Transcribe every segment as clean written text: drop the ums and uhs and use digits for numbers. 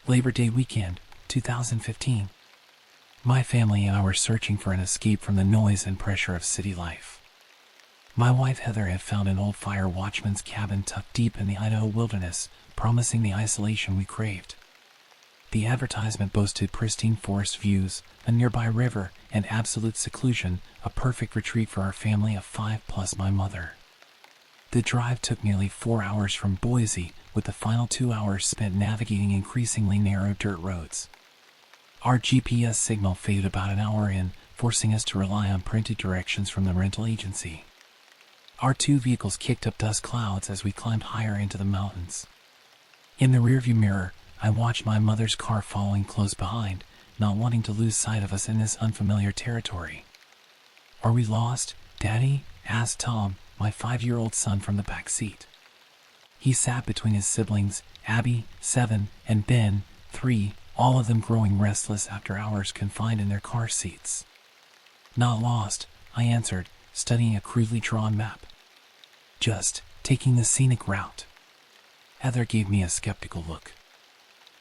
Labor Day weekend, 2015. My family and I were searching for an escape from the noise and pressure of city life. My wife Heather had found an old fire watchman's cabin tucked deep in the Idaho wilderness, promising the isolation we craved. The advertisement boasted pristine forest views, a nearby river, and absolute seclusion, a perfect retreat for our family of 5 plus my mother. The drive took nearly 4 hours from Boise, with the final 2 hours spent navigating increasingly narrow dirt roads. Our GPS signal faded about an hour in, forcing us to rely on printed directions from the rental agency. Our 2 vehicles kicked up dust clouds as we climbed higher into the mountains. In the rearview mirror, I watched my mother's car following close behind, not wanting to lose sight of us in this unfamiliar territory. "Are we lost, Daddy?" asked Tom, my 5-year-old son, from the back seat. He sat between his siblings, Abby, 7, and Ben, 3, all of them growing restless after hours confined in their car seats. "Not lost," I answered, studying a crudely drawn map. "Just taking the scenic route." Heather gave me a skeptical look.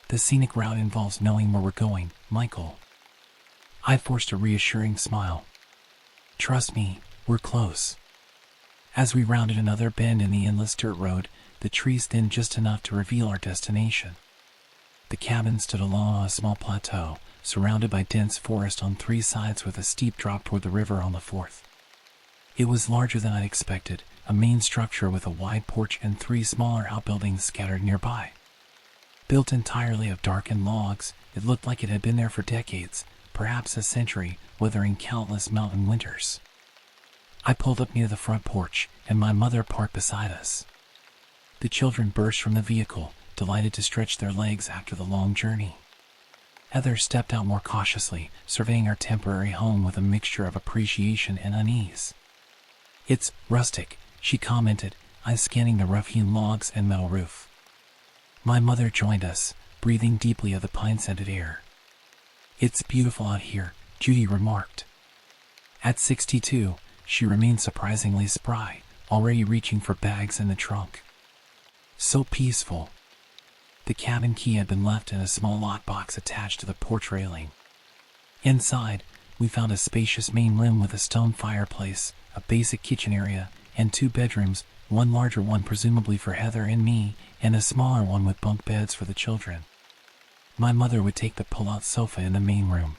"The scenic route involves knowing where we're going, Michael." I forced a reassuring smile. "Trust me, we're close." As we rounded another bend in the endless dirt road, the trees thinned just enough to reveal our destination. The cabin stood along a small plateau, surrounded by dense forest on 3 sides with a steep drop toward the river on the 4th. It was larger than I'd expected, a main structure with a wide porch and 3 smaller outbuildings scattered nearby. Built entirely of darkened logs, it looked like it had been there for decades, perhaps a century, weathering countless mountain winters. I pulled up near the front porch, and my mother parked beside us. The children burst from the vehicle, delighted to stretch their legs after the long journey. Heather stepped out more cautiously, surveying our temporary home with a mixture of appreciation and unease. "It's rustic," she commented, eyes scanning the rough-hewn logs and metal roof. My mother joined us, breathing deeply of the pine-scented air. "It's beautiful out here," Judy remarked. At 62, she remained surprisingly spry, already reaching for bags in the trunk. "So peaceful." The cabin key had been left in a small lockbox attached to the porch railing. Inside, we found a spacious main room with a stone fireplace, a basic kitchen area, and 2 bedrooms, one larger one presumably for Heather and me, and a smaller one with bunk beds for the children. My mother would take the pull-out sofa in the main room.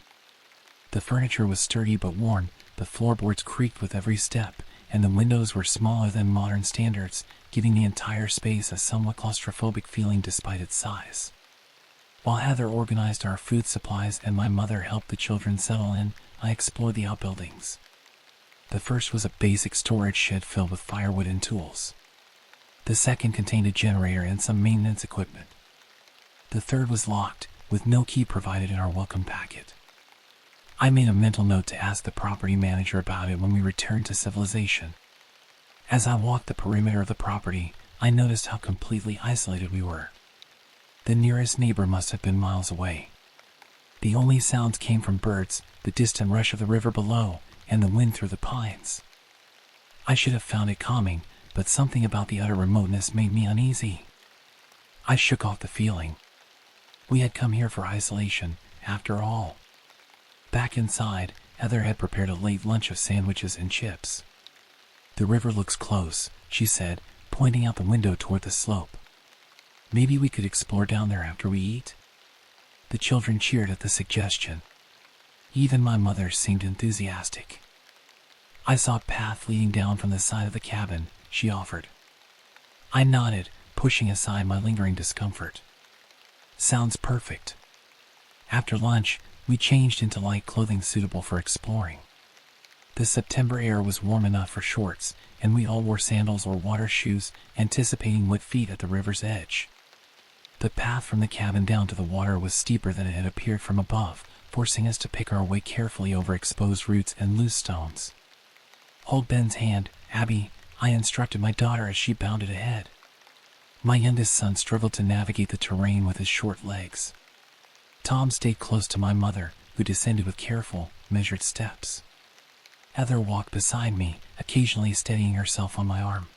The furniture was sturdy but worn, the floorboards creaked with every step, and the windows were smaller than modern standards, giving the entire space a somewhat claustrophobic feeling despite its size. While Heather organized our food supplies and my mother helped the children settle in, I explored the outbuildings. The first was a basic storage shed filled with firewood and tools. The second contained a generator and some maintenance equipment. The third was locked, with no key provided in our welcome packet. I made a mental note to ask the property manager about it when we returned to civilization. As I walked the perimeter of the property, I noticed how completely isolated we were. The nearest neighbor must have been miles away. The only sounds came from birds, the distant rush of the river below, and the wind through the pines. I should have found it calming, but something about the utter remoteness made me uneasy. I shook off the feeling. We had come here for isolation, after all. Back inside, Heather had prepared a late lunch of sandwiches and chips. "The river looks close," she said, pointing out the window toward the slope. "Maybe we could explore down there after we eat?" The children cheered at the suggestion. Even my mother seemed enthusiastic. "I saw a path leading down from the side of the cabin," she offered. I nodded, pushing aside my lingering discomfort. "Sounds perfect." After lunch, we changed into light clothing suitable for exploring. The September air was warm enough for shorts, and we all wore sandals or water shoes, anticipating wet feet at the river's edge. The path from the cabin down to the water was steeper than it had appeared from above, forcing us to pick our way carefully over exposed roots and loose stones. "Hold Ben's hand, Abby," I instructed my daughter as she bounded ahead. My youngest son struggled to navigate the terrain with his short legs. Tom stayed close to my mother, who descended with careful, measured steps. Heather walked beside me, occasionally steadying herself on my arm.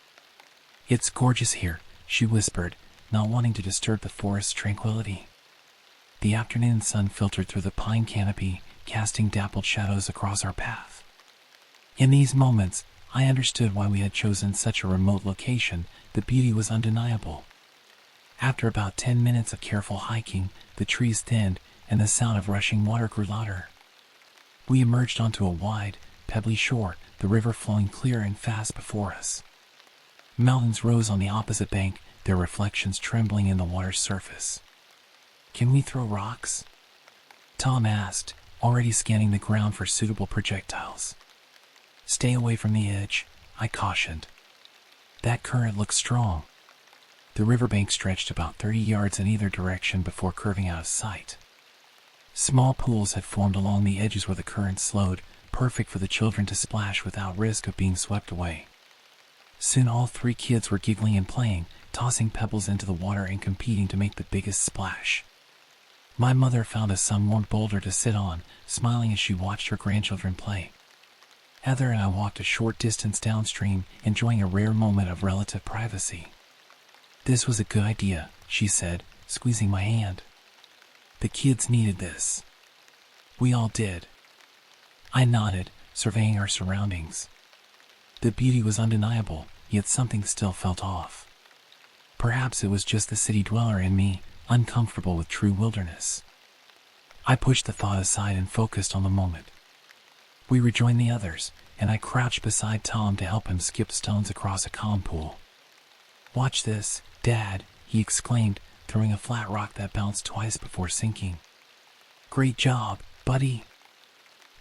"It's gorgeous here," she whispered, not wanting to disturb the forest's tranquility. The afternoon sun filtered through the pine canopy, casting dappled shadows across our path. In these moments, I understood why we had chosen such a remote location. The beauty was undeniable. After about 10 minutes of careful hiking, the trees thinned and the sound of rushing water grew louder. We emerged onto a wide, pebbly shore, the river flowing clear and fast before us. Mountains rose on the opposite bank, their reflections trembling in the water's surface. "Can we throw rocks?" Tom asked, already scanning the ground for suitable projectiles. "Stay away from the edge," I cautioned. "That current looks strong." The riverbank stretched about 30 yards in either direction before curving out of sight. Small pools had formed along the edges where the current slowed, perfect for the children to splash without risk of being swept away. Soon all 3 kids were giggling and playing, tossing pebbles into the water and competing to make the biggest splash. My mother found a sun-warmed boulder to sit on, smiling as she watched her grandchildren play. Heather and I walked a short distance downstream, enjoying a rare moment of relative privacy. "This was a good idea," she said, squeezing my hand. "The kids needed this." We all did. I nodded, surveying our surroundings. The beauty was undeniable, yet something still felt off. Perhaps it was just the city dweller in me, uncomfortable with true wilderness. I pushed the thought aside and focused on the moment. We rejoined the others, and I crouched beside Tom to help him skip stones across a calm pool. "Watch this, Dad," he exclaimed, throwing a flat rock that bounced twice before sinking. "Great job, buddy,"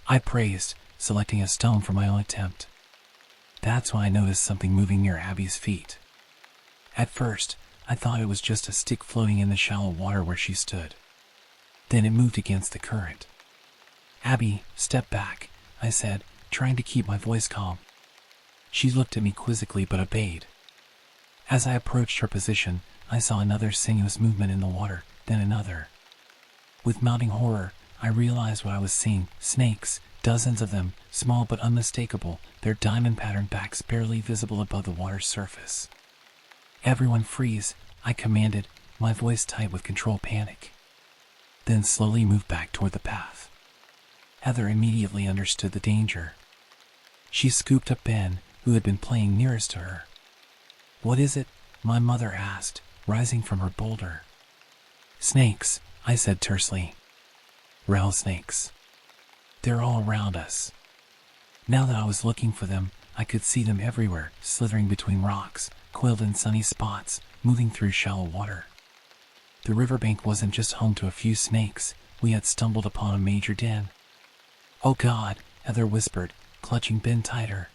I praised, selecting a stone for my own attempt. That's when I noticed something moving near Abby's feet. At first, I thought it was just a stick floating in the shallow water where she stood. Then it moved against the current. "Abby, step back," I said, trying to keep my voice calm. She looked at me quizzically but obeyed. As I approached her position, I saw another sinuous movement in the water, then another. With mounting horror, I realized what I was seeing: snakes, dozens of them, small but unmistakable, their diamond-patterned backs barely visible above the water's surface. "Everyone freeze," I commanded, my voice tight with controlled panic. Then slowly moved back toward the path. Heather immediately understood the danger. She scooped up Ben, who had been playing nearest to her. "What is it?" my mother asked, rising from her boulder. "Snakes," I said tersely. "Rattlesnakes. They're all around us." Now that I was looking for them, I could see them everywhere, slithering between rocks, coiled in sunny spots, moving through shallow water. The riverbank wasn't just home to a few snakes. We had stumbled upon a major den. "Oh God," Heather whispered, clutching Ben tighter.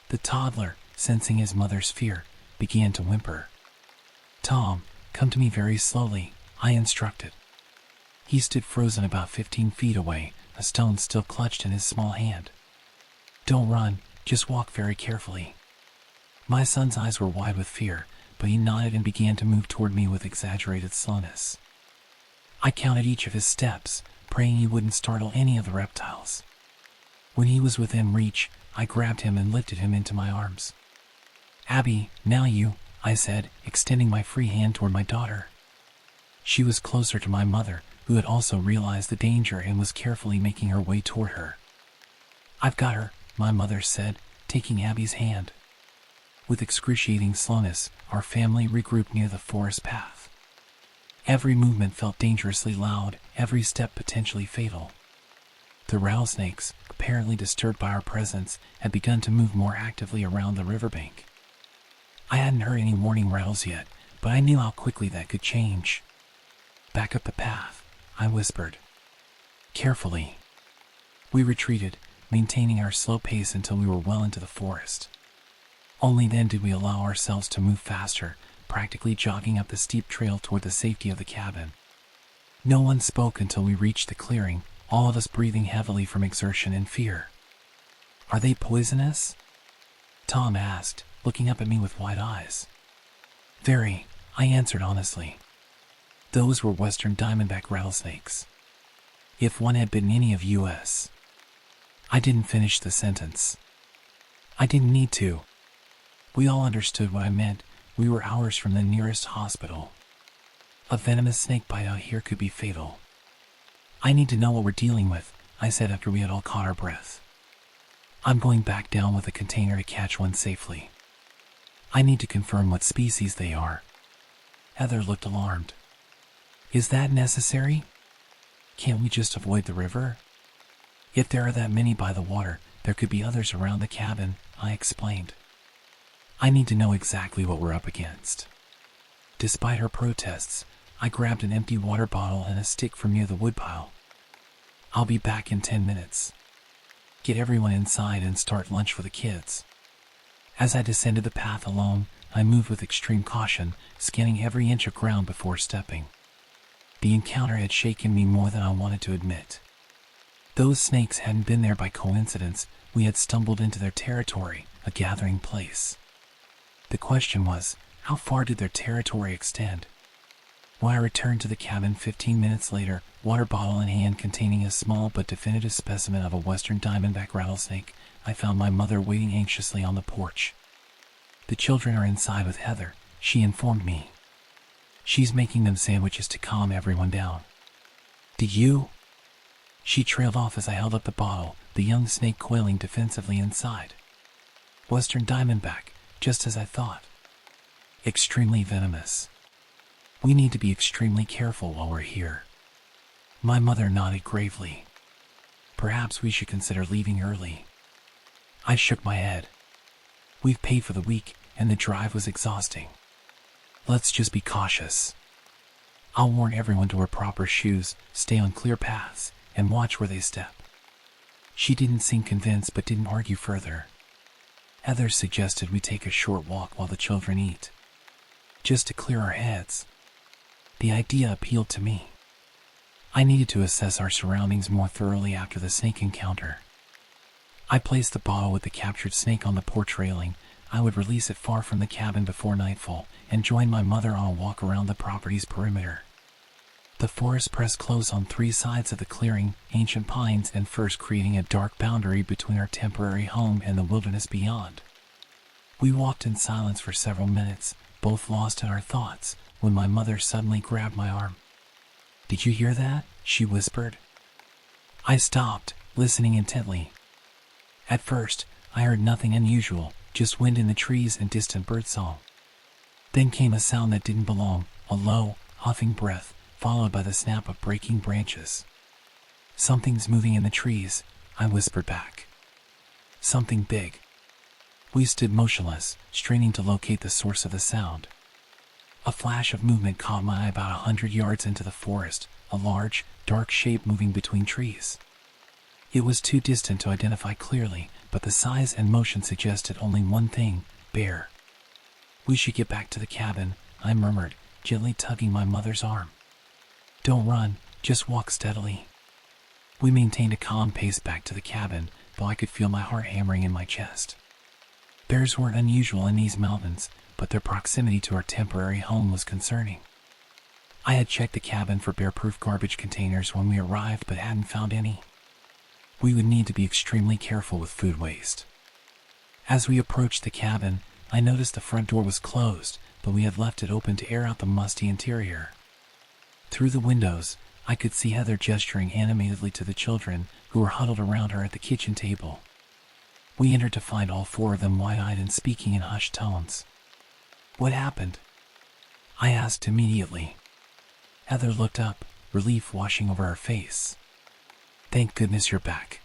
The toddler, sensing his mother's fear, began to whimper. "Tom, come to me very slowly," I instructed. He stood frozen about 15 feet away, a stone still clutched in his small hand. "Don't run, just walk very carefully." My son's eyes were wide with fear, but he nodded and began to move toward me with exaggerated slowness. I counted each of his steps, praying he wouldn't startle any of the reptiles. When he was within reach, I grabbed him and lifted him into my arms. "Abby, now you," I said, extending my free hand toward my daughter. She was closer to my mother, who had also realized the danger and was carefully making her way toward her. "I've got her," my mother said, taking Abby's hand. With excruciating slowness, our family regrouped near the forest path. Every movement felt dangerously loud, every step potentially fatal. The rattlesnakes, apparently disturbed by our presence, had begun to move more actively around the riverbank. I hadn't heard any warning rattles yet, but I knew how quickly that could change. "Back up the path," I whispered. "Carefully." We retreated, maintaining our slow pace until we were well into the forest. Only then did we allow ourselves to move faster, practically jogging up the steep trail toward the safety of the cabin. No one spoke until we reached the clearing, all of us breathing heavily from exertion and fear. "Are they poisonous?" Tom asked, looking up at me with wide eyes. "Very," I answered honestly. Those were western diamondback rattlesnakes. If one had bitten any of us. I didn't finish the sentence. I didn't need to. We all understood what I meant. We were hours from the nearest hospital. A venomous snake bite out here could be fatal. I need to know what we're dealing with, I said after we had all caught our breath. I'm going back down with a container to catch one safely. I need to confirm what species they are. Heather looked alarmed. Is that necessary? Can't we just avoid the river? If there are that many by the water, there could be others around the cabin, I explained. I need to know exactly what we're up against. Despite her protests, I grabbed an empty water bottle and a stick from near the woodpile. I'll be back in 10 minutes. Get everyone inside and start lunch for the kids. As I descended the path alone, I moved with extreme caution, scanning every inch of ground before stepping. The encounter had shaken me more than I wanted to admit. Those snakes hadn't been there by coincidence. We had stumbled into their territory, a gathering place. The question was, how far did their territory extend? When I returned to the cabin 15 minutes later, water bottle in hand containing a small but definitive specimen of a western diamondback rattlesnake, I found my mother waiting anxiously on the porch. The children are inside with Heather, she informed me. She's making them sandwiches to calm everyone down. Did you? She trailed off as I held up the bottle, the young snake coiling defensively inside. Western diamondback, just as I thought. Extremely venomous. We need to be extremely careful while we're here. My mother nodded gravely. Perhaps we should consider leaving early. I shook my head. We've paid for the week, and the drive was exhausting. Let's just be cautious. I'll warn everyone to wear proper shoes, stay on clear paths, and watch where they step. She didn't seem convinced but didn't argue further. Heather suggested we take a short walk while the children eat, just to clear our heads. The idea appealed to me. I needed to assess our surroundings more thoroughly after the snake encounter. I placed the bottle with the captured snake on the porch railing. I would release it far from the cabin before nightfall and join my mother on a walk around the property's perimeter. The forest pressed close on 3 sides of the clearing, ancient pines and firs creating a dark boundary between our temporary home and the wilderness beyond. We walked in silence for several minutes, both lost in our thoughts, when my mother suddenly grabbed my arm. Did you hear that? She whispered. I stopped, listening intently. At first, I heard nothing unusual, just wind in the trees and distant birdsong. Then came a sound that didn't belong, a low, huffing breath, followed by the snap of breaking branches. Something's moving in the trees, I whispered back. Something big. We stood motionless, straining to locate the source of the sound. A flash of movement caught my eye about 100 yards into the forest, a large, dark shape moving between trees. It was too distant to identify clearly, but the size and motion suggested only one thing: bear. We should get back to the cabin, I murmured, gently tugging my mother's arm. Don't run, just walk steadily. We maintained a calm pace back to the cabin, though I could feel my heart hammering in my chest. Bears weren't unusual in these mountains, but their proximity to our temporary home was concerning. I had checked the cabin for bear-proof garbage containers when we arrived but hadn't found any. We would need to be extremely careful with food waste. As we approached the cabin, I noticed the front door was closed, but we had left it open to air out the musty interior. Through the windows, I could see Heather gesturing animatedly to the children, who were huddled around her at the kitchen table. We entered to find all 4 of them wide-eyed and speaking in hushed tones. What happened? I asked immediately. Heather looked up, relief washing over her face. Thank goodness you're back.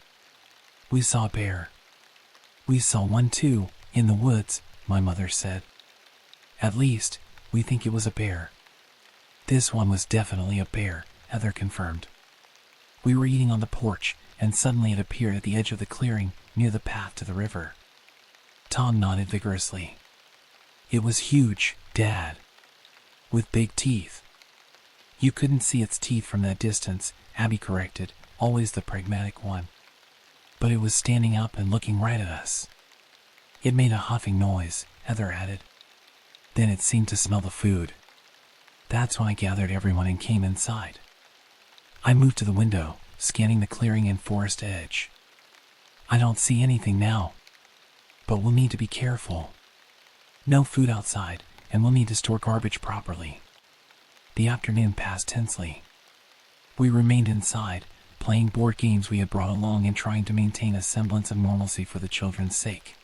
We saw a bear. We saw one too, in the woods, my mother said. At least, we think it was a bear. This one was definitely a bear, Heather confirmed. We were eating on the porch, and suddenly it appeared at the edge of the clearing, near the path to the river. Tom nodded vigorously. It was huge, Dad. With big teeth. You couldn't see its teeth from that distance, Abby corrected, always the pragmatic one. But it was standing up and looking right at us. It made a huffing noise, Heather added. Then it seemed to smell the food. That's when I gathered everyone and came inside. I moved to the window, scanning the clearing and forest edge. I don't see anything now. But we'll need to be careful. No food outside, and we'll need to store garbage properly. The afternoon passed tensely. We remained inside, playing board games we had brought along and trying to maintain a semblance of normalcy for the children's sake.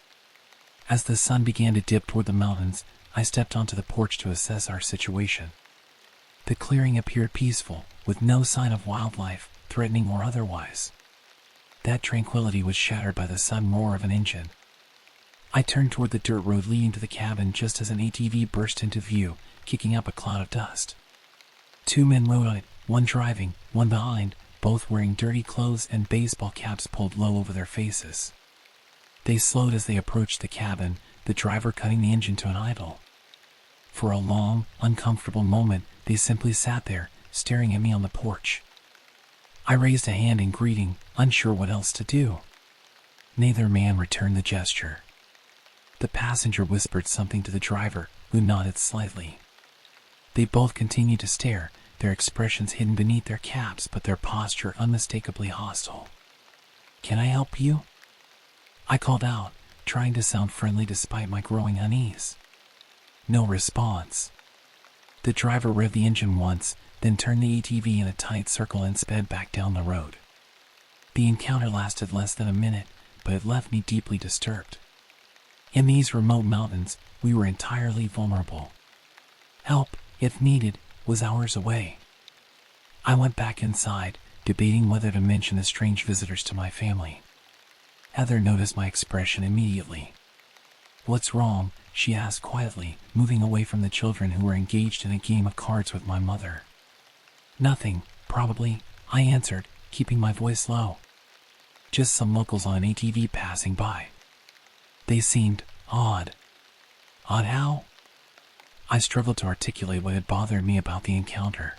As the sun began to dip toward the mountains, I stepped onto the porch to assess our situation. The clearing appeared peaceful, with no sign of wildlife, threatening or otherwise. That tranquility was shattered by the sudden roar of an engine. I turned toward the dirt road leading to the cabin just as an ATV burst into view, kicking up a cloud of dust. 2 men rode on it, one driving, one behind, both wearing dirty clothes and baseball caps pulled low over their faces. They slowed as they approached the cabin, the driver cutting the engine to an idle. For a long, uncomfortable moment, they simply sat there, staring at me on the porch. I raised a hand in greeting, unsure what else to do. Neither man returned the gesture. The passenger whispered something to the driver, who nodded slightly. They both continued to stare, their expressions hidden beneath their caps but their posture unmistakably hostile. "Can I help you?" I called out, trying to sound friendly despite my growing unease. No response. The driver revved the engine once, then turned the ATV in a tight circle and sped back down the road. The encounter lasted less than a minute, but it left me deeply disturbed. In these remote mountains, we were entirely vulnerable. Help, if needed, was hours away. I went back inside, debating whether to mention the strange visitors to my family. Heather noticed my expression immediately. "What's wrong?" she asked quietly, moving away from the children who were engaged in a game of cards with my mother. "Nothing, probably," I answered, keeping my voice low. "Just some locals on an ATV passing by." They seemed odd. Odd how? I struggled to articulate what had bothered me about the encounter.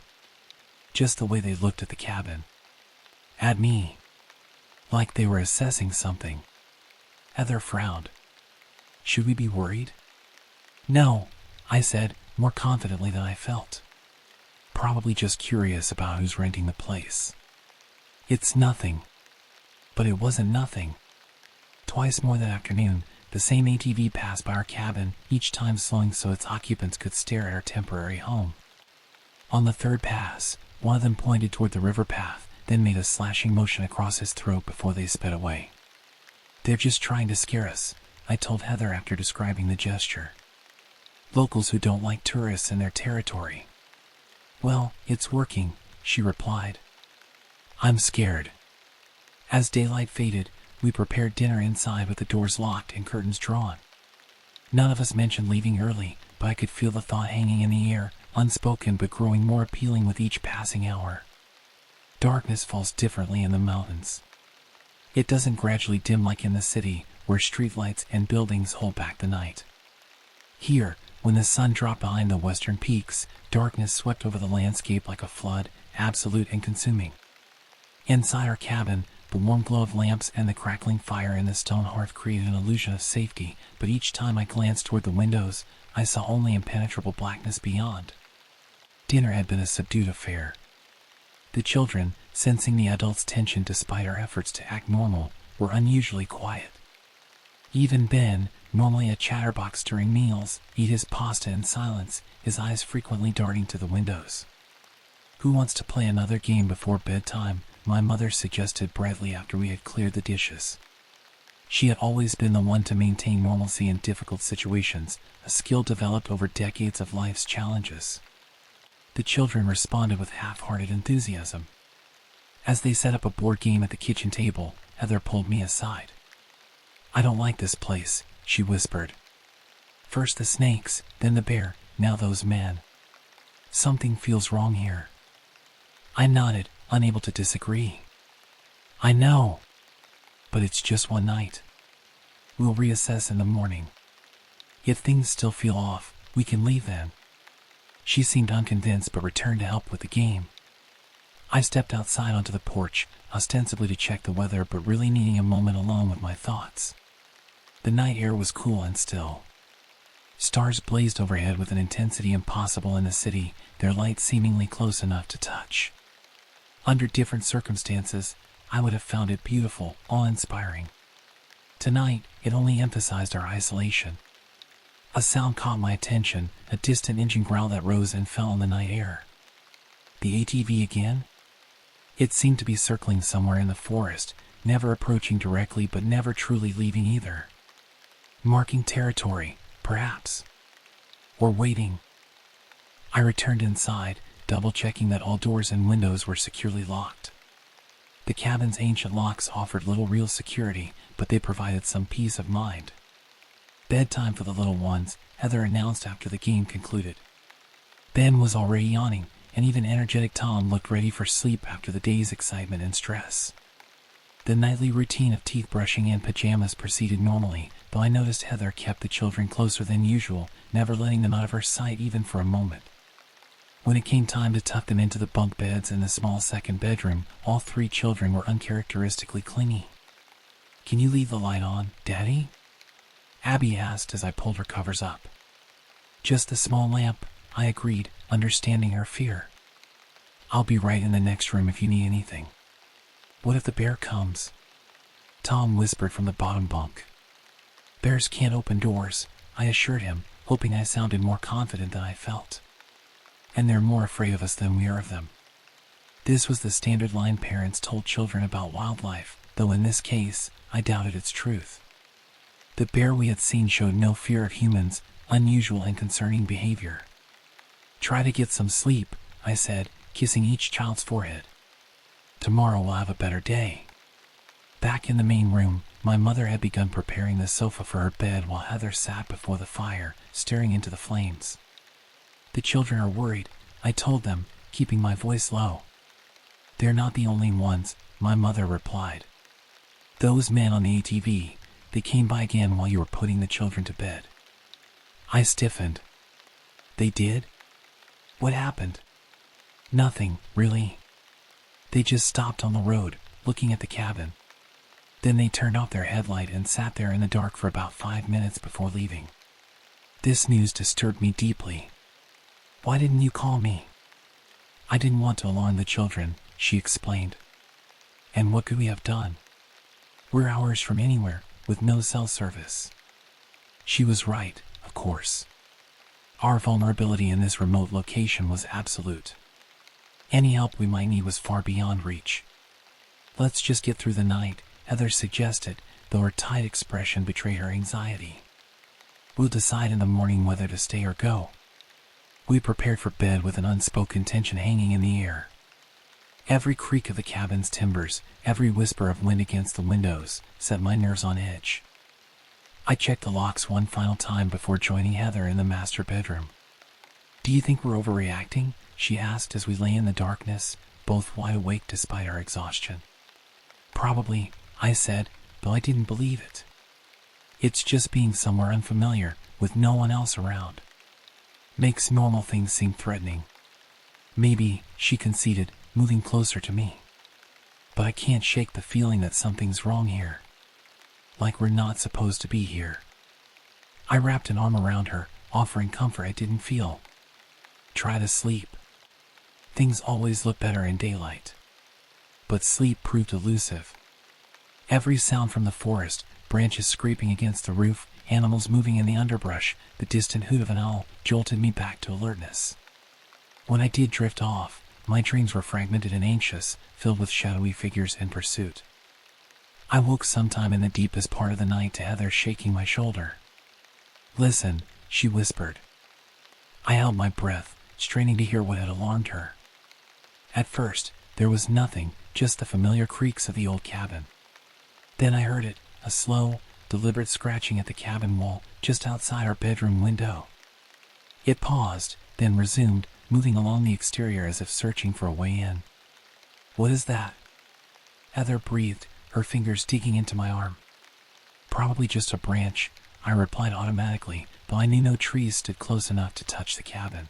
Just the way they looked at the cabin. At me. Like they were assessing something. Heather frowned. "Should we be worried?" "No," I said, more confidently than I felt. "Probably just curious about who's renting the place." "It's nothing." But it wasn't nothing. Twice more that afternoon, the same ATV passed by our cabin, each time slowing so its occupants could stare at our temporary home. On the third pass, one of them pointed toward the river path, then made a slashing motion across his throat before they sped away. "They're just trying to scare us," I told Heather after describing the gesture. "Locals who don't like tourists in their territory." "Well, it's working," she replied. "I'm scared." As daylight faded, we prepared dinner inside with the doors locked and curtains drawn. None of us mentioned leaving early, but I could feel the thought hanging in the air, unspoken but growing more appealing with each passing hour. Darkness falls differently in the mountains. It doesn't gradually dim like in the city, where streetlights and buildings hold back the night. Here, when the sun dropped behind the western peaks, darkness swept over the landscape like a flood, absolute and consuming. Inside our cabin, the warm glow of lamps and the crackling fire in the stone hearth created an illusion of safety, but each time I glanced toward the windows, I saw only impenetrable blackness beyond. Dinner had been a subdued affair. The children, sensing the adults' tension despite our efforts to act normal, were unusually quiet. Even Ben, normally a chatterbox during meals, ate his pasta in silence, his eyes frequently darting to the windows. "Who wants to play another game before bedtime?" my mother suggested brightly after we had cleared the dishes. She had always been the one to maintain normalcy in difficult situations, a skill developed over decades of life's challenges. The children responded with half-hearted enthusiasm. As they set up a board game at the kitchen table, Heather pulled me aside. "I don't like this place," she whispered. "First the snakes, then the bear, now those men. Something feels wrong here." I nodded, unable to disagree. "I know. But it's just one night. We'll reassess in the morning. If things still feel off, we can leave then." She seemed unconvinced but returned to help with the game. I stepped outside onto the porch, ostensibly to check the weather but really needing a moment alone with my thoughts. The night air was cool and still. Stars blazed overhead with an intensity impossible in the city, their light seemingly close enough to touch. Under different circumstances, I would have found it beautiful, awe-inspiring. Tonight, it only emphasized our isolation. A sound caught my attention, a distant engine growl that rose and fell in the night air. The ATV again? It seemed to be circling somewhere in the forest, never approaching directly but never truly leaving either. Marking territory, perhaps. Or waiting. I returned inside, double-checking that all doors and windows were securely locked. The cabin's ancient locks offered little real security, but they provided some peace of mind. Bedtime for the little ones, Heather announced after the game concluded. Ben was already yawning, and even energetic Tom looked ready for sleep after the day's excitement and stress. The nightly routine of teeth brushing and pajamas proceeded normally, though I noticed Heather kept the children closer than usual, never letting them out of her sight even for a moment. When it came time to tuck them into the bunk beds in the small second bedroom, all 3 children were uncharacteristically clingy. "Can you leave the light on, Daddy?" Abby asked as I pulled her covers up. "Just the small lamp," I agreed, understanding her fear. "I'll be right in the next room if you need anything." "What if the bear comes?" Tom whispered from the bottom bunk. "Bears can't open doors," I assured him, hoping I sounded more confident than I felt. "And they're more afraid of us than we are of them." This was the standard line parents told children about wildlife, though in this case, I doubted its truth. The bear we had seen showed no fear of humans, unusual and concerning behavior. "Try to get some sleep," I said, kissing each child's forehead. "Tomorrow we'll have a better day." Back in the main room, my mother had begun preparing the sofa for her bed while Heather sat before the fire, staring into the flames. "The children are worried," I told them, keeping my voice low. "They're not the only ones," my mother replied. "Those men on the ATV, they came by again while you were putting the children to bed." I stiffened. "They did? What happened?" "Nothing, really. They just stopped on the road, looking at the cabin. Then they turned off their headlight and sat there in the dark for about 5 minutes before leaving." This news disturbed me deeply. "Why didn't you call me?" "I didn't want to alarm the children," she explained. "And what could we have done? We're hours from anywhere, with no cell service." She was right, of course. Our vulnerability in this remote location was absolute. Any help we might need was far beyond reach. "Let's just get through the night," Heather suggested, though her tight expression betrayed her anxiety. "We'll decide in the morning whether to stay or go." We prepared for bed with an unspoken tension hanging in the air. Every creak of the cabin's timbers, every whisper of wind against the windows, set my nerves on edge. I checked the locks one final time before joining Heather in the master bedroom. "Do you think we're overreacting?" she asked as we lay in the darkness, both wide awake despite our exhaustion. "Probably," I said, though I didn't believe it. "It's just being somewhere unfamiliar, with no one else around. Makes normal things seem threatening." "Maybe," she conceded, moving closer to me. "But I can't shake the feeling that something's wrong here. Like we're not supposed to be here." I wrapped an arm around her, offering comfort I didn't feel. "Try to sleep. Things always look better in daylight." But sleep proved elusive. Every sound from the forest, branches scraping against the roof, animals moving in the underbrush, the distant hoot of an owl, jolted me back to alertness. When I did drift off, my dreams were fragmented and anxious, filled with shadowy figures in pursuit. I woke sometime in the deepest part of the night to Heather shaking my shoulder. "Listen," she whispered. I held my breath, straining to hear what had alarmed her. At first, there was nothing, just the familiar creaks of the old cabin. Then I heard it, a slow, deliberate scratching at the cabin wall just outside our bedroom window. It paused, then resumed, moving along the exterior as if searching for a way in. "What is that?" Heather breathed, her fingers digging into my arm. "Probably just a branch," I replied automatically, though I knew no trees stood close enough to touch the cabin.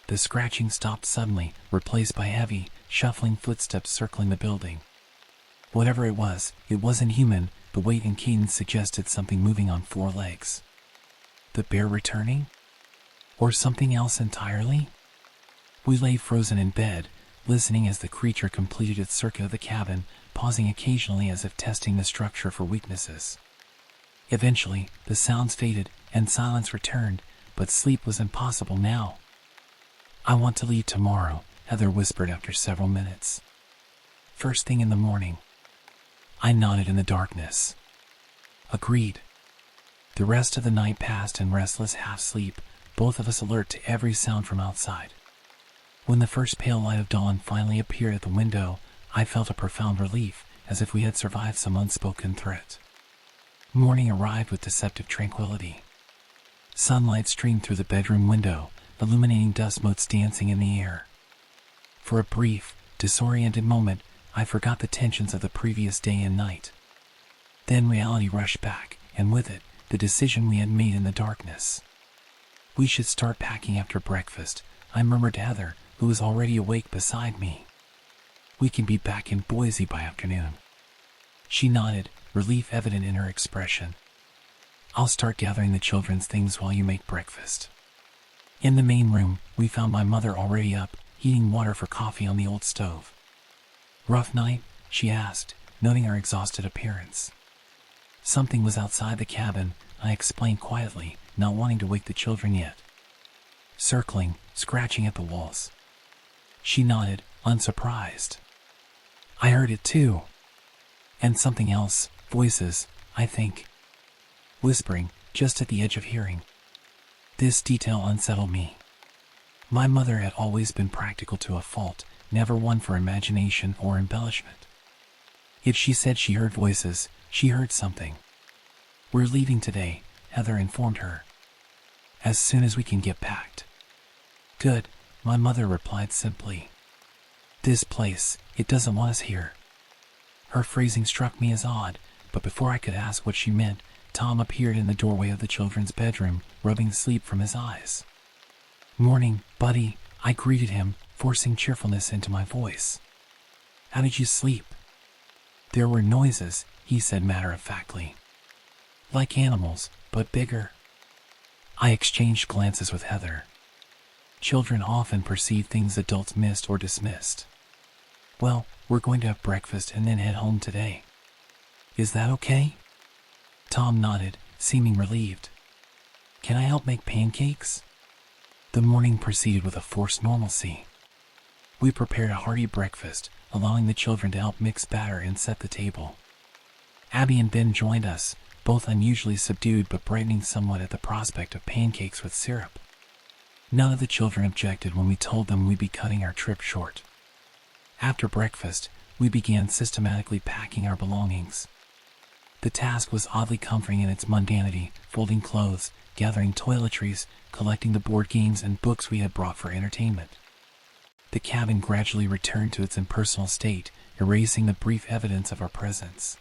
The scratching stopped suddenly, replaced by heavy, shuffling footsteps circling the building. Whatever it wasn't human. The weight and cadence suggested something moving on 4 legs. The bear returning? Or something else entirely? We lay frozen in bed, listening as the creature completed its circuit of the cabin, pausing occasionally as if testing the structure for weaknesses. Eventually, the sounds faded and silence returned, but sleep was impossible now. "I want to leave tomorrow," Heather whispered after several minutes. First thing in the morning. I nodded in the darkness. Agreed. The rest of the night passed in restless half-sleep, both of us alert to every sound from outside. When the first pale light of dawn finally appeared at the window, I felt a profound relief, as if we had survived some unspoken threat. Morning arrived with deceptive tranquility. Sunlight streamed through the bedroom window, illuminating dust motes dancing in the air. For a brief, disoriented moment, I forgot the tensions of the previous day and night. Then reality rushed back, and with it, the decision we had made in the darkness. We should start packing after breakfast, I murmured to Heather, who was already awake beside me. We can be back in Boise by afternoon. She nodded, relief evident in her expression. I'll start gathering the children's things while you make breakfast. In the main room, we found my mother already up, heating water for coffee on the old stove. Rough night? She asked, noting our exhausted appearance. Something was outside the cabin, I explained quietly, not wanting to wake the children yet. Circling, scratching at the walls. She nodded, unsurprised. I heard it too. And something else, voices, I think. Whispering, just at the edge of hearing. This detail unsettled me. My mother had always been practical to a fault, never one for imagination or embellishment. If she said she heard voices, she heard something. We're leaving today, Heather informed her. As soon as we can get packed. Good, my mother replied simply. This place, it doesn't want us here. Her phrasing struck me as odd, but before I could ask what she meant, Tom appeared in the doorway of the children's bedroom, rubbing sleep from his eyes. Morning, buddy, I greeted him, forcing cheerfulness into my voice. How did you sleep? There were noises, he said matter-of-factly. Like animals, but bigger. I exchanged glances with Heather. Children often perceive things adults missed or dismissed. Well, we're going to have breakfast and then head home today. Is that okay? Tom nodded, seeming relieved. Can I help make pancakes? The morning proceeded with a forced normalcy. We prepared a hearty breakfast, allowing the children to help mix batter and set the table. Abby and Ben joined us, both unusually subdued but brightening somewhat at the prospect of pancakes with syrup. None of the children objected when we told them we'd be cutting our trip short. After breakfast, we began systematically packing our belongings. The task was oddly comforting in its mundanity, folding clothes, gathering toiletries, collecting the board games and books we had brought for entertainment. The cabin gradually returned to its impersonal state, erasing the brief evidence of our presence.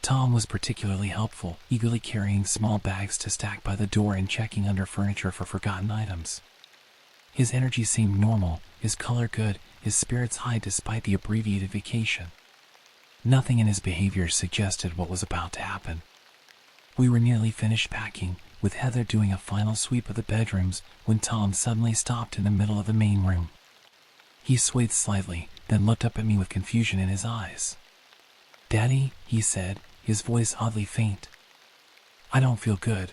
Tom was particularly helpful, eagerly carrying small bags to stack by the door and checking under furniture for forgotten items. His energy seemed normal, his color good, his spirits high despite the abbreviated vacation. Nothing in his behavior suggested what was about to happen. We were nearly finished packing, with Heather doing a final sweep of the bedrooms, when Tom suddenly stopped in the middle of the main room. He swayed slightly, then looked up at me with confusion in his eyes. Daddy, he said, his voice oddly faint. I don't feel good.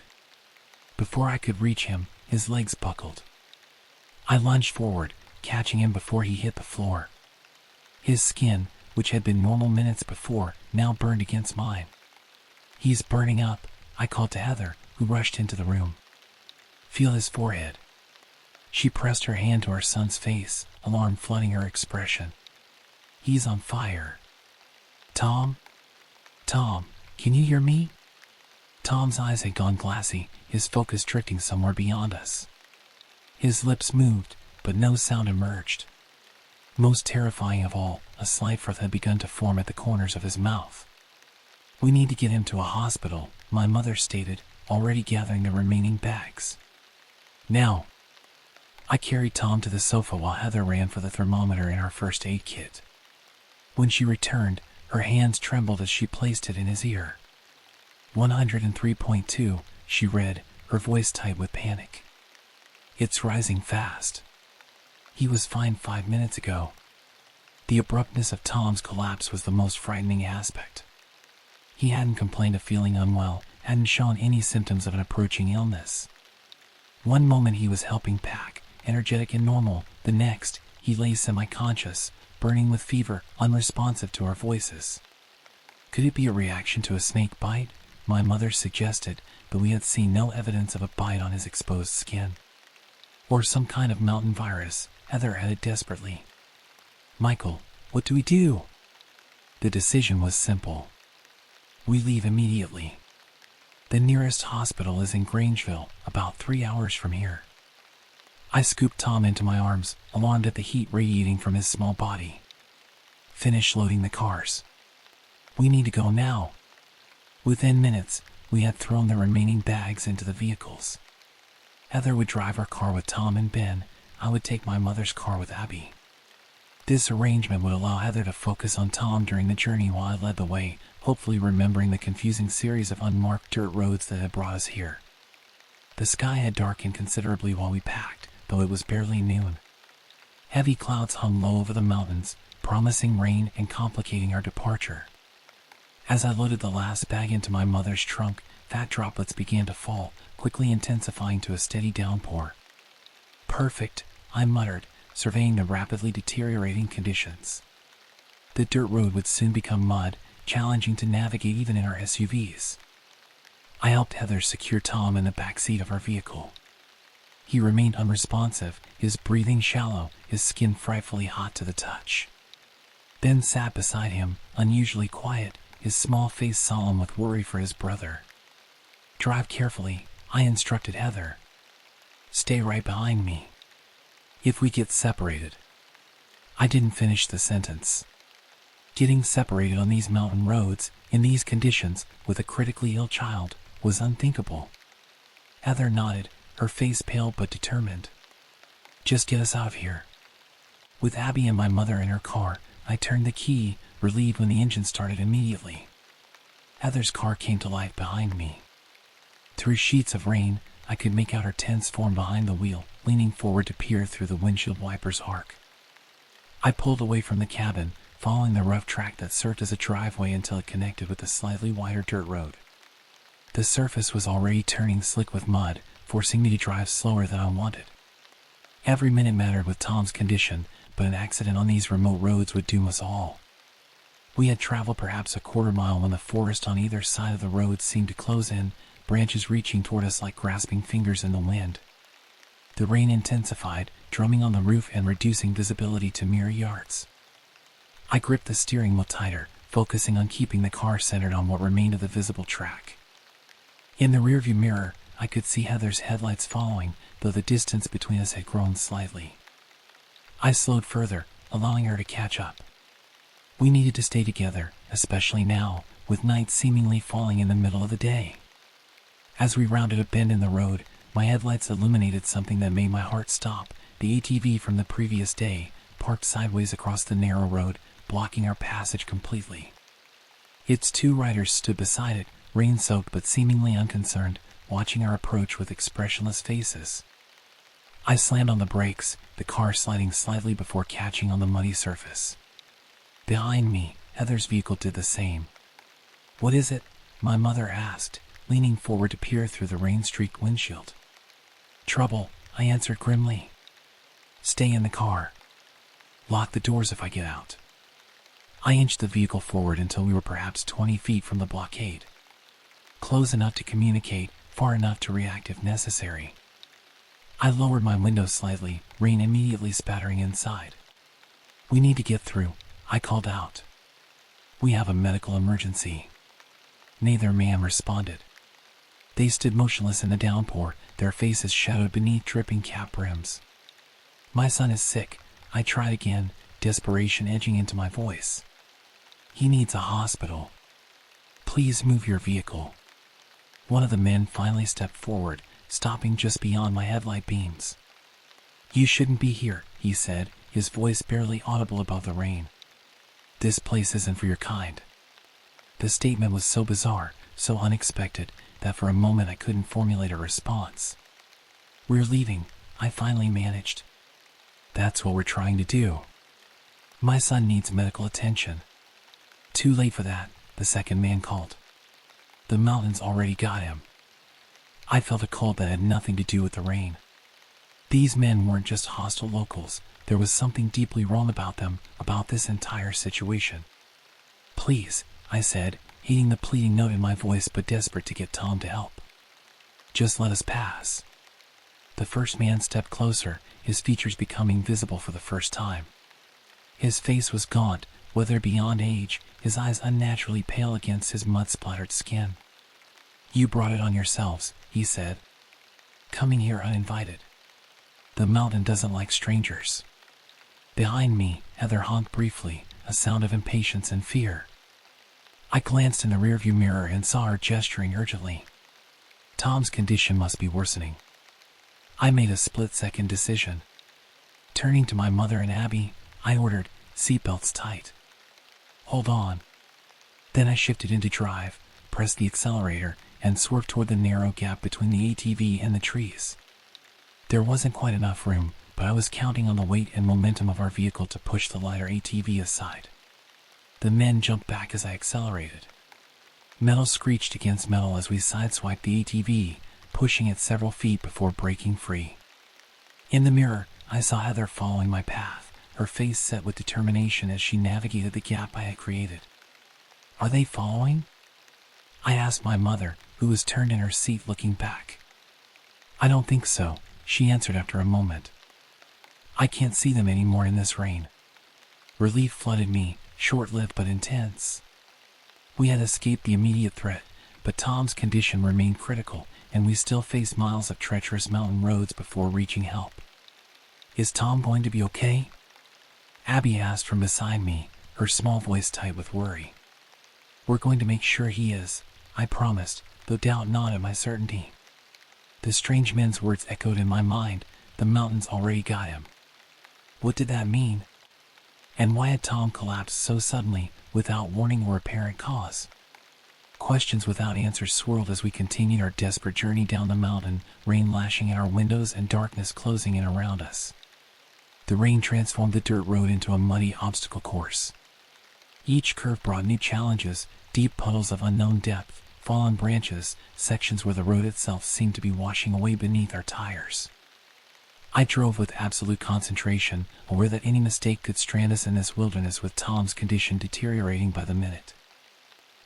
Before I could reach him, his legs buckled. I lunged forward, catching him before he hit the floor. His skin, which had been normal minutes before, now burned against mine. He's burning up, I called to Heather, who rushed into the room. Feel his forehead. She pressed her hand to her son's face, alarm flooding her expression. He's on fire. Tom, can you hear me? Tom's eyes had gone glassy, his focus drifting somewhere beyond us. His lips moved, but no sound emerged. Most terrifying of all, a slight froth had begun to form at the corners of his mouth. We need to get him to a hospital, my mother stated, already gathering the remaining bags. Now. I carried Tom to the sofa while Heather ran for the thermometer in our first aid kit. When she returned, her hands trembled as she placed it in his ear. 103.2, she read, her voice tight with panic. It's rising fast. He was fine 5 minutes ago. The abruptness of Tom's collapse was the most frightening aspect. He hadn't complained of feeling unwell, hadn't shown any symptoms of an approaching illness. One moment he was helping pack, energetic and normal, the next, He lay semi-conscious, burning with fever, unresponsive to our voices. Could it be a reaction to a snake bite? My mother suggested, but we had seen no evidence of a bite on his exposed skin. Or some kind of mountain virus, Heather added desperately. Michael, what do we do? The decision was simple. We leave immediately. The nearest hospital is in Grangeville, about 3 hours from here. I scooped Tom into my arms, alarmed at the heat radiating from his small body. Finish loading the cars. We need to go now. Within minutes, we had thrown the remaining bags into the vehicles. Heather would drive our car with Tom and Ben. I would take my mother's car with Abby. This arrangement would allow Heather to focus on Tom during the journey while I led the way, hopefully remembering the confusing series of unmarked dirt roads that had brought us here. The sky had darkened considerably while we packed, though it was barely noon. Heavy clouds hung low over the mountains, promising rain and complicating our departure. As I loaded the last bag into my mother's trunk, fat droplets began to fall, quickly intensifying to a steady downpour. Perfect, I muttered, surveying the rapidly deteriorating conditions. The dirt road would soon become mud, challenging to navigate even in our SUVs. I helped Heather secure Tom in the back seat of our vehicle. He remained unresponsive, his breathing shallow, his skin frightfully hot to the touch. Ben sat beside him, unusually quiet, his small face solemn with worry for his brother. Drive carefully, I instructed Heather. Stay right behind me. If we get separated. I didn't finish the sentence. Getting separated on these mountain roads, in these conditions, with a critically ill child, was unthinkable. Heather nodded, her face pale but determined. Just get us out of here. With Abby and my mother in her car, I turned the key, relieved when the engine started immediately. Heather's car came to life behind me. Through sheets of rain, I could make out her tense form behind the wheel, leaning forward to peer through the windshield wiper's arc. I pulled away from the cabin, following the rough track that served as a driveway until it connected with the slightly wider dirt road. The surface was already turning slick with mud, forcing me to drive slower than I wanted. Every minute mattered with Tom's condition, but an accident on these remote roads would doom us all. We had traveled perhaps a quarter mile when the forest on either side of the road seemed to close in, branches reaching toward us like grasping fingers in the wind. The rain intensified, drumming on the roof and reducing visibility to mere yards. I gripped the steering wheel tighter, focusing on keeping the car centered on what remained of the visible track. In the rearview mirror, I could see Heather's headlights following, though the distance between us had grown slightly. I slowed further, allowing her to catch up. We needed to stay together, especially now, with night seemingly falling in the middle of the day. As we rounded a bend in the road, my headlights illuminated something that made my heart stop, the ATV from the previous day, parked sideways across the narrow road, blocking our passage completely. Its 2 riders stood beside it, rain-soaked but seemingly unconcerned, watching our approach with expressionless faces. I slammed on the brakes, the car sliding slightly before catching on the muddy surface. Behind me, Heather's vehicle did the same. What is it? My mother asked, leaning forward to peer through the rain-streaked windshield. Trouble, I answered grimly. Stay in the car. Lock the doors if I get out. I inched the vehicle forward until we were perhaps 20 feet from the blockade. Close enough to communicate, far enough to react if necessary. I lowered my window slightly, rain immediately spattering inside. We need to get through, I called out. We have a medical emergency. Neither man responded. They stood motionless in the downpour, their faces shadowed beneath dripping cap brims. My son is sick, I tried again, desperation edging into my voice. He needs a hospital. Please move your vehicle. One of the men finally stepped forward, stopping just beyond my headlight beams. You shouldn't be here, he said, his voice barely audible above the rain. This place isn't for your kind. The statement was so bizarre, so unexpected, that for a moment I couldn't formulate a response. We're leaving, I finally managed. That's what we're trying to do. My son needs medical attention. Too late for that, the second man called. The mountains already got him. I felt a cold that had nothing to do with the rain. These men weren't just hostile locals, There was something deeply wrong about them, about this entire situation. "Please," I said, hating the pleading note in my voice but desperate to get Tom to help. "Just let us pass." The first man stepped closer, his features becoming visible for the first time. His face was gaunt, weathered beyond age, his eyes unnaturally pale against his mud-splattered skin. "You brought it on yourselves," he said, "coming here uninvited. The mountain doesn't like strangers." Behind me, Heather honked briefly, a sound of impatience and fear. I glanced in the rearview mirror and saw her gesturing urgently. Tom's condition must be worsening. I made a split-second decision. Turning to my mother and Abby, I ordered, "Seatbelts tight. Hold on." Then I shifted into drive, pressed the accelerator, and swerved toward the narrow gap between the ATV and the trees. There wasn't quite enough room, but I was counting on the weight and momentum of our vehicle to push the lighter ATV aside. The men jumped back as I accelerated. Metal screeched against metal as we sideswiped the ATV, pushing it several feet before breaking free. In the mirror, I saw Heather following my path, her face set with determination as she navigated the gap I had created. "Are they following?" I asked my mother, who was turned in her seat looking back. "I don't think so," she answered after a moment. "I can't see them anymore in this rain." Relief flooded me, short-lived but intense. We had escaped the immediate threat, but Tom's condition remained critical, and we still faced miles of treacherous mountain roads before reaching help. "Is Tom going to be okay?" Abby asked from beside me, her small voice tight with worry. "We're going to make sure he is," I promised, though doubt not at my certainty. The strange men's words echoed in my mind. The mountains already got him. What did that mean? And why had Tom collapsed so suddenly, without warning or apparent cause? Questions without answers swirled as we continued our desperate journey down the mountain, rain lashing at our windows and darkness closing in around us. The rain transformed the dirt road into a muddy obstacle course. Each curve brought new challenges, deep puddles of unknown depth, fallen branches, sections where the road itself seemed to be washing away beneath our tires. I drove with absolute concentration, aware that any mistake could strand us in this wilderness with Tom's condition deteriorating by the minute.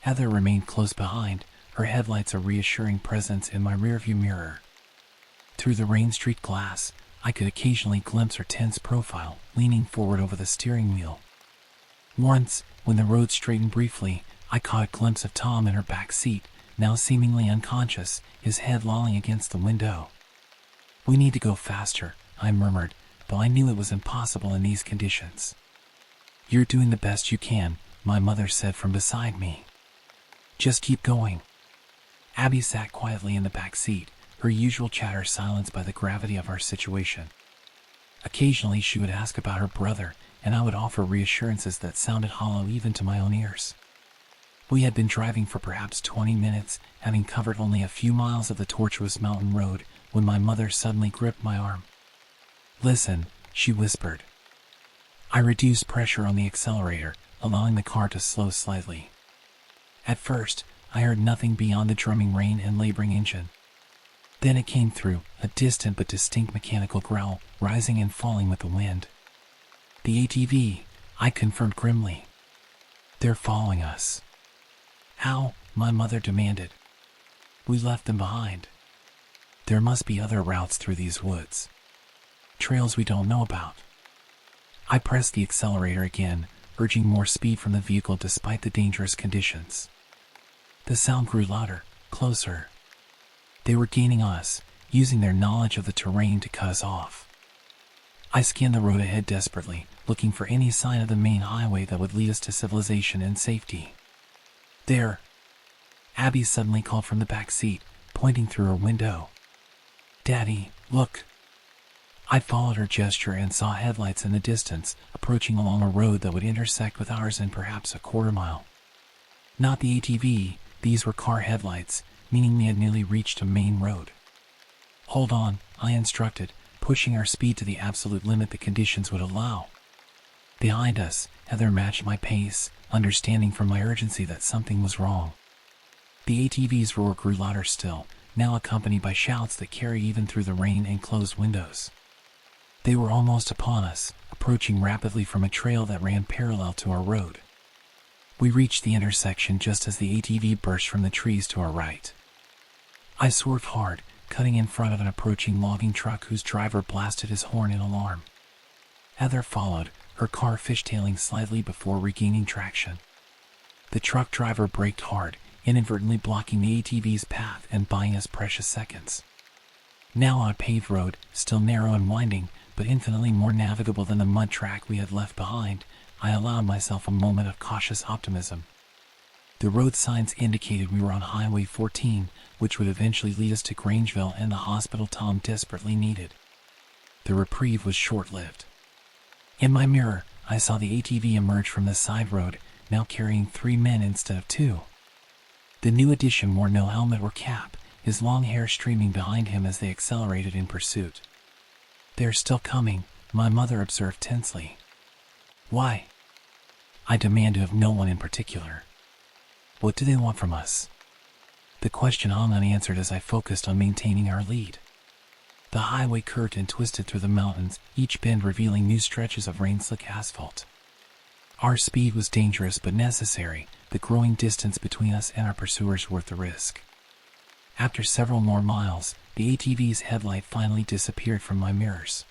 Heather remained close behind, her headlights a reassuring presence in my rearview mirror. Through the rain-streaked glass, I could occasionally glimpse her tense profile, leaning forward over the steering wheel. Once, when the road straightened briefly, I caught a glimpse of Tom in her back seat, now seemingly unconscious, his head lolling against the window. "We need to go faster," I murmured, but I knew it was impossible in these conditions. "You're doing the best you can," my mother said from beside me. "Just keep going." Abby sat quietly in the back seat, her usual chatter silenced by the gravity of our situation. Occasionally she would ask about her brother, and I would offer reassurances that sounded hollow even to my own ears. We had been driving for perhaps 20 minutes, having covered only a few miles of the tortuous mountain road, when my mother suddenly gripped my arm. "Listen," she whispered. I reduced pressure on the accelerator, allowing the car to slow slightly. At first, I heard nothing beyond the drumming rain and laboring engine. Then it came through, a distant but distinct mechanical growl, rising and falling with the wind. "The ATV," I confirmed grimly. "They're following us." "How?" my mother demanded. "We left them behind. There must be other routes through these woods. Trails we don't know about." I pressed the accelerator again, urging more speed from the vehicle despite the dangerous conditions. The sound grew louder, closer. They were gaining on us, using their knowledge of the terrain to cut us off. I scanned the road ahead desperately, looking for any sign of the main highway that would lead us to civilization and safety. "There!" Abby suddenly called from the back seat, pointing through her window. "Daddy, look!" I followed her gesture and saw headlights in the distance, approaching along a road that would intersect with ours in perhaps a quarter mile. Not the ATV, these were car headlights, meaning we had nearly reached a main road. "Hold on," I instructed, pushing our speed to the absolute limit the conditions would allow. Behind us, Heather matched my pace, understanding from my urgency that something was wrong. The ATV's roar grew louder still, now accompanied by shouts that carried even through the rain and closed windows. They were almost upon us, a approaching rapidly from a trail that ran parallel to our road. We reached the intersection just as the ATV burst from the trees to our right. I swerved hard, cutting in front of an approaching logging truck whose driver blasted his horn in alarm. Heather followed, her car fishtailing slightly before regaining traction. The truck driver braked hard, inadvertently blocking the ATV's path and buying us precious seconds. Now on a paved road, still narrow and winding, but infinitely more navigable than the mud track we had left behind, I allowed myself a moment of cautious optimism. The road signs indicated we were on Highway 14, which would eventually lead us to Grangeville and the hospital Tom desperately needed. The reprieve was short-lived. In my mirror, I saw the ATV emerge from the side road, now carrying 3 men instead of 2. The new addition wore no helmet or cap, his long hair streaming behind him as they accelerated in pursuit. "They're still coming," my mother observed tensely. "Why?" I demanded of no one in particular. "What do they want from us?" The question hung unanswered as I focused on maintaining our lead. The highway curved and twisted through the mountains, each bend revealing new stretches of rain-slick asphalt. Our speed was dangerous but necessary, the growing distance between us and our pursuers worth the risk. After several more miles, the ATV's headlight finally disappeared from my mirrors.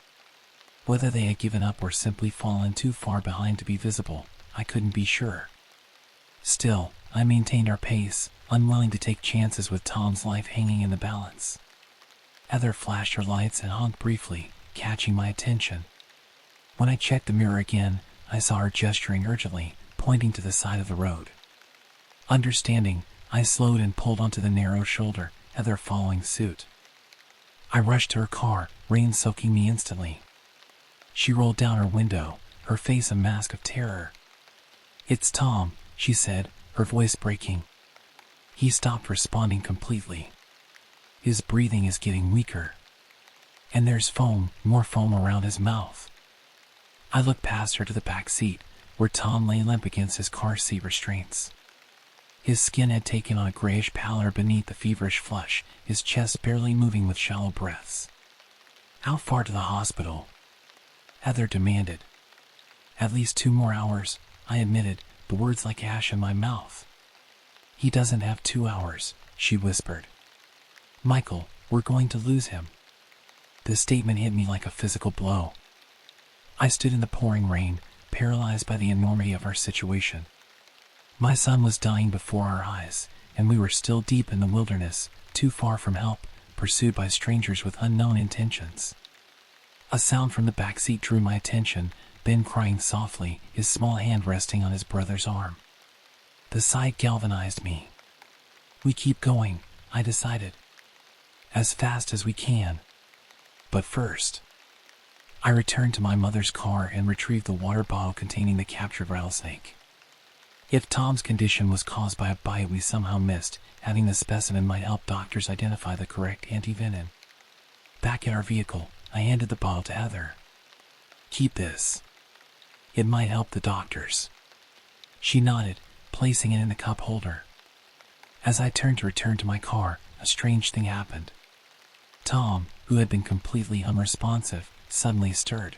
Whether they had given up or simply fallen too far behind to be visible, I couldn't be sure. Still, I maintained our pace, unwilling to take chances with Tom's life hanging in the balance. Heather flashed her lights and honked briefly, catching my attention. When I checked the mirror again, I saw her gesturing urgently, pointing to the side of the road. Understanding, I slowed and pulled onto the narrow shoulder, Heather following suit. I rushed to her car, rain soaking me instantly. She rolled down her window, her face a mask of terror. "It's Tom," she said, her voice breaking. He stopped responding completely. His breathing is getting weaker. And there's foam, more foam around his mouth. I looked past her to the back seat, where Tom lay limp against his car seat restraints. His skin had taken on a grayish pallor beneath the feverish flush, his chest barely moving with shallow breaths. "How far to the hospital?" Heather demanded. "At least 2 more hours," I admitted, the words like ash in my mouth. "He doesn't have 2 hours," she whispered. "Michael, we're going to lose him." The statement hit me like a physical blow. I stood in the pouring rain, paralyzed by the enormity of our situation. My son was dying before our eyes, and we were still deep in the wilderness, too far from help, pursued by strangers with unknown intentions. A sound from the back seat drew my attention, Ben crying softly, his small hand resting on his brother's arm. The sight galvanized me. "We keep going," I decided. "As fast as we can. But first." I returned to my mother's car and retrieved the water bottle containing the captured rattlesnake. If Tom's condition was caused by a bite we somehow missed, having the specimen might help doctors identify the correct antivenom. Back at our vehicle, I handed the bottle to Heather. "Keep this. It might help the doctors." She nodded, placing it in the cup holder. As I turned to return to my car, a strange thing happened. Tom, who had been completely unresponsive, suddenly stirred.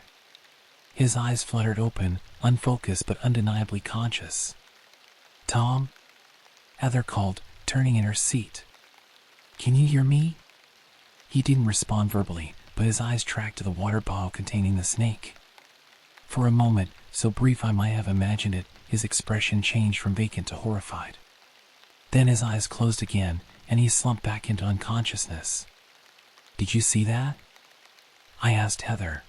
His eyes fluttered open, unfocused but undeniably conscious. "Tom?" Heather called, turning in her seat. "Can you hear me?" He didn't respond verbally, but his eyes tracked to the water bottle containing the snake. For a moment, so brief I might have imagined it, his expression changed from vacant to horrified. Then his eyes closed again, and he slumped back into unconsciousness. "Did you see that?" I asked Heather.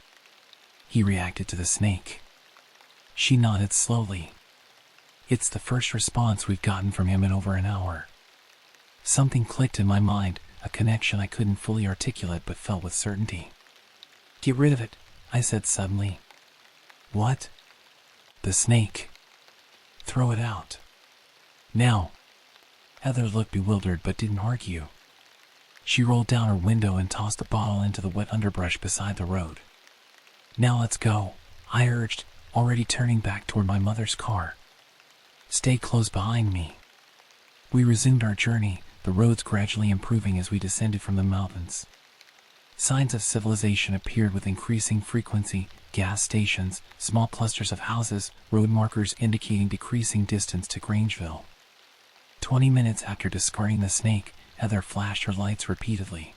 He reacted to the snake. She nodded slowly. "It's the first response we've gotten from him in over an hour." Something clicked in my mind, a connection I couldn't fully articulate but felt with certainty. "Get rid of it," I said suddenly. "What?" "The snake. Throw it out. Now." Heather looked bewildered but didn't argue. She rolled down her window and tossed the bottle into the wet underbrush beside the road. "Now let's go," I urged, already turning back toward my mother's car. "Stay close behind me." We resumed our journey, the roads gradually improving as we descended from the mountains. Signs of civilization appeared with increasing frequency, gas stations, small clusters of houses, road markers indicating decreasing distance to Grangeville. 20 minutes after discarding the snake, Heather flashed her lights repeatedly.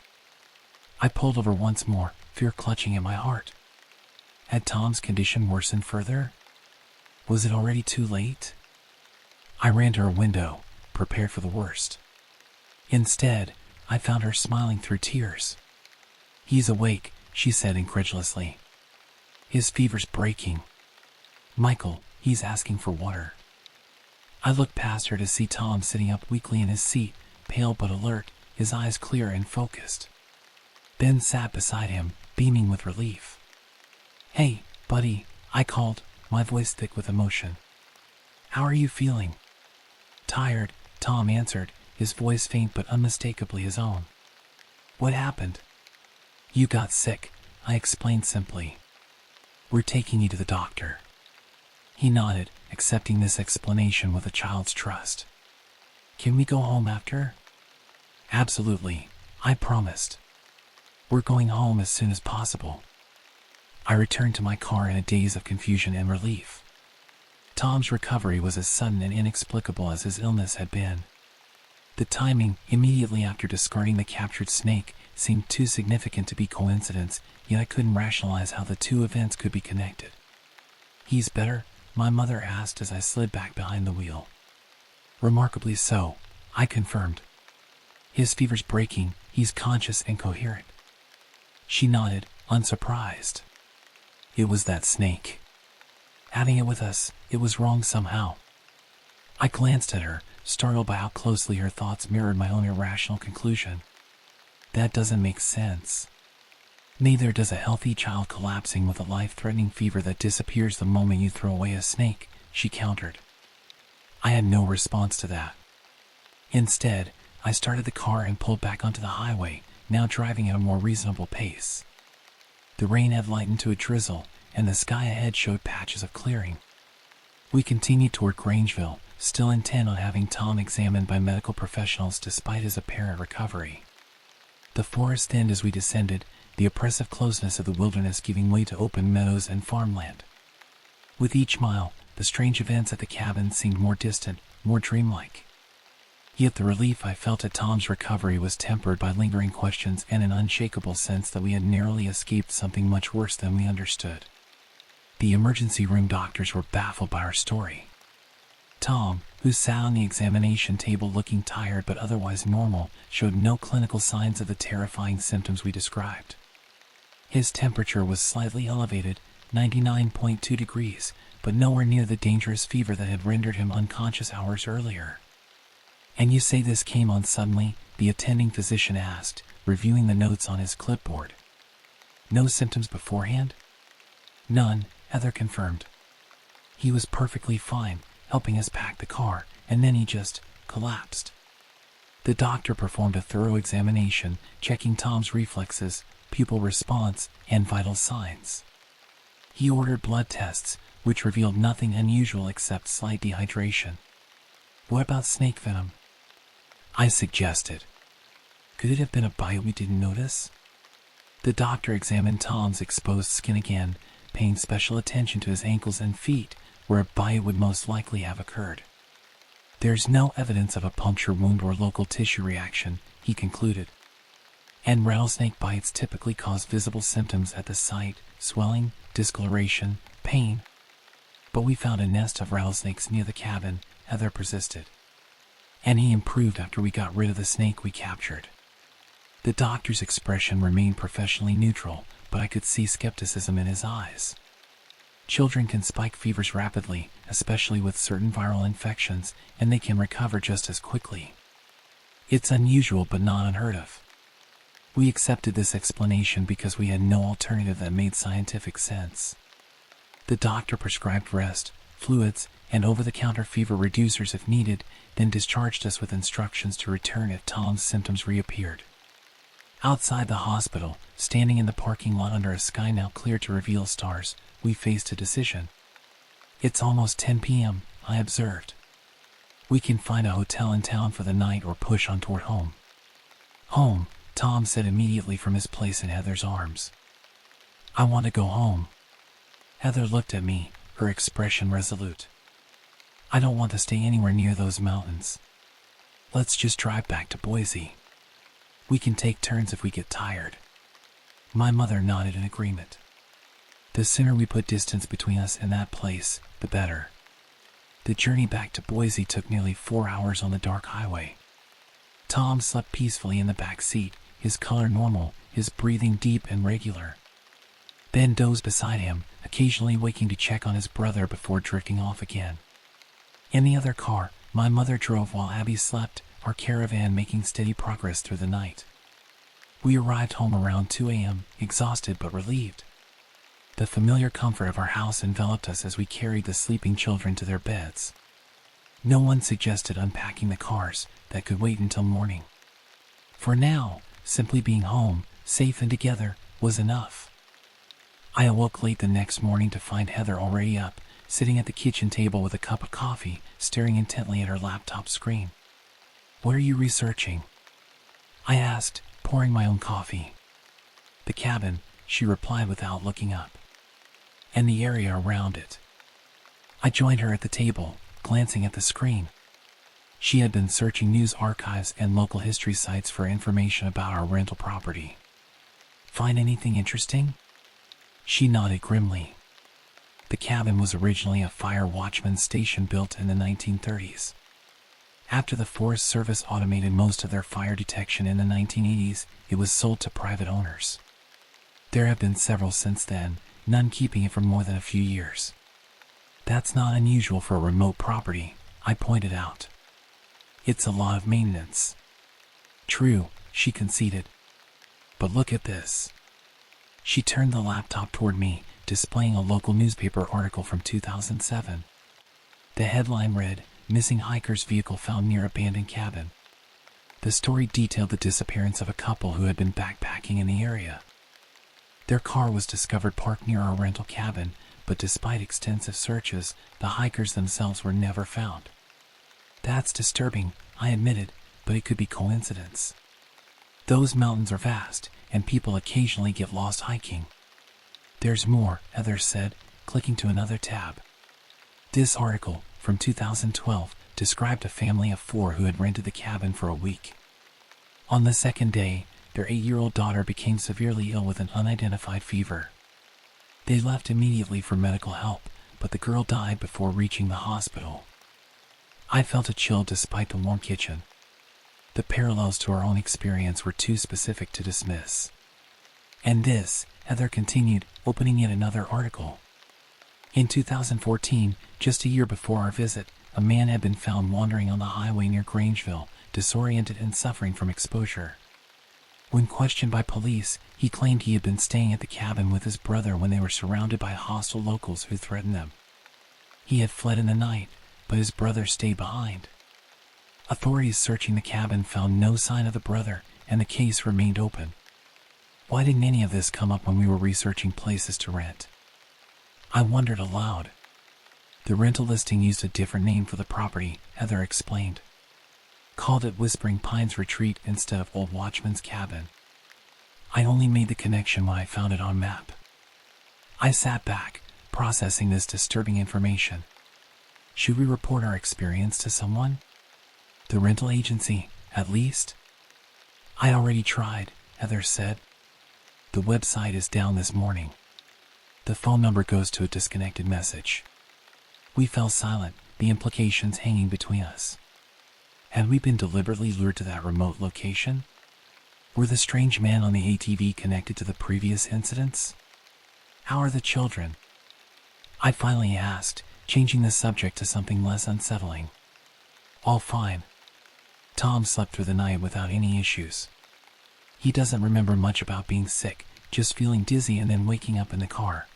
I pulled over once more, fear clutching at my heart. Had Tom's condition worsened further? Was it already too late? I ran to her window, prepared for the worst. Instead, I found her smiling through tears. "He's awake," she said incredulously. "His fever's breaking. Michael, he's asking for water." I looked past her to see Tom sitting up weakly in his seat, pale but alert, his eyes clear and focused. Ben sat beside him, beaming with relief. "Hey, buddy," I called, my voice thick with emotion. "How are you feeling?" "Tired," Tom answered, his voice faint but unmistakably his own. "What happened?" "You got sick," I explained simply. "We're taking you to the doctor." He nodded, accepting this explanation with a child's trust. "Can we go home after?" "Absolutely," I promised. "We're going home as soon as possible." I returned to my car in a daze of confusion and relief. Tom's recovery was as sudden and inexplicable as his illness had been. The timing, immediately after discarding the captured snake, seemed too significant to be coincidence, yet I couldn't rationalize how the two events could be connected. "He's better?" my mother asked as I slid back behind the wheel. "Remarkably so," I confirmed. "His fever's breaking, he's conscious and coherent." She nodded, unsurprised. It was that snake. Having it with us, it was wrong somehow. I glanced at her, startled by how closely her thoughts mirrored my own irrational conclusion. "That doesn't make sense." "Neither does a healthy child collapsing with a life-threatening fever that disappears the moment you throw away a snake," she countered. I had no response to that. Instead, I started the car and pulled back onto the highway, now driving at a more reasonable pace. The rain had lightened to a drizzle, and the sky ahead showed patches of clearing. We continued toward Grangeville, still intent on having Tom examined by medical professionals despite his apparent recovery. The forest thinned as we descended, the oppressive closeness of the wilderness giving way to open meadows and farmland. With each mile, the strange events at the cabin seemed more distant, more dreamlike. Yet the relief I felt at Tom's recovery was tempered by lingering questions and an unshakable sense that we had narrowly escaped something much worse than we understood. The emergency room doctors were baffled by our story. Tom, who sat on the examination table looking tired but otherwise normal, showed no clinical signs of the terrifying symptoms we described. His temperature was slightly elevated, 99.2 degrees, but nowhere near the dangerous fever that had rendered him unconscious hours earlier. "And you say this came on suddenly?" the attending physician asked, reviewing the notes on his clipboard. "No symptoms beforehand?" "None," Heather confirmed. "He was perfectly fine, helping us pack the car, and then he just collapsed." The doctor performed a thorough examination, checking Tom's reflexes, pupil response, and vital signs. He ordered blood tests, which revealed nothing unusual except slight dehydration. "What about snake venom?" I suggested. "Could it have been a bite we didn't notice?" The doctor examined Tom's exposed skin again, paying special attention to his ankles and feet, where a bite would most likely have occurred. "There's no evidence of a puncture wound or local tissue reaction," he concluded. "And rattlesnake bites typically cause visible symptoms at the site: swelling, discoloration, pain." "But we found a nest of rattlesnakes near the cabin," Heather persisted. "And he improved after we got rid of the snake we captured." The doctor's expression remained professionally neutral, but I could see skepticism in his eyes. Children can spike fevers rapidly, especially with certain viral infections, and they can recover just as quickly. It's unusual but not unheard of. We accepted this explanation because we had no alternative that made scientific sense. The doctor prescribed rest, fluids, and over-the-counter fever reducers if needed, then discharged us with instructions to return if Tom's symptoms reappeared. Outside the hospital, standing in the parking lot under a sky now clear to reveal stars, we faced a decision. "It's almost 10 p.m., I observed. "We can find a hotel in town for the night or push on toward home." "Home," Tom said immediately from his place in Heather's arms. "I want to go home." Heather looked at me, her expression resolute. I don't want to stay anywhere near those mountains. Let's just drive back to Boise. We can take turns if we get tired. My mother nodded in agreement. The sooner we put distance between us and that place, the better. The journey back to Boise took nearly 4 hours on the dark highway. Tom slept peacefully in the back seat, his color normal, his breathing deep and regular. Ben dozed beside him, occasionally waking to check on his brother before drifting off again. In the other car, my mother drove while Abby slept, our caravan making steady progress through the night. We arrived home around 2 a.m., exhausted but relieved. The familiar comfort of our house enveloped us as we carried the sleeping children to their beds. No one suggested unpacking the cars, that could wait until morning. For now, simply being home, safe and together, was enough. I awoke late the next morning to find Heather already up, sitting at the kitchen table with a cup of coffee, staring intently at her laptop screen. "What are you researching?" I asked, pouring my own coffee. "The cabin," she replied without looking up, "and the area around it." I joined her at the table, glancing at the screen. She had been searching news archives and local history sites for information about our rental property. "Find anything interesting?" She nodded grimly. The cabin was originally a fire watchman's station built in the 1930s. After the Forest Service automated most of their fire detection in the 1980s, it was sold to private owners. There have been several since then, none keeping it for more than a few years. "That's not unusual for a remote property," I pointed out. "It's a lot of maintenance." "True," she conceded. "But look at this." She turned the laptop toward me, displaying a local newspaper article from 2007. The headline read, "Missing hiker's vehicle found near abandoned cabin." The story detailed the disappearance of a couple who had been backpacking in the area. Their car was discovered parked near our rental cabin, but despite extensive searches, the hikers themselves were never found. "That's disturbing," I admitted, "but it could be coincidence. Those mountains are vast, and people occasionally get lost hiking." "There's more," Heather said, clicking to another tab. This article, from 2012, described a family of 4 who had rented the cabin for a week. On the second day, their 8-year-old daughter became severely ill with an unidentified fever. They left immediately for medical help, but the girl died before reaching the hospital. I felt a chill despite the warm kitchen. The parallels to our own experience were too specific to dismiss. "And this," Heather continued, opening yet another article. "In 2014, just a year before our visit, a man had been found wandering on the highway near Grangeville, disoriented and suffering from exposure. When questioned by police, he claimed he had been staying at the cabin with his brother when they were surrounded by hostile locals who threatened them. He had fled in the night, but his brother stayed behind. Authorities searching the cabin found no sign of the brother, and the case remained open. Why didn't any of this come up when we were researching places to rent?" I wondered aloud. "The rental listing used a different name for the property," Heather explained. "Called it Whispering Pines Retreat instead of Old Watchman's Cabin. I only made the connection when I found it on map." I sat back, processing this disturbing information. Should we report our experience to someone? The rental agency, at least? "I already tried," Heather said. "The website is down this morning. The phone number goes to a disconnected message." We fell silent, the implications hanging between us. Had we been deliberately lured to that remote location? Were the strange men on the ATV connected to the previous incidents? "How are the children?" I finally asked, changing the subject to something less unsettling. "All fine. Tom slept through the night without any issues. He doesn't remember much about being sick, just feeling dizzy and then waking up in the car.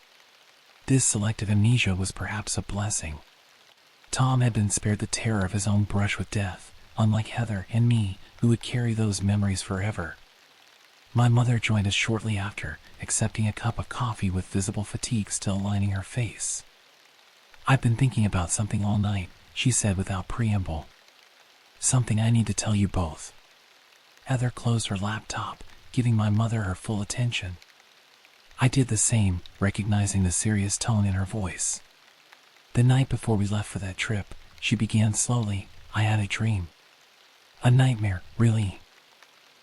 This selective amnesia was perhaps a blessing. Tom had been spared the terror of his own brush with death, unlike Heather and me, who would carry those memories forever." My mother joined us shortly after, accepting a cup of coffee with visible fatigue still lining her face. "I've been thinking about something all night," she said without preamble. "Something I need to tell you both." Heather closed her laptop, giving my mother her full attention. I did the same, recognizing the serious tone in her voice. The night before we left for that trip, she began slowly, I had a dream. A nightmare, really.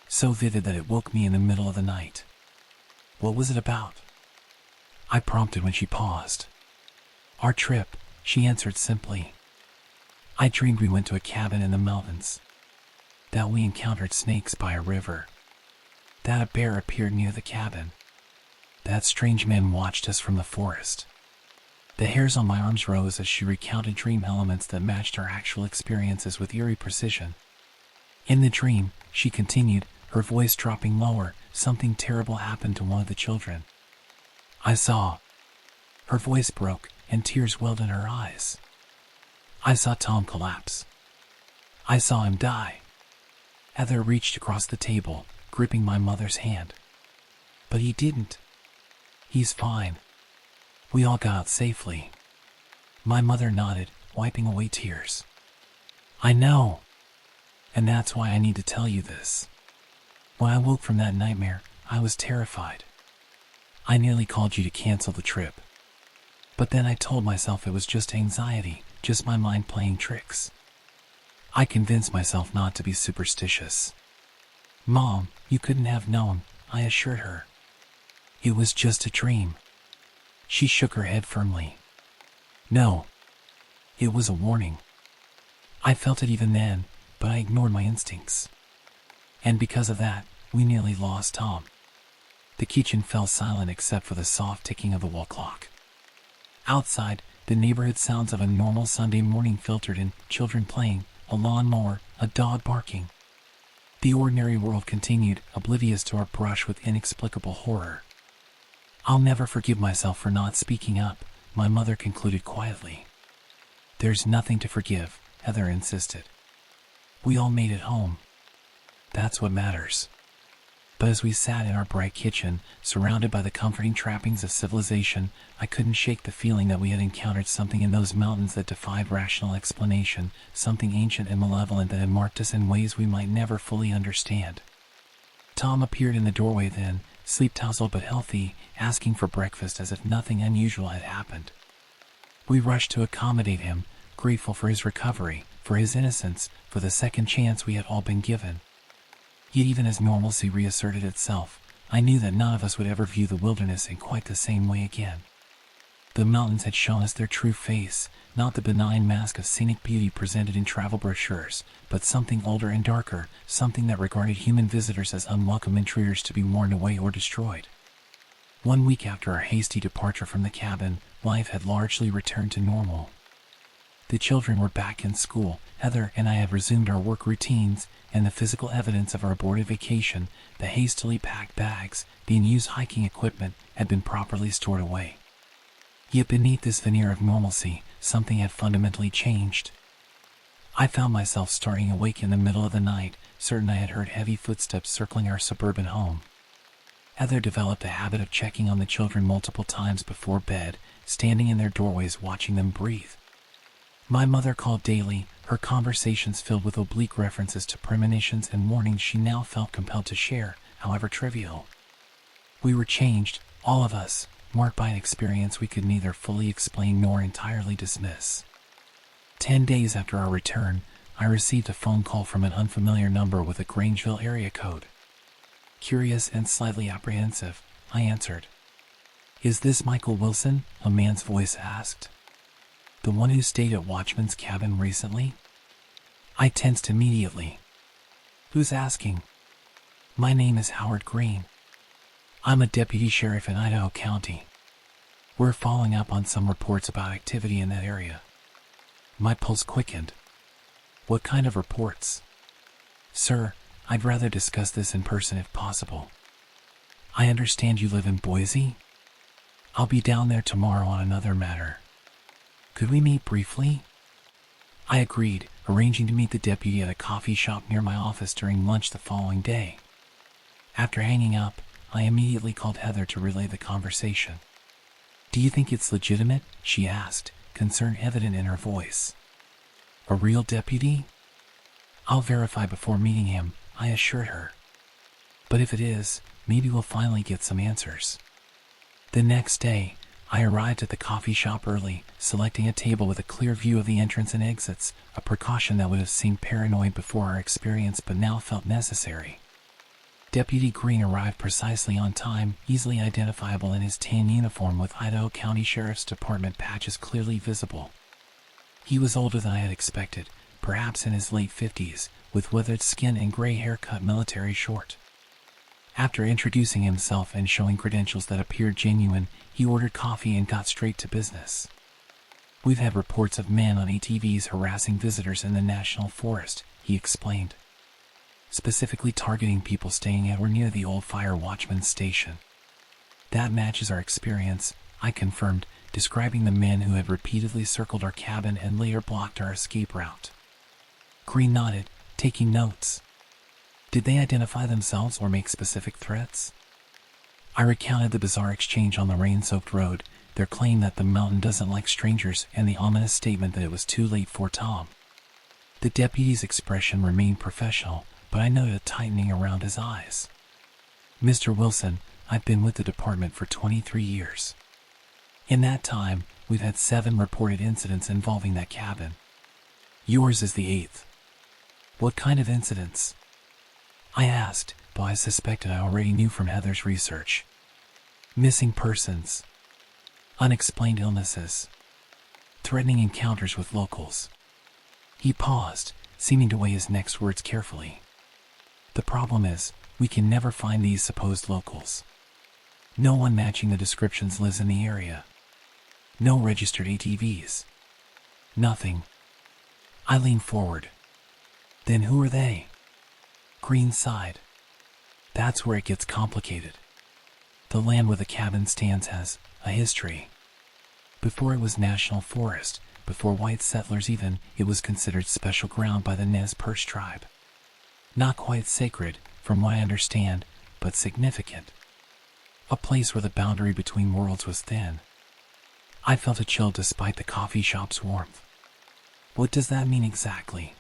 So vivid that it woke me in the middle of the night. What was it about? I prompted when she paused. Our trip, she answered simply. I dreamed we went to a cabin in the mountains. That we encountered snakes by a river. That a bear appeared near the cabin. That strange man watched us from the forest. The hairs on my arms rose as she recounted dream elements that matched our actual experiences with eerie precision. In the dream, she continued, her voice dropping lower, something terrible happened to one of the children. I saw. Her voice broke, and tears welled in her eyes. I saw Tom collapse. I saw him die. Heather reached across the table, gripping my mother's hand. But he didn't. He's fine. We all got out safely. My mother nodded, wiping away tears. I know. And that's why I need to tell you this. When I woke from that nightmare, I was terrified. I nearly called you to cancel the trip. But then I told myself it was just anxiety, just my mind playing tricks. I convinced myself not to be superstitious. Mom, you couldn't have known, I assured her. It was just a dream. She shook her head firmly. No. It was a warning. I felt it even then, but I ignored my instincts. And because of that, we nearly lost Tom. The kitchen fell silent except for the soft ticking of the wall clock. Outside, the neighborhood sounds of a normal Sunday morning filtered in, children playing, a lawnmower, a dog barking. The ordinary world continued, oblivious to our brush with inexplicable horror. I'll never forgive myself for not speaking up, my mother concluded quietly. There's nothing to forgive, Heather insisted. We all made it home. That's what matters. But as we sat in our bright kitchen, surrounded by the comforting trappings of civilization, I couldn't shake the feeling that we had encountered something in those mountains that defied rational explanation, something ancient and malevolent that had marked us in ways we might never fully understand. Tom appeared in the doorway then, sleep-tousled but healthy, asking for breakfast as if nothing unusual had happened. We rushed to accommodate him, grateful for his recovery, for his innocence, for the second chance we had all been given. Yet even as normalcy reasserted itself, I knew that none of us would ever view the wilderness in quite the same way again. The mountains had shown us their true face, not the benign mask of scenic beauty presented in travel brochures, but something older and darker, something that regarded human visitors as unwelcome intruders to be warned away or destroyed. 1 week after our hasty departure from the cabin, life had largely returned to normal. The children were back in school, Heather and I had resumed our work routines, and the physical evidence of our aborted vacation, the hastily packed bags, the unused hiking equipment, had been properly stored away. Yet beneath this veneer of normalcy, something had fundamentally changed. I found myself starting awake in the middle of the night, certain I had heard heavy footsteps circling our suburban home. Heather developed a habit of checking on the children multiple times before bed, standing in their doorways watching them breathe. My mother called daily, her conversations filled with oblique references to premonitions and warnings she now felt compelled to share, however trivial. We were changed, all of us, marked by an experience we could neither fully explain nor entirely dismiss. 10 days after our return, I received a phone call from an unfamiliar number with a Grangeville area code. Curious and slightly apprehensive, I answered. "Is this Michael Wilson?" a man's voice asked. "The one who stayed at Watchman's cabin recently?" I tensed immediately. "Who's asking?" "My name is Howard Green. I'm a deputy sheriff in Idaho County. We're following up on some reports about activity in that area." My pulse quickened. "What kind of reports?" "Sir, I'd rather discuss this in person if possible. I understand you live in Boise? I'll be down there tomorrow on another matter. Could we meet briefly?" I agreed, arranging to meet the deputy at a coffee shop near my office during lunch the following day. After hanging up, I immediately called Heather to relay the conversation. "Do you think it's legitimate?" she asked, concern evident in her voice. "A real deputy?" "I'll verify before meeting him," I assured her. "But if it is, maybe we'll finally get some answers." The next day, I arrived at the coffee shop early, selecting a table with a clear view of the entrance and exits, a precaution that would have seemed paranoid before our experience but now felt necessary. Deputy Green arrived precisely on time, easily identifiable in his tan uniform with Idaho County Sheriff's Department patches clearly visible. He was older than I had expected, perhaps in his late 50s, with withered skin and gray hair cut military short. After introducing himself and showing credentials that appeared genuine, he ordered coffee and got straight to business. "We've had reports of men on ATVs harassing visitors in the National Forest," he explained, specifically targeting people staying at or near the old fire watchman's station. "That matches our experience," I confirmed, describing the men who had repeatedly circled our cabin and later blocked our escape route. Green nodded, taking notes. "Did they identify themselves or make specific threats?" I recounted the bizarre exchange on the rain-soaked road, their claim that the mountain doesn't like strangers, and the ominous statement that it was too late for Tom. The deputy's expression remained professional, but I noted a tightening around his eyes. "Mr. Wilson, I've been with the department for 23 years. In that time, we've had 7 reported incidents involving that cabin. Yours is the 8th. What kind of incidents?" I asked, though I suspected I already knew from Heather's research. "Missing persons, unexplained illnesses, threatening encounters with locals." He paused, seeming to weigh his next words carefully. "The problem is, we can never find these supposed locals. No one matching the descriptions lives in the area. No registered ATVs. Nothing." I leaned forward. "Then who are they?" Green sighed. "That's where it gets complicated. The land where the cabin stands has a history. Before it was national forest, before white settlers even, it was considered special ground by the Nez Perce tribe. Not quite sacred, from what I understand, but significant. A place where the boundary between worlds was thin." I felt a chill despite the coffee shop's warmth. "What does that mean exactly?"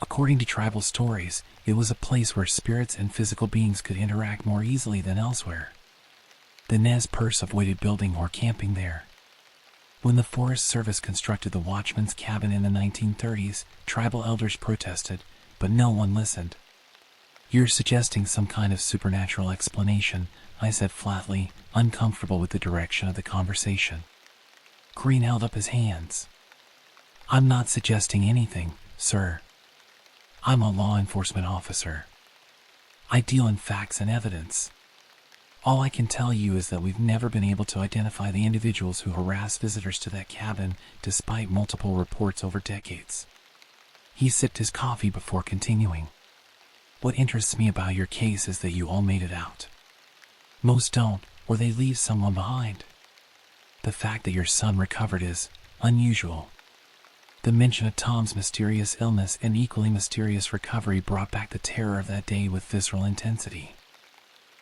"According to tribal stories, it was a place where spirits and physical beings could interact more easily than elsewhere. The Nez Perce avoided building or camping there. When the Forest Service constructed the watchman's cabin in the 1930s, tribal elders protested, but no one listened." "You're suggesting some kind of supernatural explanation," I said flatly, uncomfortable with the direction of the conversation. Green held up his hands. "I'm not suggesting anything, sir. I'm a law enforcement officer. I deal in facts and evidence. All I can tell you is that we've never been able to identify the individuals who harass visitors to that cabin, despite multiple reports over decades." He sipped his coffee before continuing. "What interests me about your case is that you all made it out. Most don't, or they leave someone behind. The fact that your son recovered is unusual. The mention of Tom's mysterious illness and equally mysterious recovery brought back the terror of that day with visceral intensity.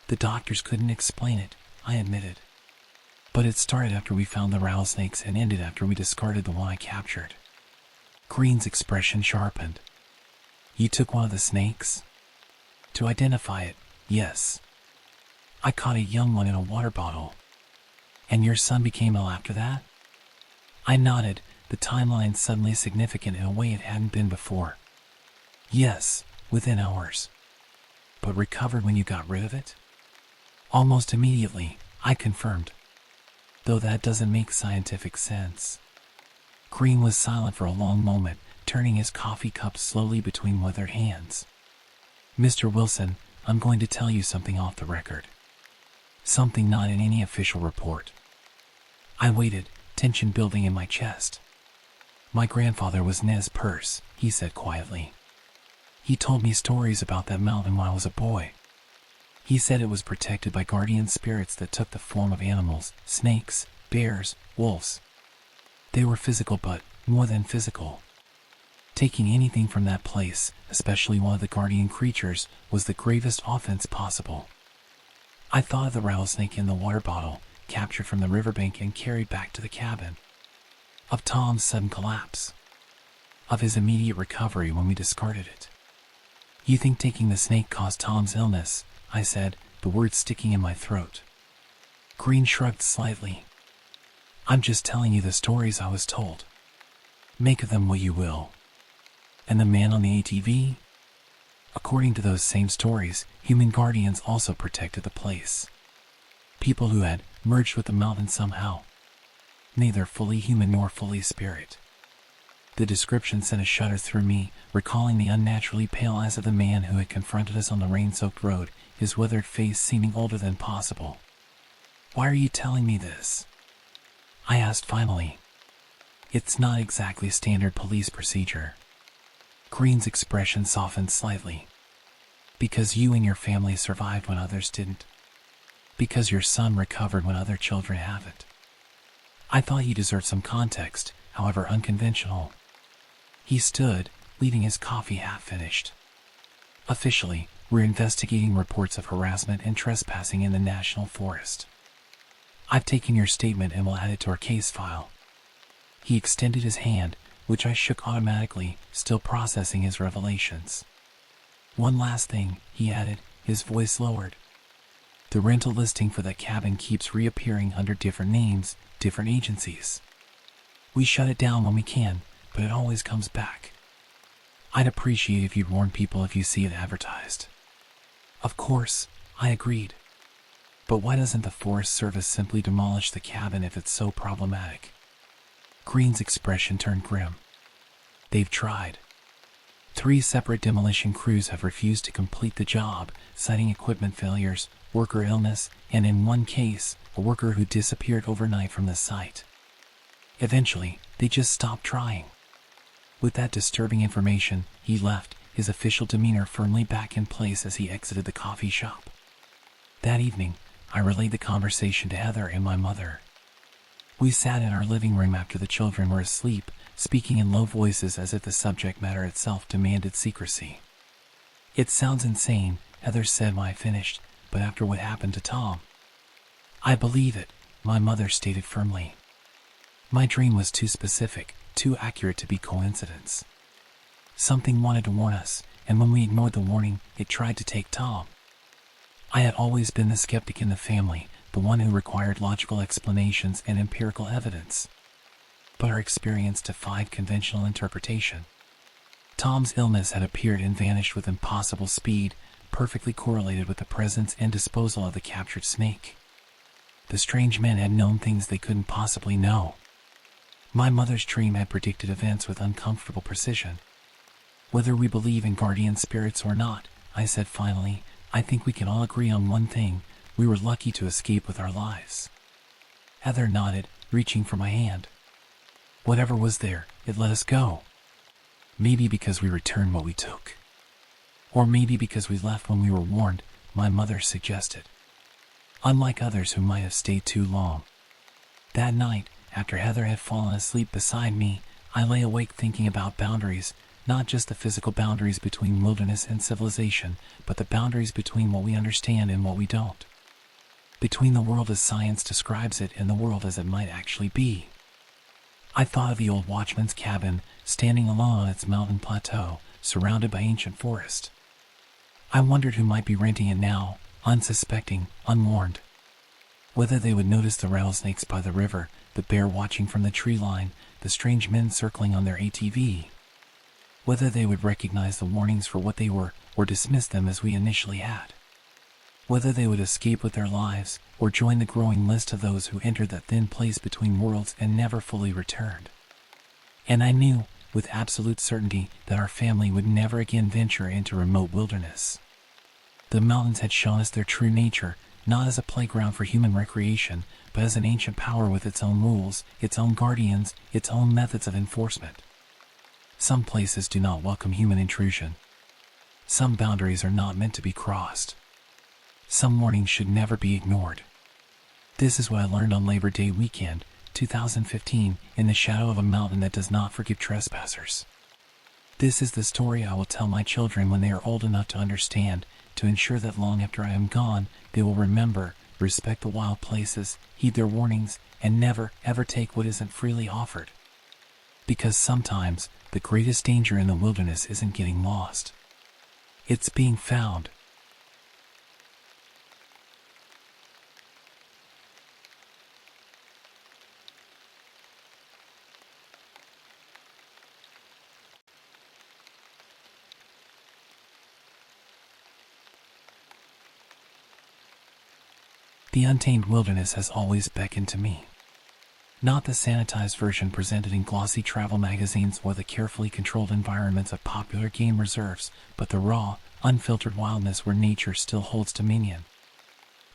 The doctors couldn't explain it, I admitted. But it started after we found the rattlesnakes and ended after we discarded the one I captured." Green's expression sharpened. "You took one of the snakes?" "To identify it, yes. I caught a young one in a water bottle." "And your son became ill after that?" I nodded, the timeline suddenly significant in a way it hadn't been before. "Yes, within hours." "But recovered when you got rid of it?" "Almost immediately," I confirmed. "Though that doesn't make scientific sense." Green was silent for a long moment, turning his coffee cup slowly between withered hands. "Mr. Wilson, I'm going to tell you something off the record. Something not in any official report." I waited, tension building in my chest. "My grandfather was Nez Perce," he said quietly. "He told me stories about that mountain when I was a boy. He said it was protected by guardian spirits that took the form of animals, snakes, bears, wolves. They were physical but more than physical. Taking anything from that place, especially one of the guardian creatures, was the gravest offense possible." I thought of the rattlesnake in the water bottle, captured from the riverbank and carried back to the cabin. Of Tom's sudden collapse. Of his immediate recovery when we discarded it. "You think taking the snake caused Tom's illness?" I said, the words sticking in my throat. Green shrugged slightly. I'm just telling you the stories I was told. Make of them what you will. And the man on the ATV? According to those same stories, human guardians also protected the place. People who had merged with the mountain somehow. Neither fully human nor fully spirit. The description sent a shudder through me, recalling the unnaturally pale eyes of the man who had confronted us on the rain-soaked road, his weathered face seeming older than possible. Why are you telling me this? I asked finally. It's not exactly standard police procedure. Green's expression softened slightly. Because you and your family survived when others didn't. Because your son recovered when other children haven't. I thought he deserved some context, however unconventional. He stood, leaving his coffee half-finished. Officially, we're investigating reports of harassment and trespassing in the National Forest. I've taken your statement and will add it to our case file. He extended his hand, which I shook automatically, still processing his revelations. One last thing, he added, his voice lowered. The rental listing for that cabin keeps reappearing under different names, different agencies. We shut it down when we can, but it always comes back. I'd appreciate if you'd warn people if you see it advertised. Of course, I agreed. But why doesn't the Forest Service simply demolish the cabin if it's so problematic? Green's expression turned grim. They've tried. 3 separate demolition crews have refused to complete the job, citing equipment failures, worker illness, and in one case, a worker who disappeared overnight from the site. Eventually, they just stopped trying. With that disturbing information, he left, his official demeanor firmly back in place as he exited the coffee shop. That evening, I relayed the conversation to Heather and my mother. We sat in our living room after the children were asleep, speaking in low voices as if the subject matter itself demanded secrecy. It sounds insane, Heather said when I finished, but after what happened to Tom. I believe it, my mother stated firmly. My dream was too specific, too accurate to be coincidence. Something wanted to warn us, and when we ignored the warning, it tried to take Tom. I had always been the skeptic in the family, the one who required logical explanations and empirical evidence. But our experience defied conventional interpretation. Tom's illness had appeared and vanished with impossible speed, perfectly correlated with the presence and disposal of the captured snake. The strange men had known things they couldn't possibly know. My mother's dream had predicted events with uncomfortable precision. Whether we believe in guardian spirits or not, I said finally, I think we can all agree on one thing: we were lucky to escape with our lives. Heather nodded, reaching for my hand. Whatever was there, it let us go. Maybe because we returned what we took. Or maybe because we left when we were warned, my mother suggested. Unlike others who might have stayed too long. That night, after Heather had fallen asleep beside me, I lay awake thinking about boundaries, not just the physical boundaries between wilderness and civilization, but the boundaries between what we understand and what we don't. Between the world as science describes it and the world as it might actually be. I thought of the old watchman's cabin, standing alone on its mountain plateau, surrounded by ancient forest. I wondered who might be renting it now, unsuspecting, unwarned. Whether they would notice the rattlesnakes by the river, the bear watching from the tree line, the strange men circling on their ATV. Whether they would recognize the warnings for what they were, or dismiss them as we initially had. Whether they would escape with their lives, or join the growing list of those who entered that thin place between worlds and never fully returned. And I knew, with absolute certainty, that our family would never again venture into remote wilderness. The mountains had shown us their true nature, not as a playground for human recreation, but as an ancient power with its own rules, its own guardians, its own methods of enforcement. Some places do not welcome human intrusion. Some boundaries are not meant to be crossed. Some warnings should never be ignored. This is what I learned on Labor Day weekend, 2015, in the shadow of a mountain that does not forgive trespassers. This is the story I will tell my children when they are old enough to understand, to ensure that long after I am gone, they will remember, respect the wild places, heed their warnings, and never, ever take what isn't freely offered. Because sometimes, the greatest danger in the wilderness isn't getting lost. It's being found. The untamed wilderness has always beckoned to me. Not the sanitized version presented in glossy travel magazines or the carefully controlled environments of popular game reserves, but the raw, unfiltered wildness where nature still holds dominion.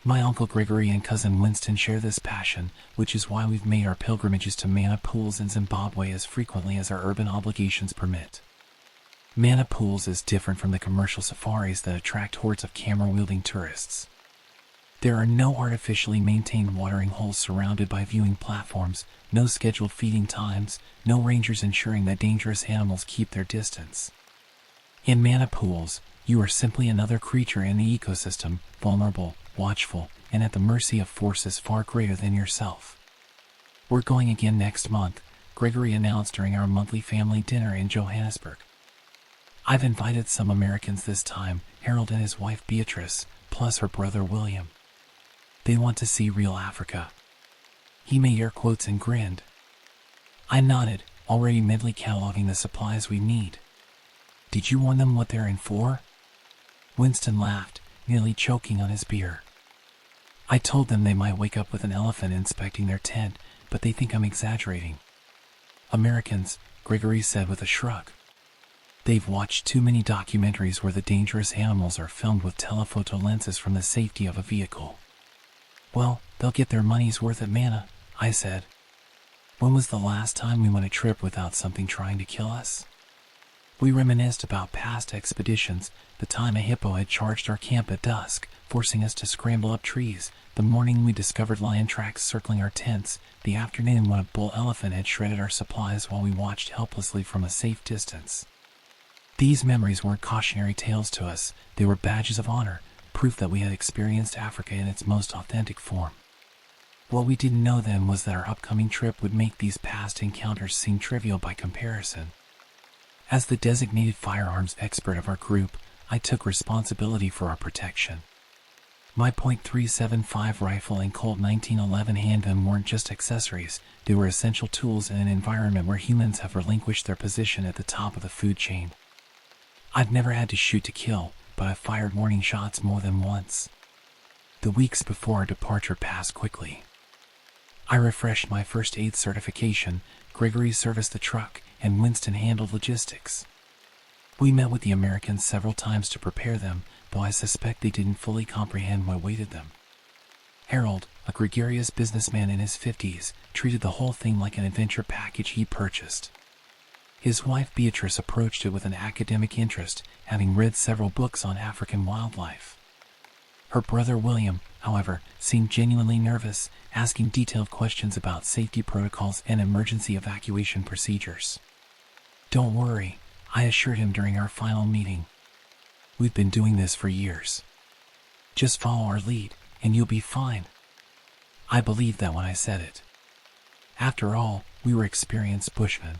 My Uncle Gregory and cousin Winston share this passion, which is why we've made our pilgrimages to Mana Pools in Zimbabwe as frequently as our urban obligations permit. Mana Pools is different from the commercial safaris that attract hordes of camera-wielding tourists. There are no artificially maintained watering holes surrounded by viewing platforms, no scheduled feeding times, no rangers ensuring that dangerous animals keep their distance. In Mana Pools, you are simply another creature in the ecosystem, vulnerable, watchful, and at the mercy of forces far greater than yourself. We're going again next month, Gregory announced during our monthly family dinner in Johannesburg. I've invited some Americans this time, Harold and his wife Beatrice, plus her brother William. They want to see real Africa. He made air quotes and grinned. I nodded, already mentally cataloging the supplies we need. Did you warn them what they're in for? Winston laughed, nearly choking on his beer. I told them they might wake up with an elephant inspecting their tent, but they think I'm exaggerating. Americans, Gregory said with a shrug. They've watched too many documentaries where the dangerous animals are filmed with telephoto lenses from the safety of a vehicle. Well, they'll get their money's worth at Mana, I said. When was the last time we went a trip without something trying to kill us? We reminisced about past expeditions, the time a hippo had charged our camp at dusk, forcing us to scramble up trees, the morning we discovered lion tracks circling our tents, the afternoon when a bull elephant had shredded our supplies while we watched helplessly from a safe distance. These memories weren't cautionary tales to us, they were badges of honor, proof that we had experienced Africa in its most authentic form. What we didn't know then was that our upcoming trip would make these past encounters seem trivial by comparison. As the designated firearms expert of our group, I took responsibility for our protection. My .375 rifle and Colt 1911 handgun weren't just accessories, they were essential tools in an environment where humans have relinquished their position at the top of the food chain. I've never had to shoot to kill, but I've fired warning shots more than once. The weeks before our departure passed quickly. I refreshed my first aid certification, Gregory serviced the truck, and Winston handled logistics. We met with the Americans several times to prepare them, though I suspect they didn't fully comprehend what awaited them. Harold, a gregarious businessman in his 50s, treated the whole thing like an adventure package he purchased. His wife Beatrice approached it with an academic interest, having read several books on African wildlife. Her brother William, however, seemed genuinely nervous, asking detailed questions about safety protocols and emergency evacuation procedures. Don't worry, I assured him during our final meeting. We've been doing this for years. Just follow our lead, and you'll be fine. I believed that when I said it. After all, we were experienced bushmen.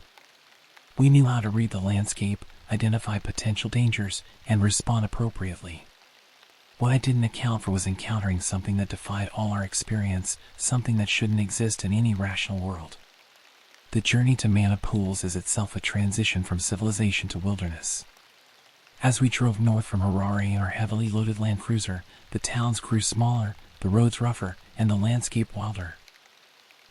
We knew how to read the landscape, identify potential dangers, and respond appropriately. What I didn't account for was encountering something that defied all our experience, something that shouldn't exist in any rational world. The journey to Mana Pools is itself a transition from civilization to wilderness. As we drove north from Harare in our heavily loaded Land Cruiser, the towns grew smaller, the roads rougher, and the landscape wilder.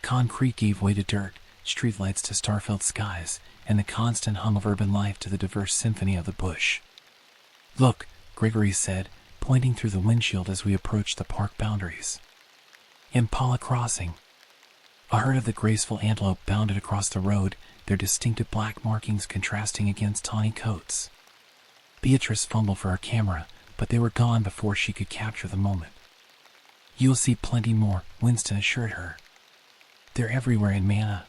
Concrete gave way to dirt, streetlights to star-filled skies, and the constant hum of urban life to the diverse symphony of the bush. Look, Gregory said, pointing through the windshield as we approached the park boundaries. Impala Crossing. A herd of the graceful antelope bounded across the road, their distinctive black markings contrasting against tawny coats. Beatrice fumbled for her camera, but they were gone before she could capture the moment. You'll see plenty more, Winston assured her. They're everywhere in Mana.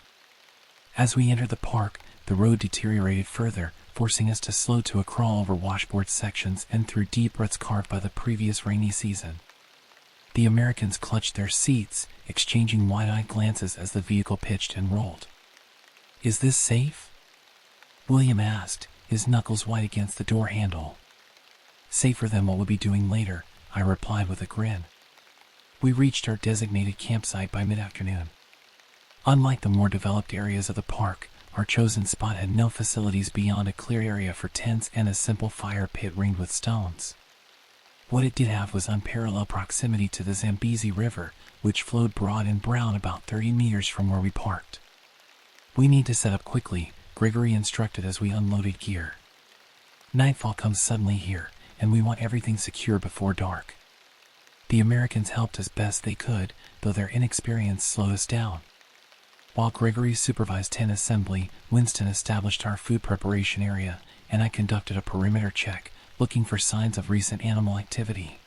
As we entered the park, the road deteriorated further, forcing us to slow to a crawl over washboard sections and through deep ruts carved by the previous rainy season. The Americans clutched their seats, exchanging wide-eyed glances as the vehicle pitched and rolled. Is this safe? William asked, his knuckles white against the door handle. Safer than what we'll be doing later, I replied with a grin. We reached our designated campsite by mid-afternoon. Unlike the more developed areas of the park, our chosen spot had no facilities beyond a clear area for tents and a simple fire pit ringed with stones. What it did have was unparalleled proximity to the Zambezi River, which flowed broad and brown about 30 meters from where we parked. "We need to set up quickly," Gregory instructed as we unloaded gear. "Nightfall comes suddenly here, and we want everything secure before dark." The Americans helped as best they could, though their inexperience slowed us down. While Gregory supervised tent assembly, Winston established our food preparation area, and I conducted a perimeter check, looking for signs of recent animal activity.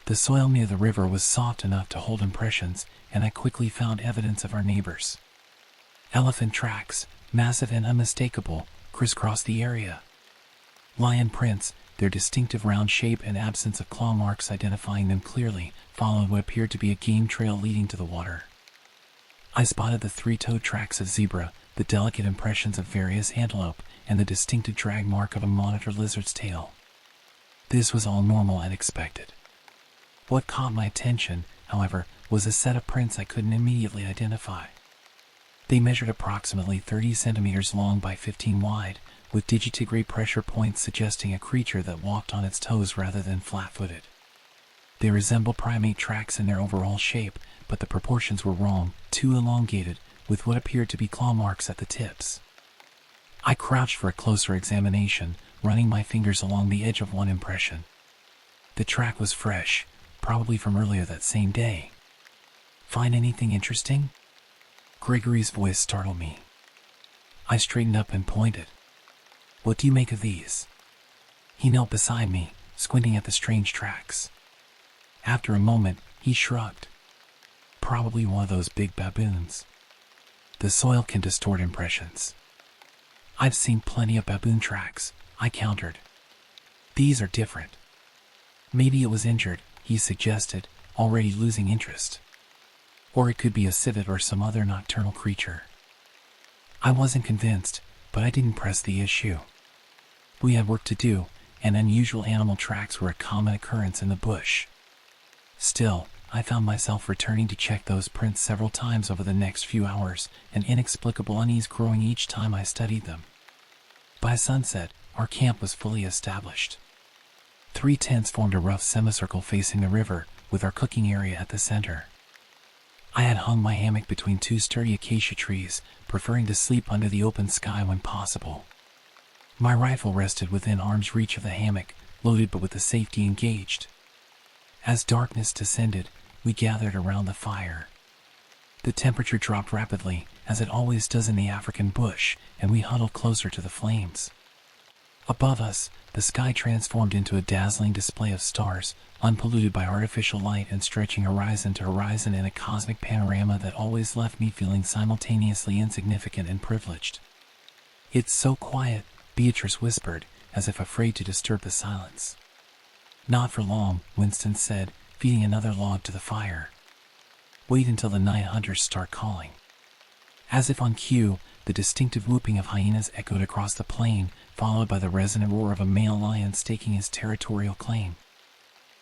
The soil near the river was soft enough to hold impressions, and I quickly found evidence of our neighbors. Elephant tracks, massive and unmistakable, crisscrossed the area. Lion prints, their distinctive round shape and absence of claw marks identifying them clearly, followed what appeared to be a game trail leading to the water. I spotted the three-toed tracks of zebra, the delicate impressions of various antelope, and the distinctive drag mark of a monitor lizard's tail. This was all normal and expected. What caught my attention, however, was a set of prints I couldn't immediately identify. They measured approximately 30 centimeters long by 15 wide, with digitigrade pressure points suggesting a creature that walked on its toes rather than flat-footed. They resemble primate tracks in their overall shape, but the proportions were wrong, too elongated, with what appeared to be claw marks at the tips. I crouched for a closer examination, running my fingers along the edge of one impression. The track was fresh, probably from earlier that same day. "Find anything interesting?" Gregory's voice startled me. I straightened up and pointed. "What do you make of these?" He knelt beside me, squinting at the strange tracks. After a moment, he shrugged. "Probably one of those big baboons. The soil can distort impressions." "I've seen plenty of baboon tracks," I countered. "These are different." "Maybe it was injured," he suggested, already losing interest. "Or it could be a civet or some other nocturnal creature." I wasn't convinced, but I didn't press the issue. We had work to do, and unusual animal tracks were a common occurrence in the bush. Still, I found myself returning to check those prints several times over the next few hours, an inexplicable unease growing each time I studied them. By sunset, our camp was fully established. 3 tents formed a rough semicircle facing the river, with our cooking area at the center. I had hung my hammock between 2 sturdy acacia trees, preferring to sleep under the open sky when possible. My rifle rested within arm's reach of the hammock, loaded but with the safety engaged. As darkness descended, we gathered around the fire. The temperature dropped rapidly, as it always does in the African bush, and we huddled closer to the flames. Above us, the sky transformed into a dazzling display of stars, unpolluted by artificial light and stretching horizon to horizon in a cosmic panorama that always left me feeling simultaneously insignificant and privileged. "It's so quiet," Beatrice whispered, as if afraid to disturb the silence. "Not for long," Winston said, feeding another log to the fire. "Wait until the night hunters start calling." As if on cue, the distinctive whooping of hyenas echoed across the plain, followed by the resonant roar of a male lion staking his territorial claim.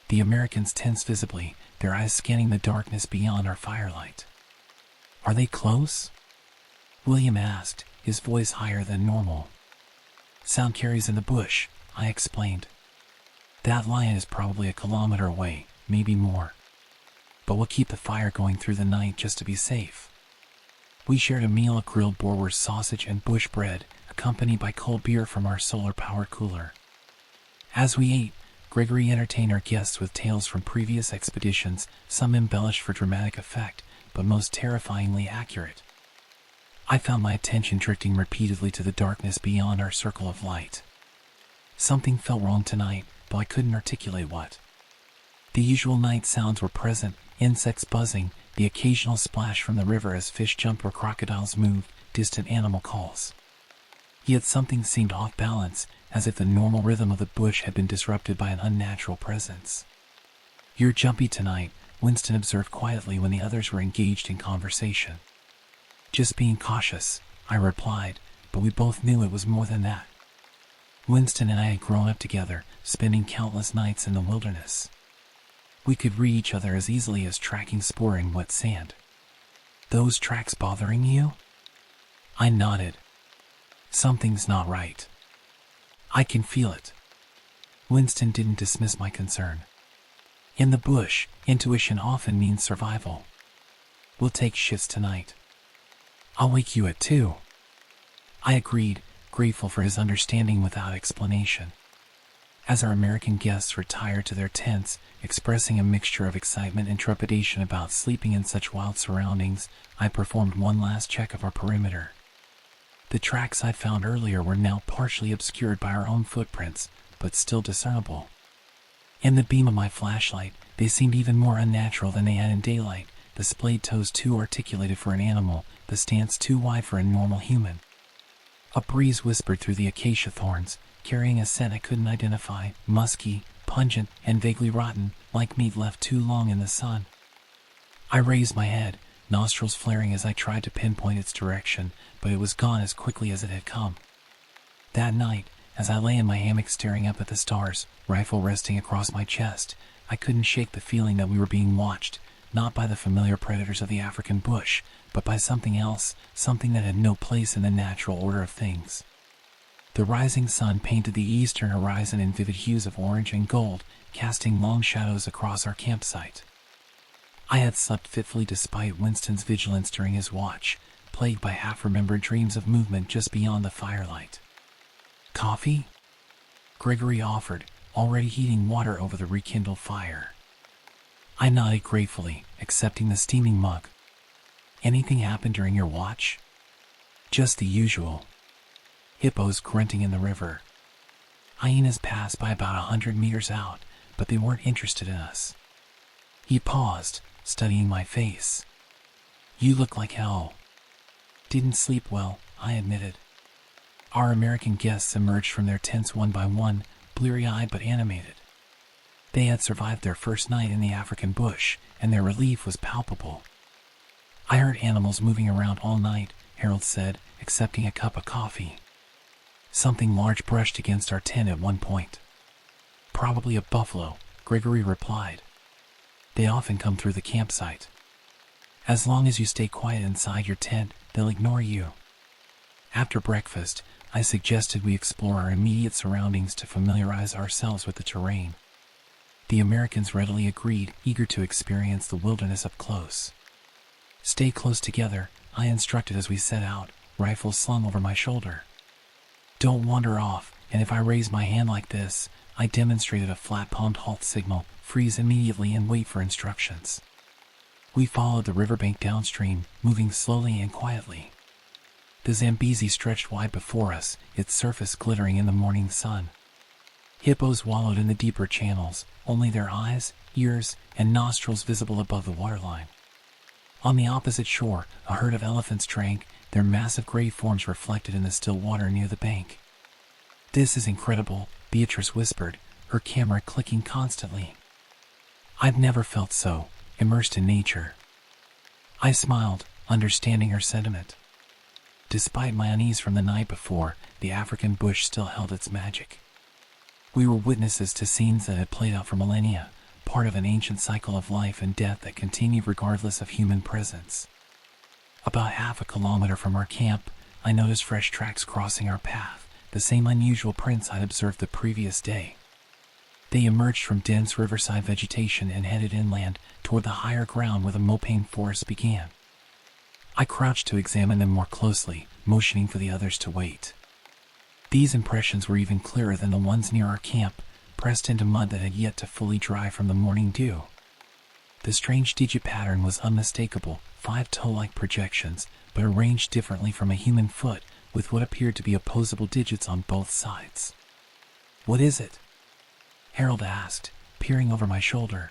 The Americans tensed visibly, their eyes scanning the darkness beyond our firelight. "Are they close?" William asked, his voice higher than normal. "Sound carries in the bush," I explained. "That lion is probably a kilometer away, maybe more. But we'll keep the fire going through the night just to be safe." We shared a meal of grilled boerewors sausage and bush bread, accompanied by cold beer from our solar-powered cooler. As we ate, Gregory entertained our guests with tales from previous expeditions, some embellished for dramatic effect, but most terrifyingly accurate. I found my attention drifting repeatedly to the darkness beyond our circle of light. Something felt wrong tonight, though I couldn't articulate what. The usual night sounds were present, insects buzzing, the occasional splash from the river as fish jumped or crocodiles moved, distant animal calls. Yet something seemed off balance, as if the normal rhythm of the bush had been disrupted by an unnatural presence. "You're jumpy tonight," Winston observed quietly when the others were engaged in conversation. "Just being cautious," I replied, but we both knew it was more than that. Winston and I had grown up together, spending countless nights in the wilderness. We could read each other as easily as tracking spoor in wet sand. "Those tracks bothering you?" I nodded. "Something's not right. I can feel it." Winston didn't dismiss my concern. In the bush, intuition often means survival. We'll take shifts tonight. I'll wake you at 2. I agreed, grateful for his understanding without explanation. As our American guests retired to their tents, expressing a mixture of excitement and trepidation about sleeping in such wild surroundings, I performed one last check of our perimeter. The tracks I'd found earlier were now partially obscured by our own footprints, but still discernible. In the beam of my flashlight, they seemed even more unnatural than they had in daylight, the splayed toes too articulated for an animal, the stance too wide for a normal human. A breeze whispered through the acacia thorns, carrying a scent I couldn't identify, musky, pungent, and vaguely rotten, like meat left too long in the sun. I raised my head, nostrils flaring as I tried to pinpoint its direction, but it was gone as quickly as it had come. That night, as I lay in my hammock staring up at the stars, rifle resting across my chest, I couldn't shake the feeling that we were being watched, not by the familiar predators of the African bush, but by something else, something that had no place in the natural order of things. The rising sun painted the eastern horizon in vivid hues of orange and gold, casting long shadows across our campsite. I had slept fitfully despite Winston's vigilance during his watch, plagued by half-remembered dreams of movement just beyond the firelight. Coffee? Gregory offered, already heating water over the rekindled fire. I nodded gratefully, accepting the steaming mug. Anything happened during your watch? Just the usual. Hippos grunting in the river. Hyenas passed by about 100 meters out, but they weren't interested in us. He paused, studying my face. You look like hell. Didn't sleep well, I admitted. Our American guests emerged from their tents one by one, bleary-eyed but animated. They had survived their first night in the African bush, and their relief was palpable. I heard animals moving around all night, Harold said, accepting a cup of coffee. Something large brushed against our tent at one point. Probably a buffalo, Gregory replied. They often come through the campsite. As long as you stay quiet inside your tent, they'll ignore you. After breakfast, I suggested we explore our immediate surroundings to familiarize ourselves with the terrain. The Americans readily agreed, eager to experience the wilderness up close. Stay close together, I instructed as we set out, rifle slung over my shoulder. Don't wander off, and if I raise my hand like this, I demonstrated a flat-palmed halt signal, freeze immediately and wait for instructions. We followed the riverbank downstream, moving slowly and quietly. The Zambezi stretched wide before us, its surface glittering in the morning sun. Hippos wallowed in the deeper channels, only their eyes, ears, and nostrils visible above the waterline. On the opposite shore, a herd of elephants drank, their massive gray forms reflected in the still water near the bank. This is incredible, Beatrice whispered, her camera clicking constantly. I've never felt so immersed in nature. I smiled, understanding her sentiment. Despite my unease from the night before, the African bush still held its magic. We were witnesses to scenes that had played out for millennia, part of an ancient cycle of life and death that continued regardless of human presence. About half a kilometer from our camp, I noticed fresh tracks crossing our path, the same unusual prints I'd observed the previous day. They emerged from dense riverside vegetation and headed inland toward the higher ground where the mopane forest began. I crouched to examine them more closely, motioning for the others to wait. These impressions were even clearer than the ones near our camp, pressed into mud that had yet to fully dry from the morning dew. The strange digit pattern was unmistakable, 5 toe-like projections, but arranged differently from a human foot, with what appeared to be opposable digits on both sides. What is it? Harold asked, peering over my shoulder.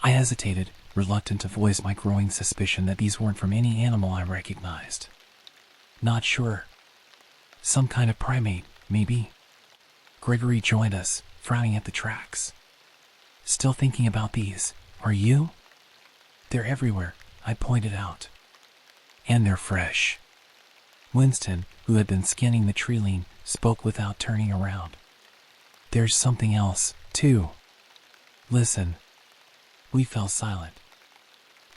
I hesitated, reluctant to voice my growing suspicion that these weren't from any animal I recognized. Not sure. Some kind of primate, maybe? Gregory joined us, frowning at the tracks. Still thinking about these, are you? They're everywhere, I pointed out. And they're fresh. Winston, who had been scanning the tree line, spoke without turning around. There's something else, too. Listen. We fell silent.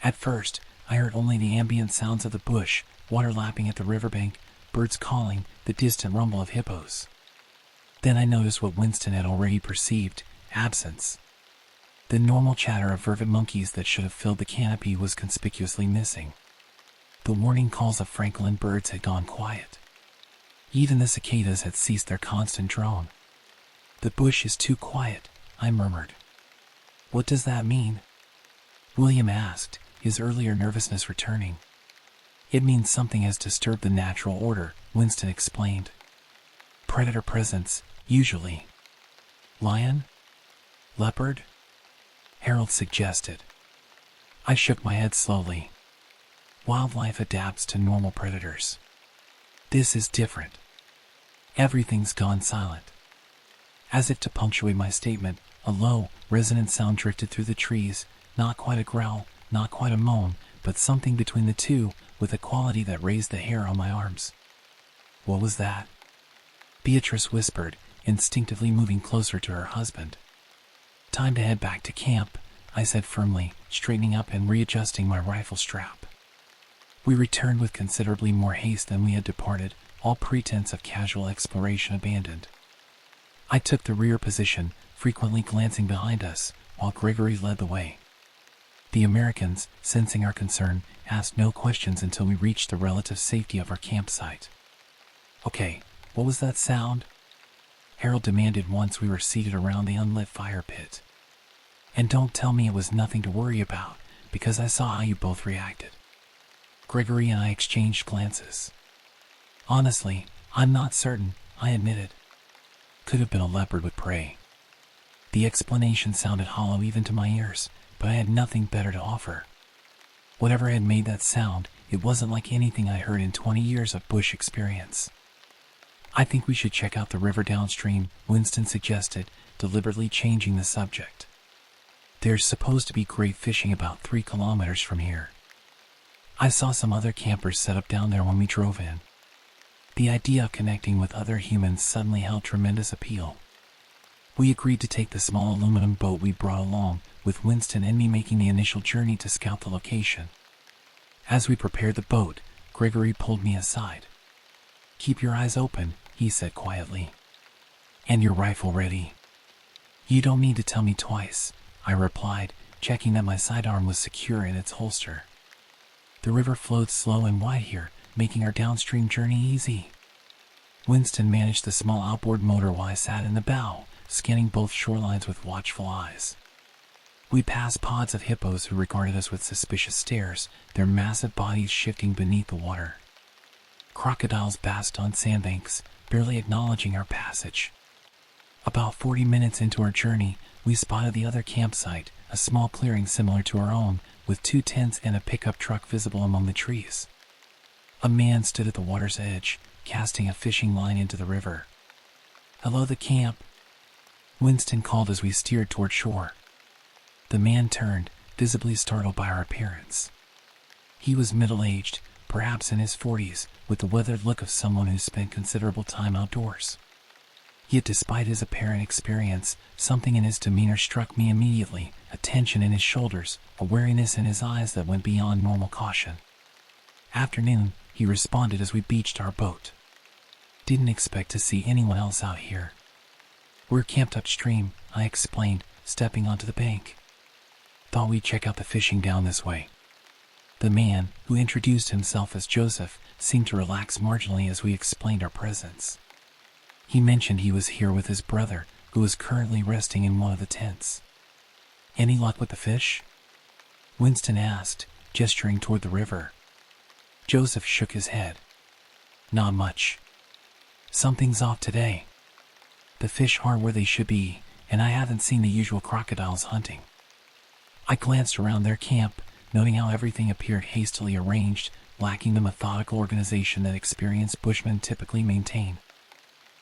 At first, I heard only the ambient sounds of the bush, water lapping at the riverbank, birds calling, the distant rumble of hippos. Then I noticed what Winston had already perceived, absence. The normal chatter of vervet monkeys that should have filled the canopy was conspicuously missing. The warning calls of francolin birds had gone quiet. Even the cicadas had ceased their constant drone. "The bush is too quiet," I murmured. "What does that mean?" William asked, his earlier nervousness returning. "It means something has disturbed the natural order," Winston explained. "Predator presence, usually." "Lion? Leopard?" Harold suggested. I shook my head slowly. Wildlife adapts to normal predators. This is different. Everything's gone silent. As if to punctuate my statement, a low, resonant sound drifted through the trees, not quite a growl, not quite a moan, but something between the two, with a quality that raised the hair on my arms. "What was that?" Beatrice whispered, instinctively moving closer to her husband. "Time to head back to camp," I said firmly, straightening up and readjusting my rifle strap. We returned with considerably more haste than we had departed, all pretense of casual exploration abandoned. I took the rear position, frequently glancing behind us, while Gregory led the way. The Americans, sensing our concern, asked no questions until we reached the relative safety of our campsite. "Okay, what was that sound?" Harold demanded once we were seated around the unlit fire pit. "And don't tell me it was nothing to worry about, because I saw how you both reacted." Gregory and I exchanged glances. "Honestly, I'm not certain," I admitted. "Could have been a leopard with prey." The explanation sounded hollow even to my ears, but I had nothing better to offer. Whatever had made that sound, it wasn't like anything I heard in 20 years of bush experience. "I think we should check out the river downstream," Winston suggested, deliberately changing the subject. "There's supposed to be great fishing about 3 kilometers from here. I saw some other campers set up down there when we drove in." The idea of connecting with other humans suddenly held tremendous appeal. We agreed to take the small aluminum boat we brought along, with Winston and me making the initial journey to scout the location. As we prepared the boat, Gregory pulled me aside. "Keep your eyes open," he said quietly. "And your rifle ready." "You don't need to tell me twice," I replied, checking that my sidearm was secure in its holster. The river flowed slow and wide here, making our downstream journey easy. Winston managed the small outboard motor while I sat in the bow, scanning both shorelines with watchful eyes. We passed pods of hippos who regarded us with suspicious stares, their massive bodies shifting beneath the water. Crocodiles basked on sandbanks, barely acknowledging our passage. About 40 minutes into our journey, we spotted the other campsite, a small clearing similar to our own, with 2 tents and a pickup truck visible among the trees. A man stood at the water's edge, casting a fishing line into the river. "Hello, the camp," Winston called as we steered toward shore. The man turned, visibly startled by our appearance. He was middle-aged, perhaps in his 40s, with the weathered look of someone who spent considerable time outdoors. Yet despite his apparent experience, something in his demeanor struck me immediately, a tension in his shoulders, a wariness in his eyes that went beyond normal caution. "Afternoon," he responded as we beached our boat. "Didn't expect to see anyone else out here." "We're camped upstream," I explained, stepping onto the bank. "Thought we'd check out the fishing down this way." The man, who introduced himself as Joseph, seemed to relax marginally as we explained our presence. He mentioned he was here with his brother, who was currently resting in one of the tents. "Any luck with the fish?" Winston asked, gesturing toward the river. Joseph shook his head. "Not much. Something's off today. The fish aren't where they should be, and I haven't seen the usual crocodiles hunting." I glanced around their camp, noting how everything appeared hastily arranged, lacking the methodical organization that experienced bushmen typically maintain.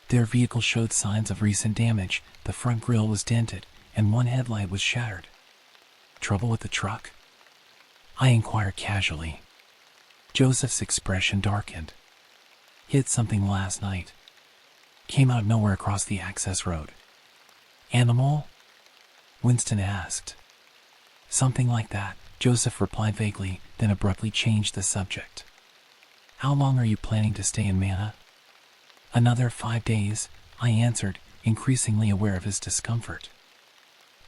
Their vehicle showed signs of recent damage, the front grille was dented, and one headlight was shattered. "Trouble with the truck?" I inquired casually. Joseph's expression darkened. "Hit something last night. Came out of nowhere across the access road." "Animal?" Winston asked. "Something like that," Joseph replied vaguely, then abruptly changed the subject. "How long are you planning to stay in Mana?" "Another 5 days," I answered, increasingly aware of his discomfort.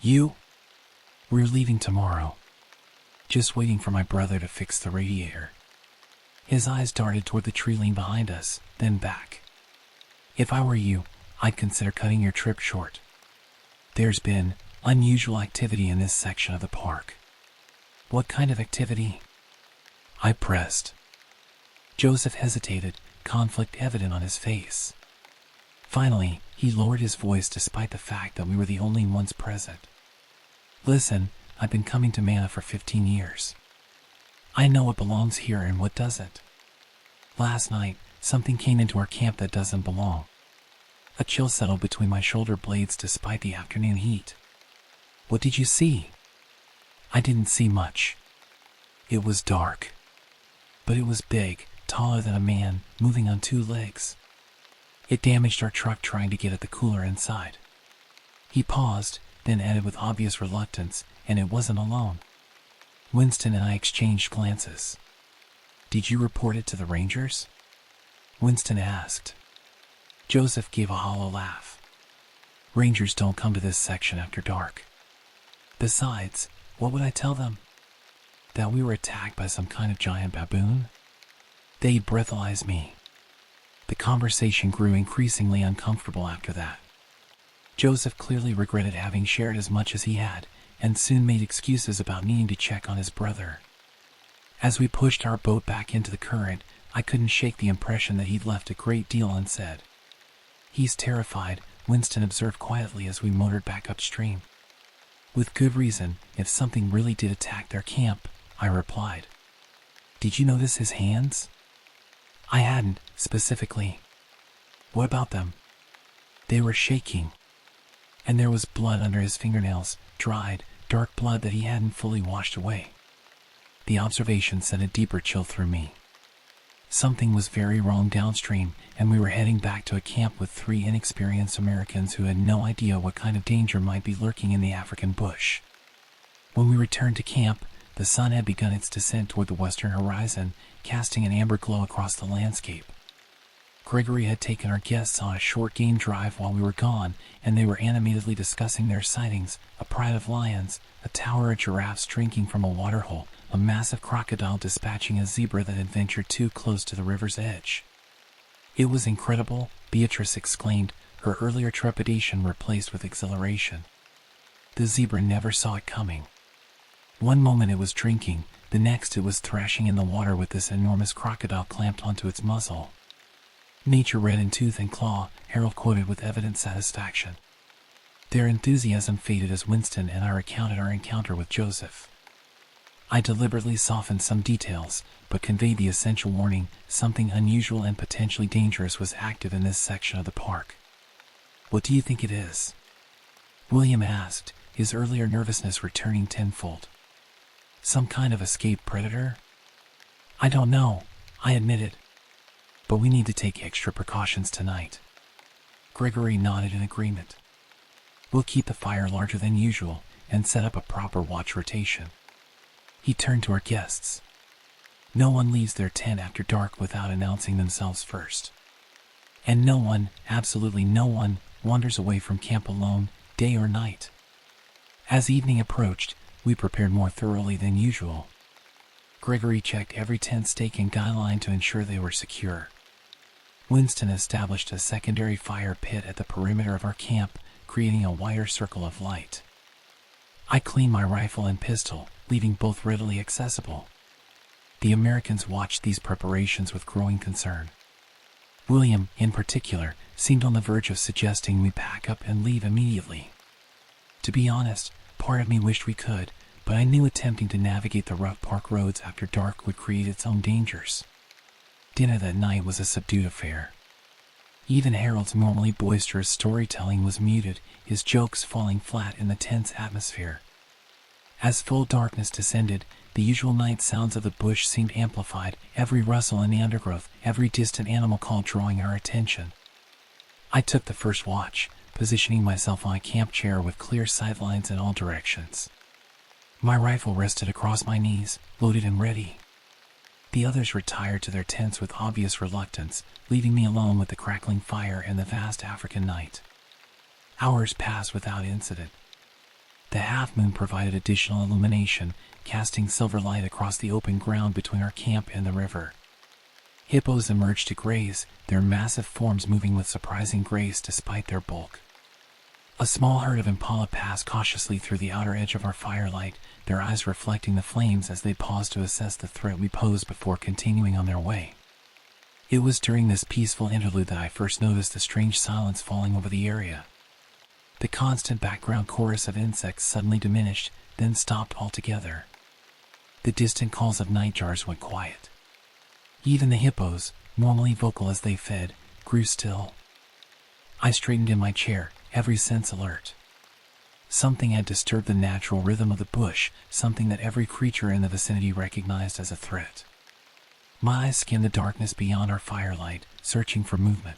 "You?" We're leaving tomorrow. Just waiting for my brother to fix the radiator. His eyes darted toward the tree line behind us, then back. If I were you, I'd consider cutting your trip short. There's been unusual activity in this section of the park. What kind of activity? I pressed. Joseph hesitated, conflict evident on his face. Finally, he lowered his voice despite the fact that we were the only ones present. Listen, I've been coming to Mana for 15 years. I know what belongs here and what doesn't. Last night, something came into our camp that doesn't belong. A chill settled between my shoulder blades despite the afternoon heat. What did you see? I didn't see much. It was dark. But it was big, taller than a man, moving on 2 legs. It damaged our truck trying to get at the cooler inside. He paused, then added with obvious reluctance, and it wasn't alone. Winston and I exchanged glances. Did you report it to the Rangers? Winston asked. Joseph gave a hollow laugh. Rangers don't come to this section after dark. Besides, what would I tell them? That we were attacked by some kind of giant baboon? They'd breathalyze me. The conversation grew increasingly uncomfortable after that. Joseph clearly regretted having shared as much as he had, and soon made excuses about needing to check on his brother. As we pushed our boat back into the current, I couldn't shake the impression that he'd left a great deal unsaid. He's terrified, Winston observed quietly as we motored back upstream. With good reason, if something really did attack their camp, I replied. Did you notice his hands? I hadn't, specifically. What about them? They were shaking. And there was blood under his fingernails, dried, dark blood that he hadn't fully washed away. The observation sent a deeper chill through me. Something was very wrong downstream, and we were heading back to a camp with 3 inexperienced Americans who had no idea what kind of danger might be lurking in the African bush. When we returned to camp, the sun had begun its descent toward the western horizon, casting an amber glow across the landscape. Gregory had taken our guests on a short game drive while we were gone, and they were animatedly discussing their sightings: a pride of lions, a tower of giraffes drinking from a waterhole, a massive crocodile dispatching a zebra that had ventured too close to the river's edge. It was incredible, Beatrice exclaimed, her earlier trepidation replaced with exhilaration. The zebra never saw it coming. One moment it was drinking, the next it was thrashing in the water with this enormous crocodile clamped onto its muzzle. Nature red in tooth and claw, Harold quoted with evident satisfaction. Their enthusiasm faded as Winston and I recounted our encounter with Joseph. I deliberately softened some details, but conveyed the essential warning: something unusual and potentially dangerous was active in this section of the park. What do you think it is? William asked, his earlier nervousness returning tenfold. Some kind of escaped predator? I don't know, I admitted. But we need to take extra precautions tonight. Gregory nodded in agreement. We'll keep the fire larger than usual and set up a proper watch rotation. He turned to our guests. No one leaves their tent after dark without announcing themselves first. And no one, absolutely no one, wanders away from camp alone, day or night. As evening approached, we prepared more thoroughly than usual. Gregory checked every tent stake and guy line to ensure they were secure. Winston established a secondary fire pit at the perimeter of our camp, creating a wider circle of light. I cleaned my rifle and pistol, leaving both readily accessible. The Americans watched these preparations with growing concern. William, in particular, seemed on the verge of suggesting we pack up and leave immediately. To be honest, part of me wished we could, but I knew attempting to navigate the rough park roads after dark would create its own dangers. Dinner that night was a subdued affair. Even Harold's normally boisterous storytelling was muted, his jokes falling flat in the tense atmosphere. As full darkness descended, the usual night sounds of the bush seemed amplified, every rustle in the undergrowth, every distant animal call drawing our attention. I took the first watch, positioning myself on a camp chair with clear sightlines in all directions. My rifle rested across my knees, loaded and ready. The others retired to their tents with obvious reluctance, leaving me alone with the crackling fire and the vast African night. Hours passed without incident. The half-moon provided additional illumination, casting silver light across the open ground between our camp and the river. Hippos emerged to graze, their massive forms moving with surprising grace despite their bulk. A small herd of impala passed cautiously through the outer edge of our firelight, their eyes reflecting the flames as they paused to assess the threat we posed before continuing on their way. It was during this peaceful interlude that I first noticed the strange silence falling over the area. The constant background chorus of insects suddenly diminished, then stopped altogether. The distant calls of nightjars went quiet. Even the hippos, normally vocal as they fed, grew still. I straightened in my chair, every sense alert. Something had disturbed the natural rhythm of the bush, something that every creature in the vicinity recognized as a threat. My eyes scanned the darkness beyond our firelight, searching for movement.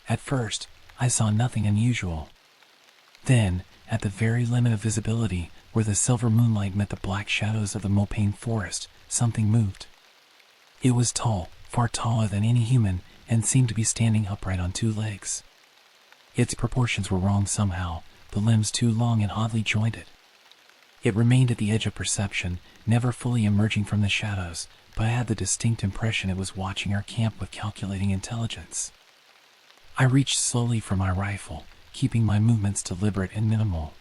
At first, I saw nothing unusual. Then, at the very limit of visibility, where the silver moonlight met the black shadows of the mopane forest, something moved. It was tall, far taller than any human, and seemed to be standing upright on two legs. Its proportions were wrong somehow, the limbs too long and oddly jointed. It remained at the edge of perception, never fully emerging from the shadows, but I had the distinct impression it was watching our camp with calculating intelligence. I reached slowly for my rifle, keeping my movements deliberate and minimal.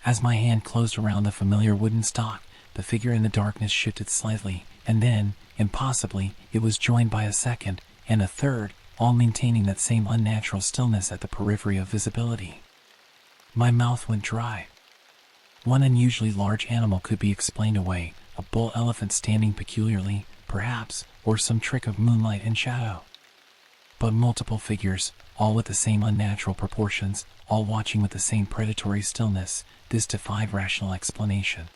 As my hand closed around the familiar wooden stock, the figure in the darkness shifted slightly, and then, impossibly, it was joined by a second, and a third, all maintaining that same unnatural stillness at the periphery of visibility. My mouth went dry. One unusually large animal could be explained away, a bull elephant standing peculiarly, perhaps, or some trick of moonlight and shadow. But multiple figures, all with the same unnatural proportions, all watching with the same predatory stillness, this defied rational explanation.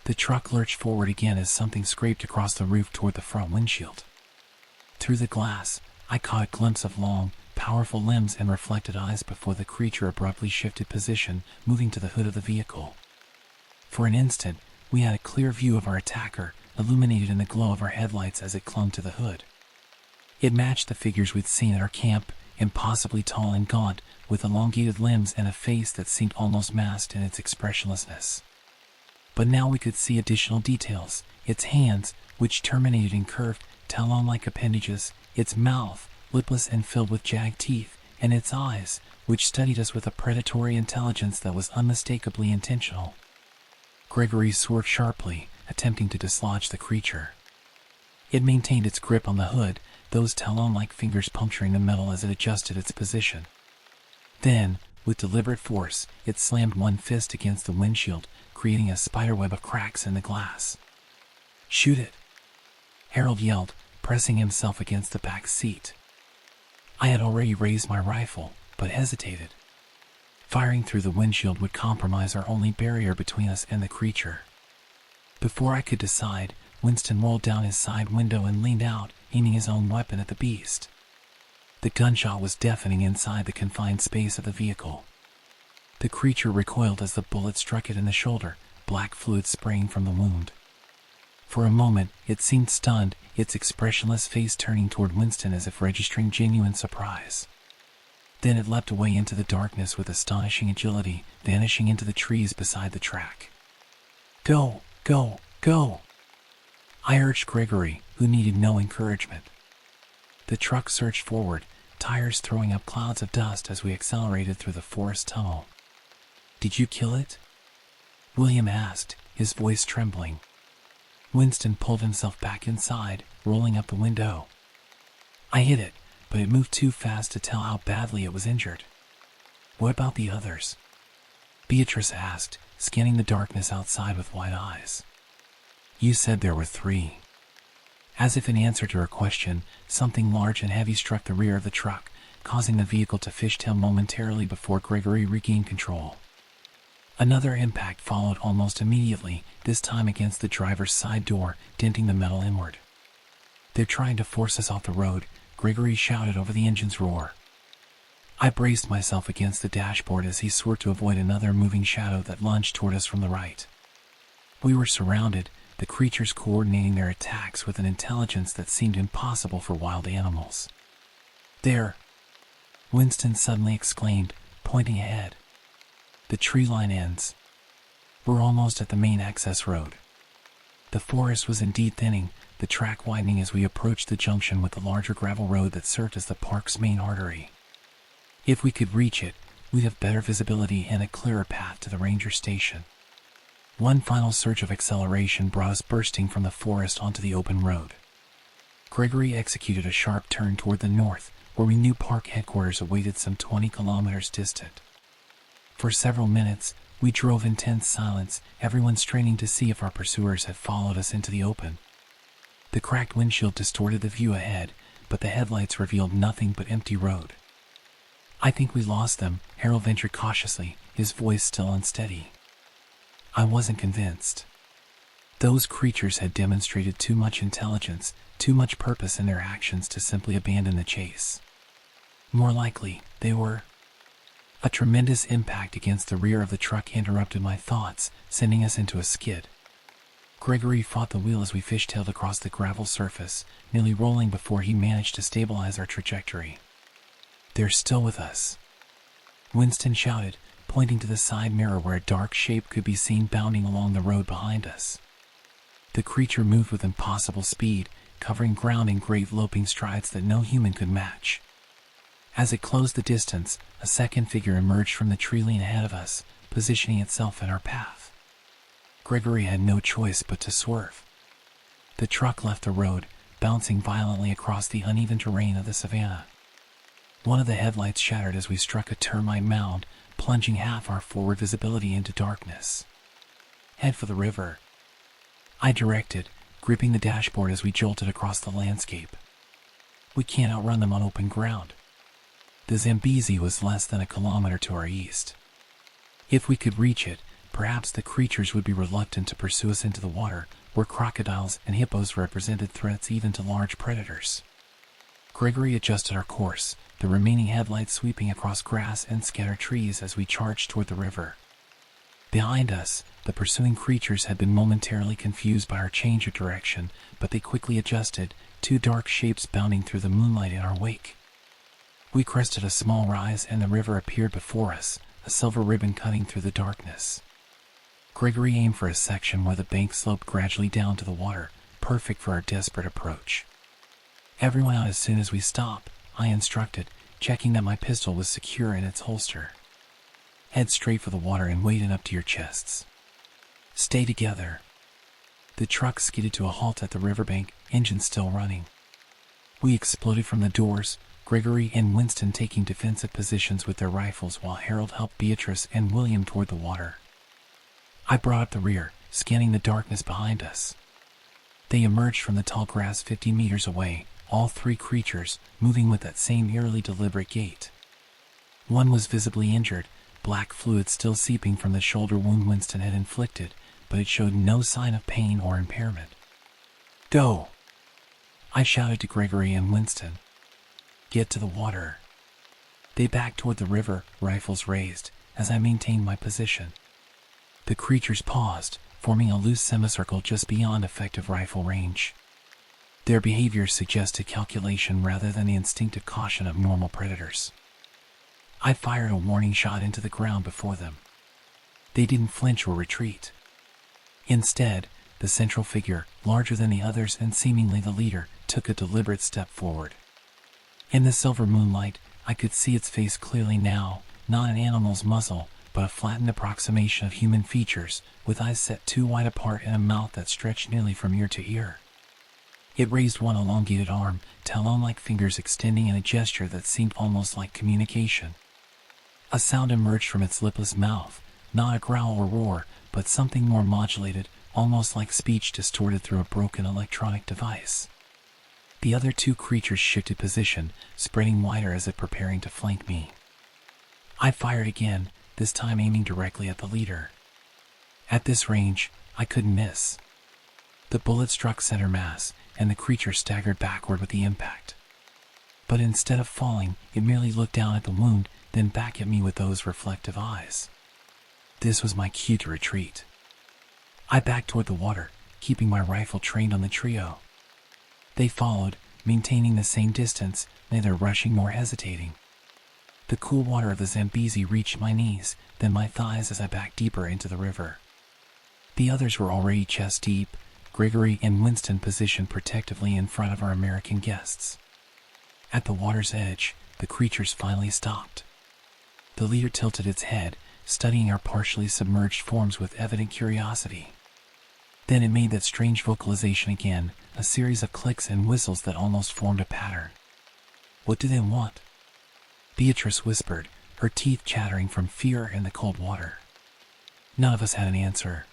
The truck lurched forward again as something scraped across the roof toward the front windshield. Through the glass, I caught a glimpse of long, powerful limbs and reflected eyes before the creature abruptly shifted position, moving to the hood of the vehicle. For an instant, we had a clear view of our attacker, illuminated in the glow of our headlights as it clung to the hood. It matched the figures we'd seen at our camp, impossibly tall and gaunt, with elongated limbs and a face that seemed almost masked in its expressionlessness. But now we could see additional details: its hands, which terminated in curved, talon-like appendages, its mouth, lipless and filled with jagged teeth, and its eyes, which studied us with a predatory intelligence that was unmistakably intentional. Gregory swerved sharply, attempting to dislodge the creature. It maintained its grip on the hood, those talon-like fingers puncturing the metal as it adjusted its position. Then, with deliberate force, it slammed one fist against the windshield, creating a spiderweb of cracks in the glass. "Shoot it!" Harold yelled, pressing himself against the back seat. I had already raised my rifle, but hesitated. Firing through the windshield would compromise our only barrier between us and the creature. Before I could decide, Winston rolled down his side window and leaned out, aiming his own weapon at the beast. The gunshot was deafening inside the confined space of the vehicle. The creature recoiled as the bullet struck it in the shoulder, black fluid spraying from the wound. For a moment, it seemed stunned, its expressionless face turning toward Winston as if registering genuine surprise. Then it leapt away into the darkness with astonishing agility, vanishing into the trees beside the track. "Go, go, go!" I urged Gregory, who needed no encouragement. The truck surged forward, tires throwing up clouds of dust as we accelerated through the forest tunnel. "Did you kill it?" William asked, his voice trembling. Winston pulled himself back inside, rolling up the window. "I hit it, but it moved too fast to tell how badly it was injured." "What about the others?" Beatrice asked, scanning the darkness outside with wide eyes. "You said there were 3. As if in answer to her question, something large and heavy struck the rear of the truck, causing the vehicle to fishtail momentarily before Gregory regained control. Another impact followed almost immediately, this time against the driver's side door, denting the metal inward. "They're trying to force us off the road," Gregory shouted over the engine's roar. I braced myself against the dashboard as he swerved to avoid another moving shadow that lunged toward us from the right. We were surrounded, the creatures coordinating their attacks with an intelligence that seemed impossible for wild animals. "There!" Winston suddenly exclaimed, pointing ahead. The tree line ends. We're almost at the main access road. The forest was indeed thinning, the track widening as we approached the junction with the larger gravel road that served as the park's main artery. If we could reach it, we'd have better visibility and a clearer path to the ranger station. One final surge of acceleration brought us bursting from the forest onto the open road. Gregory executed a sharp turn toward the north, where we knew park headquarters awaited some 20 kilometers distant. For several minutes, we drove in tense silence, everyone straining to see if our pursuers had followed us into the open. The cracked windshield distorted the view ahead, but the headlights revealed nothing but empty road. "I think we lost them," Harold ventured cautiously, his voice still unsteady. I wasn't convinced. Those creatures had demonstrated too much intelligence, too much purpose in their actions to simply abandon the chase. More likely, they were. A tremendous impact against the rear of the truck interrupted my thoughts, sending us into a skid. Gregory fought the wheel as we fishtailed across the gravel surface, nearly rolling before he managed to stabilize our trajectory. "They're still with us," Winston shouted, pointing to the side mirror where a dark shape could be seen bounding along the road behind us. The creature moved with impossible speed, covering ground in great loping strides that no human could match. As it closed the distance, a second figure emerged from the tree line ahead of us, positioning itself in our path. Gregory had no choice but to swerve. The truck left the road, bouncing violently across the uneven terrain of the savannah. One of the headlights shattered as we struck a termite mound, plunging half our forward visibility into darkness. "Head for the river," I directed, gripping the dashboard as we jolted across the landscape. "We can't outrun them on open ground." The Zambezi was less than a kilometer to our east. If we could reach it, perhaps the creatures would be reluctant to pursue us into the water, where crocodiles and hippos represented threats even to large predators. Gregory adjusted our course, the remaining headlights sweeping across grass and scattered trees as we charged toward the river. Behind us, the pursuing creatures had been momentarily confused by our change of direction, but they quickly adjusted, two dark shapes bounding through the moonlight in our wake. We crested a small rise and the river appeared before us, a silver ribbon cutting through the darkness. Gregory aimed for a section where the bank sloped gradually down to the water, perfect for our desperate approach. "Everyone out as soon as we stop," I instructed, checking that my pistol was secure in its holster. "Head straight for the water and wade in up to your chests. Stay together." The truck skidded to a halt at the riverbank, engine still running. We exploded from the doors, Gregory and Winston taking defensive positions with their rifles while Harold helped Beatrice and William toward the water. I brought up the rear, scanning the darkness behind us. They emerged from the tall grass 50 meters away, all three creatures, moving with that same eerily deliberate gait. One was visibly injured, black fluid still seeping from the shoulder wound Winston had inflicted, but it showed no sign of pain or impairment. "Go!" I shouted to Gregory and Winston. "Get to the water." They backed toward the river, rifles raised, as I maintained my position. The creatures paused, forming a loose semicircle just beyond effective rifle range. Their behavior suggested calculation rather than the instinctive caution of normal predators. I fired a warning shot into the ground before them. They didn't flinch or retreat. Instead, the central figure, larger than the others and seemingly the leader, took a deliberate step forward. In the silver moonlight, I could see its face clearly now, not an animal's muzzle, but a flattened approximation of human features, with eyes set too wide apart and a mouth that stretched nearly from ear to ear. It raised one elongated arm, talon-like fingers extending in a gesture that seemed almost like communication. A sound emerged from its lipless mouth, not a growl or roar, but something more modulated, almost like speech distorted through a broken electronic device. The other two creatures shifted position, spreading wider as if preparing to flank me. I fired again, this time aiming directly at the leader. At this range, I couldn't miss. The bullet struck center mass, and the creature staggered backward with the impact. But instead of falling, it merely looked down at the wound, then back at me with those reflective eyes. This was my cue to retreat. I backed toward the water, keeping my rifle trained on the trio. They followed, maintaining the same distance, neither rushing nor hesitating. The cool water of the Zambezi reached my knees, then my thighs as I backed deeper into the river. The others were already chest deep, Gregory and Winston positioned protectively in front of our American guests. At the water's edge, the creatures finally stopped. The leader tilted its head, studying our partially submerged forms with evident curiosity. Then it made that strange vocalization again, a series of clicks and whistles that almost formed a pattern. "What do they want?" Beatrice whispered, her teeth chattering from fear and the cold water. None of us had an answer.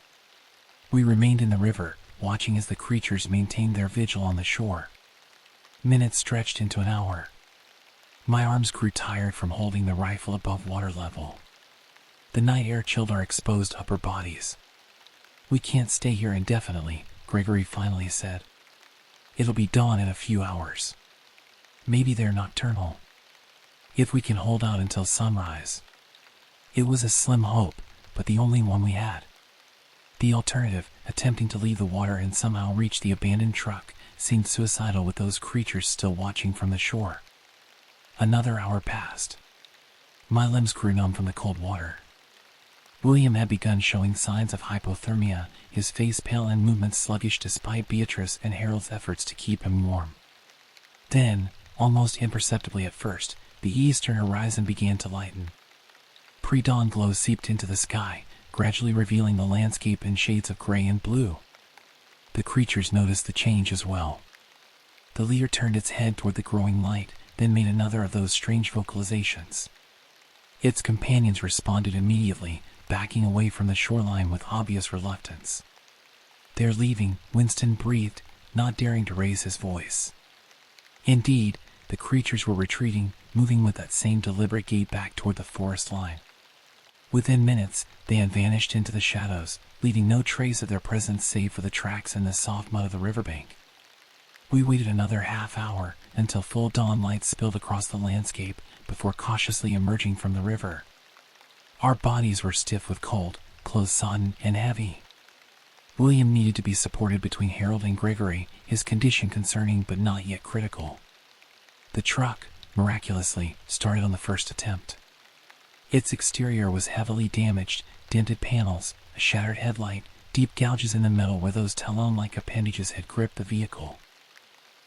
We remained in the river, watching as the creatures maintained their vigil on the shore. Minutes stretched into an hour. My arms grew tired from holding the rifle above water level. The night air chilled our exposed upper bodies. "We can't stay here indefinitely," Gregory finally said. "It'll be dawn in a few hours. Maybe they're nocturnal. If we can hold out until sunrise." It was a slim hope, but the only one we had. The alternative, attempting to leave the water and somehow reach the abandoned truck, seemed suicidal with those creatures still watching from the shore. Another hour passed. My limbs grew numb from the cold water. William had begun showing signs of hypothermia, his face pale and movements sluggish despite Beatrice and Harold's efforts to keep him warm. Then, almost imperceptibly at first, the eastern horizon began to lighten. Pre-dawn glow seeped into the sky, gradually revealing the landscape in shades of gray and blue. The creatures noticed the change as well. The leader turned its head toward the growing light, then made another of those strange vocalizations. Its companions responded immediately, backing away from the shoreline with obvious reluctance. "They're leaving," Winston breathed, not daring to raise his voice. Indeed, the creatures were retreating, moving with that same deliberate gait back toward the forest line. Within minutes, they had vanished into the shadows, leaving no trace of their presence save for the tracks in the soft mud of the riverbank. We waited another half hour until full dawn light spilled across the landscape before cautiously emerging from the river. Our bodies were stiff with cold, clothes sodden and heavy. William needed to be supported between Harold and Gregory, his condition concerning but not yet critical. The truck, miraculously, started on the first attempt. Its exterior was heavily damaged, dented panels, a shattered headlight, deep gouges in the metal where those talon-like appendages had gripped the vehicle.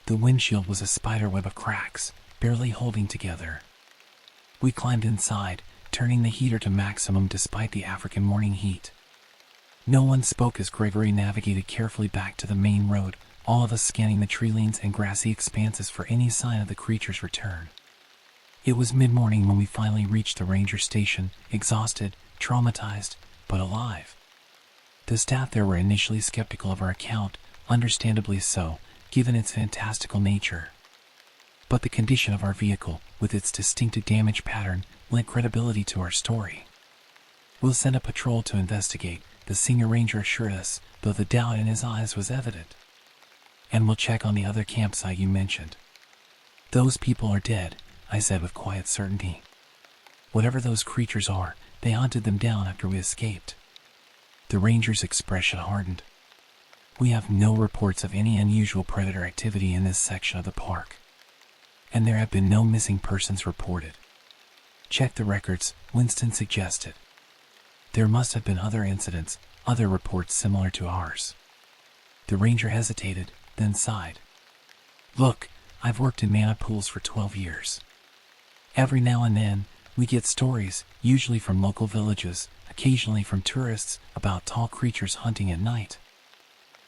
The windshield was a spiderweb of cracks, barely holding together. We climbed inside, turning the heater to maximum despite the African morning heat. No one spoke as Gregory navigated carefully back to the main road, all of us scanning the tree lanes and grassy expanses for any sign of the creature's return. It was mid-morning when we finally reached the ranger station, exhausted, traumatized, but alive. The staff there were initially skeptical of our account, understandably so, given its fantastical nature. But the condition of our vehicle, with its distinctive damage pattern, lent credibility to our story. "We'll send a patrol to investigate," the senior ranger assured us, though the doubt in his eyes was evident. "And we'll check on the other campsite you mentioned." "Those people are dead," I said with quiet certainty. "Whatever those creatures are, they hunted them down after we escaped." The ranger's expression hardened. "We have no reports of any unusual predator activity in this section of the park. And there have been no missing persons reported." "Check the records," Winston suggested. "There must have been other incidents, other reports similar to ours." The ranger hesitated, then sighed. "Look, I've worked in mana pools for 12 years. Every now and then, we get stories, usually from local villages, occasionally from tourists, about tall creatures hunting at night.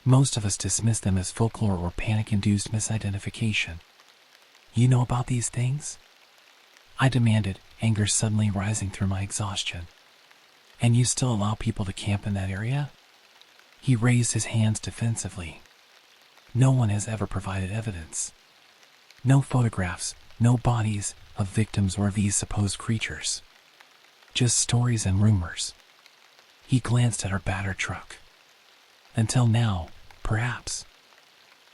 Most of us dismiss them as folklore or panic-induced misidentification. You know about these things?" I demanded, anger suddenly rising through my exhaustion. "And you still allow people to camp in that area?" He raised his hands defensively. "No one has ever provided evidence. No photographs, no bodies of victims or of these supposed creatures. Just stories and rumors." He glanced at our battered truck. "Until now, perhaps."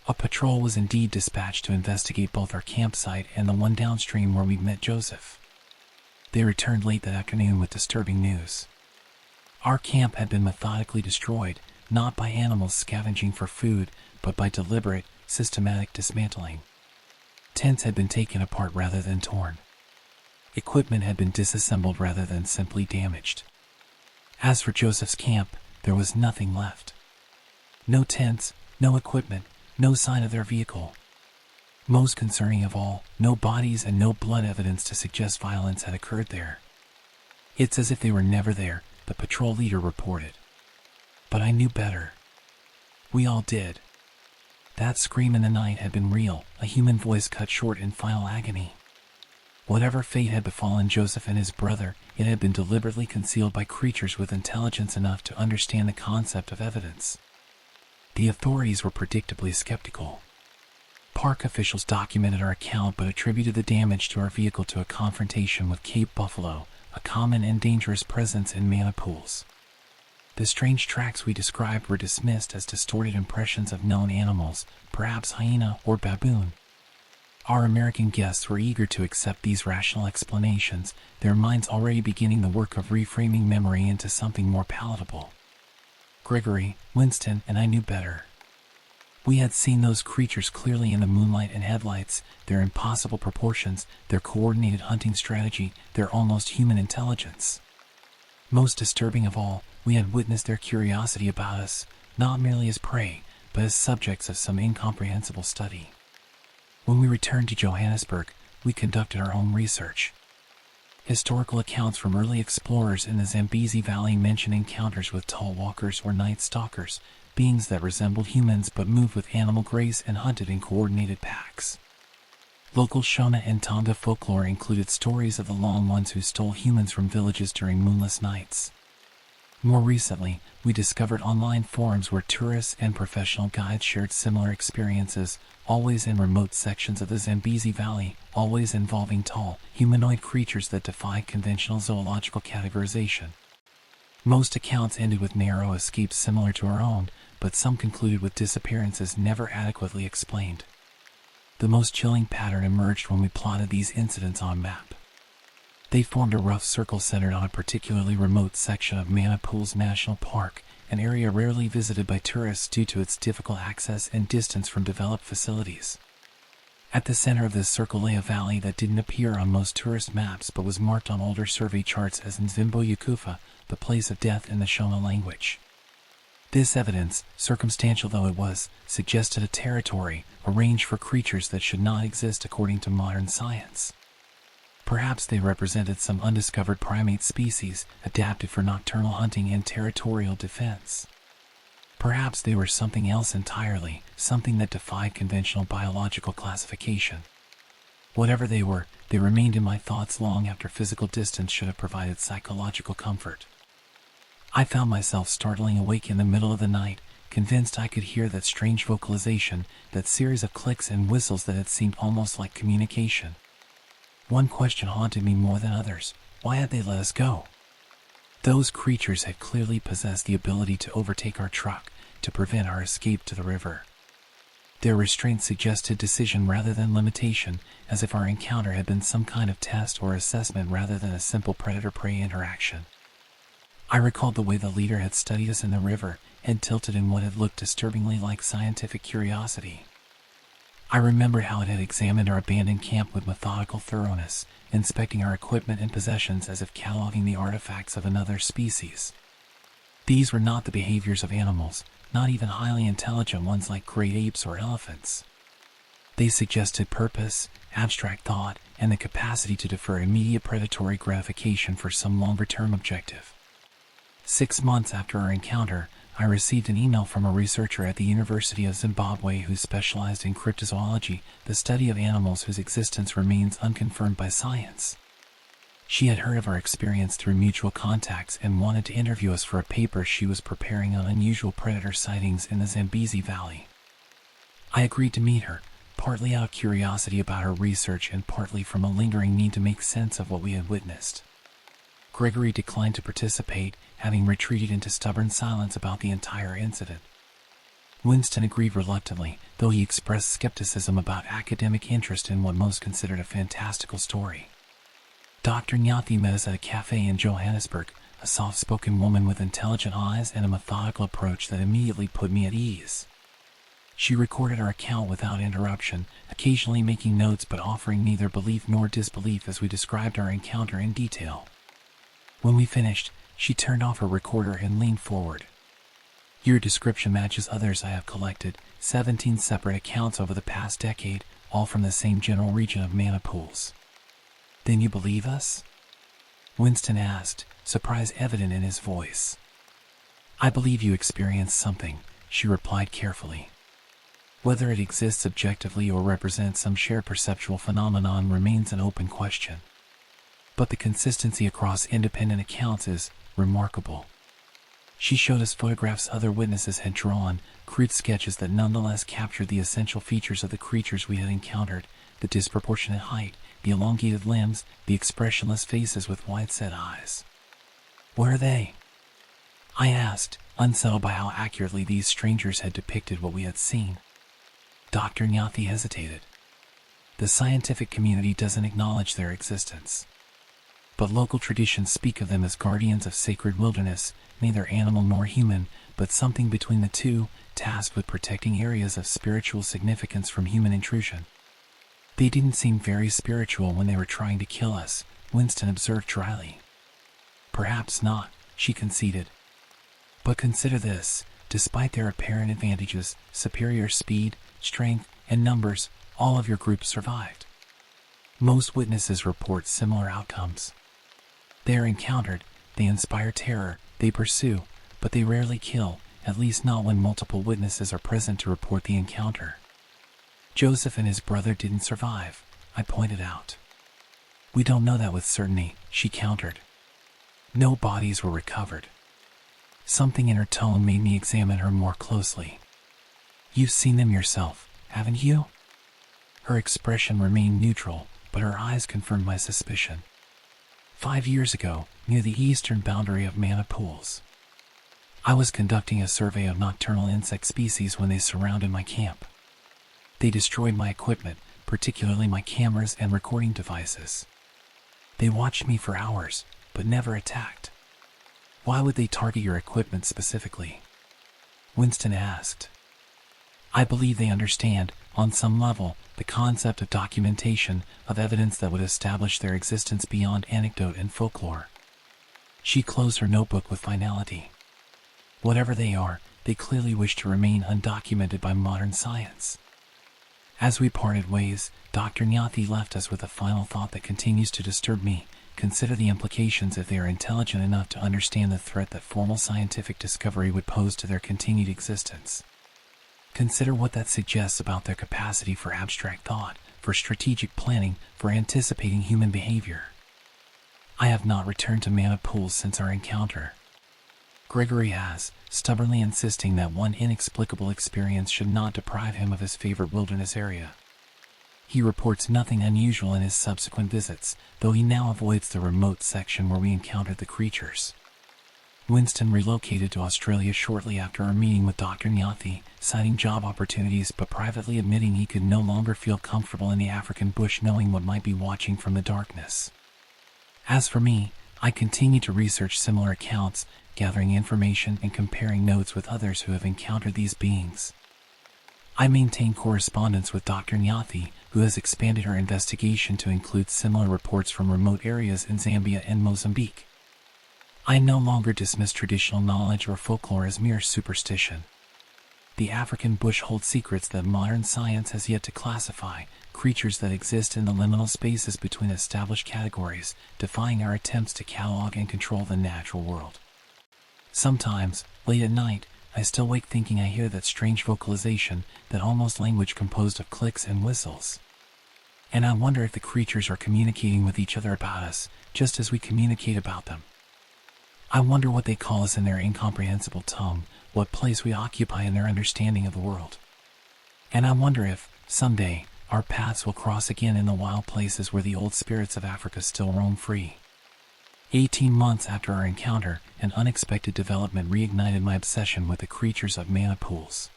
A patrol was indeed dispatched to investigate both our campsite and the one downstream where we'd met Joseph. They returned late that afternoon with disturbing news. Our camp had been methodically destroyed, not by animals scavenging for food, but by deliberate, systematic dismantling. Tents had been taken apart rather than torn. Equipment had been disassembled rather than simply damaged. As for Joseph's camp, there was nothing left. No tents, no equipment, no sign of their vehicle. Most concerning of all, no bodies and no blood evidence to suggest violence had occurred there. It's as if they were never there, the patrol leader reported. But I knew better. We all did. That scream in the night had been real, a human voice cut short in final agony. Whatever fate had befallen Joseph and his brother, it had been deliberately concealed by creatures with intelligence enough to understand the concept of evidence. The authorities were predictably skeptical. Park officials documented our account but attributed the damage to our vehicle to a confrontation with Cape buffalo, a common and dangerous presence in mana pools. The strange tracks we described were dismissed as distorted impressions of known animals, perhaps hyena or baboon. Our American guests were eager to accept these rational explanations, their minds already beginning the work of reframing memory into something more palatable. Gregory, Winston, and I knew better. We had seen those creatures clearly in the moonlight and headlights, their impossible proportions, their coordinated hunting strategy, their almost human intelligence. Most disturbing of all, we had witnessed their curiosity about us, not merely as prey, but as subjects of some incomprehensible study. When we returned to Johannesburg, we conducted our own research. Historical accounts from early explorers in the Zambezi Valley mention encounters with tall walkers or night stalkers, beings that resembled humans but moved with animal grace and hunted in coordinated packs. Local Shona and Tonga folklore included stories of the long ones who stole humans from villages during moonless nights. More recently, we discovered online forums where tourists and professional guides shared similar experiences, always in remote sections of the Zambezi Valley, always involving tall, humanoid creatures that defied conventional zoological categorization. Most accounts ended with narrow escapes similar to our own, but some concluded with disappearances never adequately explained. The most chilling pattern emerged when we plotted these incidents on a map. They formed a rough circle centered on a particularly remote section of Mana Pools National Park, an area rarely visited by tourists due to its difficult access and distance from developed facilities. At the center of this circle lay a valley that didn't appear on most tourist maps but was marked on older survey charts as Nzimbo Yakufa, the place of death in the Shona language. This evidence, circumstantial though it was, suggested a territory, a range for creatures that should not exist according to modern science. Perhaps they represented some undiscovered primate species, adapted for nocturnal hunting and territorial defense. Perhaps they were something else entirely, something that defied conventional biological classification. Whatever they were, they remained in my thoughts long after physical distance should have provided psychological comfort. I found myself startling awake in the middle of the night, convinced I could hear that strange vocalization, that series of clicks and whistles that had seemed almost like communication. One question haunted me more than others: why had they let us go? Those creatures had clearly possessed the ability to overtake our truck, to prevent our escape to the river. Their restraint suggested decision rather than limitation, as if our encounter had been some kind of test or assessment rather than a simple predator-prey interaction. I recalled the way the leader had studied us in the river, and tilted in what had looked disturbingly like scientific curiosity. I remembered how it had examined our abandoned camp with methodical thoroughness, inspecting our equipment and possessions as if cataloging the artifacts of another species. These were not the behaviors of animals, not even highly intelligent ones like great apes or elephants. They suggested purpose, abstract thought, and the capacity to defer immediate predatory gratification for some longer-term objective. 6 months after our encounter, I received an email from a researcher at the University of Zimbabwe who specialized in cryptozoology, the study of animals whose existence remains unconfirmed by science. She had heard of our experience through mutual contacts and wanted to interview us for a paper she was preparing on unusual predator sightings in the Zambezi Valley. I agreed to meet her, partly out of curiosity about her research and partly from a lingering need to make sense of what we had witnessed. Gregory declined to participate, having retreated into stubborn silence about the entire incident. Winston agreed reluctantly, though he expressed skepticism about academic interest in what most considered a fantastical story. Dr. Nyathi met us at a cafe in Johannesburg, a soft-spoken woman with intelligent eyes and a methodical approach that immediately put me at ease. She recorded our account without interruption, occasionally making notes but offering neither belief nor disbelief as we described our encounter in detail. When we finished, she turned off her recorder and leaned forward. Your description matches others I have collected, 17 separate accounts over the past decade, all from the same general region of mana pools. Then you believe us? Winston asked, surprise evident in his voice. I believe you experienced something, she replied carefully. Whether it exists objectively or represents some shared perceptual phenomenon remains an open question. But the consistency across independent accounts is remarkable. She showed us photographs other witnesses had drawn, crude sketches that nonetheless captured the essential features of the creatures we had encountered, the disproportionate height, the elongated limbs, the expressionless faces with wide-set eyes. Where are they? I asked, unsettled by how accurately these strangers had depicted what we had seen. Dr. Nyathi hesitated. The scientific community doesn't acknowledge their existence. But local traditions speak of them as guardians of sacred wilderness, neither animal nor human, but something between the two, tasked with protecting areas of spiritual significance from human intrusion. They didn't seem very spiritual when they were trying to kill us, Winston observed dryly. Perhaps not, she conceded. But consider this, despite their apparent advantages, superior speed, strength, and numbers, all of your group survived. Most witnesses report similar outcomes. They are encountered, they inspire terror, they pursue, but they rarely kill, at least not when multiple witnesses are present to report the encounter. Joseph and his brother didn't survive, I pointed out. We don't know that with certainty, she countered. No bodies were recovered. Something in her tone made me examine her more closely. You've seen them yourself, haven't you? Her expression remained neutral, but her eyes confirmed my suspicion. 5 years ago, near the eastern boundary of mana pools. I was conducting a survey of nocturnal insect species when they surrounded my camp. They destroyed my equipment, particularly my cameras and recording devices. They watched me for hours, but never attacked. Why would they target your equipment specifically? Winston asked. I believe they understand, on some level, the concept of documentation, of evidence that would establish their existence beyond anecdote and folklore. She closed her notebook with finality. Whatever they are, they clearly wish to remain undocumented by modern science. As we parted ways, Dr. Nyathi left us with a final thought that continues to disturb me. Consider the implications if they are intelligent enough to understand the threat that formal scientific discovery would pose to their continued existence. Consider what that suggests about their capacity for abstract thought, for strategic planning, for anticipating human behavior. I have not returned to mana pools since our encounter. Gregory has, stubbornly insisting that one inexplicable experience should not deprive him of his favorite wilderness area. He reports nothing unusual in his subsequent visits, though he now avoids the remote section where we encountered the creatures. Winston relocated to Australia shortly after our meeting with Dr. Nyathi, citing job opportunities but privately admitting he could no longer feel comfortable in the African bush knowing what might be watching from the darkness. As for me, I continue to research similar accounts, gathering information and comparing notes with others who have encountered these beings. I maintain correspondence with Dr. Nyathi, who has expanded her investigation to include similar reports from remote areas in Zambia and Mozambique. I no longer dismiss traditional knowledge or folklore as mere superstition. The African bush holds secrets that modern science has yet to classify, creatures that exist in the liminal spaces between established categories, defying our attempts to catalog and control the natural world. Sometimes, late at night, I still wake thinking I hear that strange vocalization, that almost language composed of clicks and whistles. And I wonder if the creatures are communicating with each other about us, just as we communicate about them. I wonder what they call us in their incomprehensible tongue, what place we occupy in their understanding of the world. And I wonder if, someday, our paths will cross again in the wild places where the old spirits of Africa still roam free. 18 months after our encounter, an unexpected development reignited my obsession with the creatures of mana pools.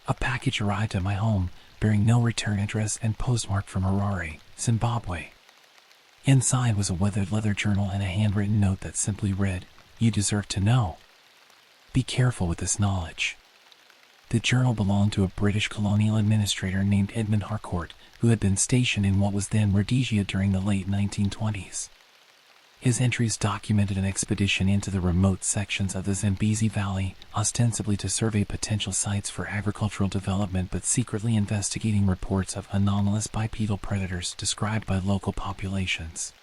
A package arrived at my home, bearing no return address and postmarked from Harare, Zimbabwe. Inside was a weathered leather journal and a handwritten note that simply read, "You deserve to know. Be careful with this knowledge." The journal belonged to a British colonial administrator named Edmund Harcourt, who had been stationed in what was then Rhodesia during the late 1920s. His entries documented an expedition into the remote sections of the Zambezi Valley, ostensibly to survey potential sites for agricultural development but secretly investigating reports of anomalous bipedal predators described by local populations.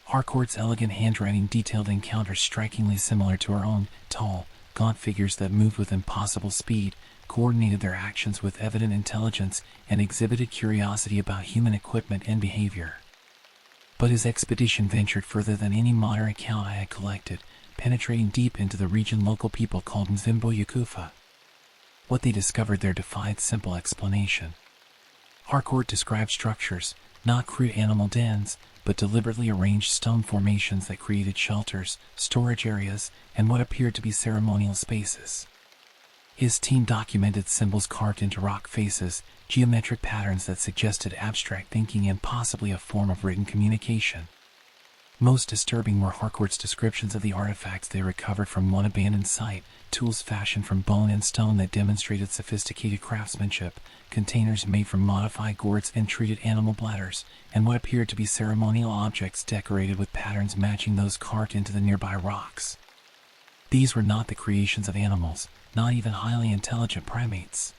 Harcourt's elegant handwriting detailed encounters strikingly similar to our own, tall, gaunt figures that moved with impossible speed, coordinated their actions with evident intelligence, and exhibited curiosity about human equipment and behavior. But his expedition ventured further than any modern account I had collected, penetrating deep into the region local people called Mzimbo-Yakufa. What they discovered there defied simple explanation. Harcourt described structures, not crude animal dens, but deliberately arranged stone formations that created shelters, storage areas, and what appeared to be ceremonial spaces. His team documented symbols carved into rock faces, geometric patterns that suggested abstract thinking and possibly a form of written communication. Most disturbing were Harcourt's descriptions of the artifacts they recovered from one abandoned site, tools fashioned from bone and stone that demonstrated sophisticated craftsmanship, containers made from modified gourds and treated animal bladders, and what appeared to be ceremonial objects decorated with patterns matching those carved into the nearby rocks. These were not the creations of animals, not even highly intelligent primates.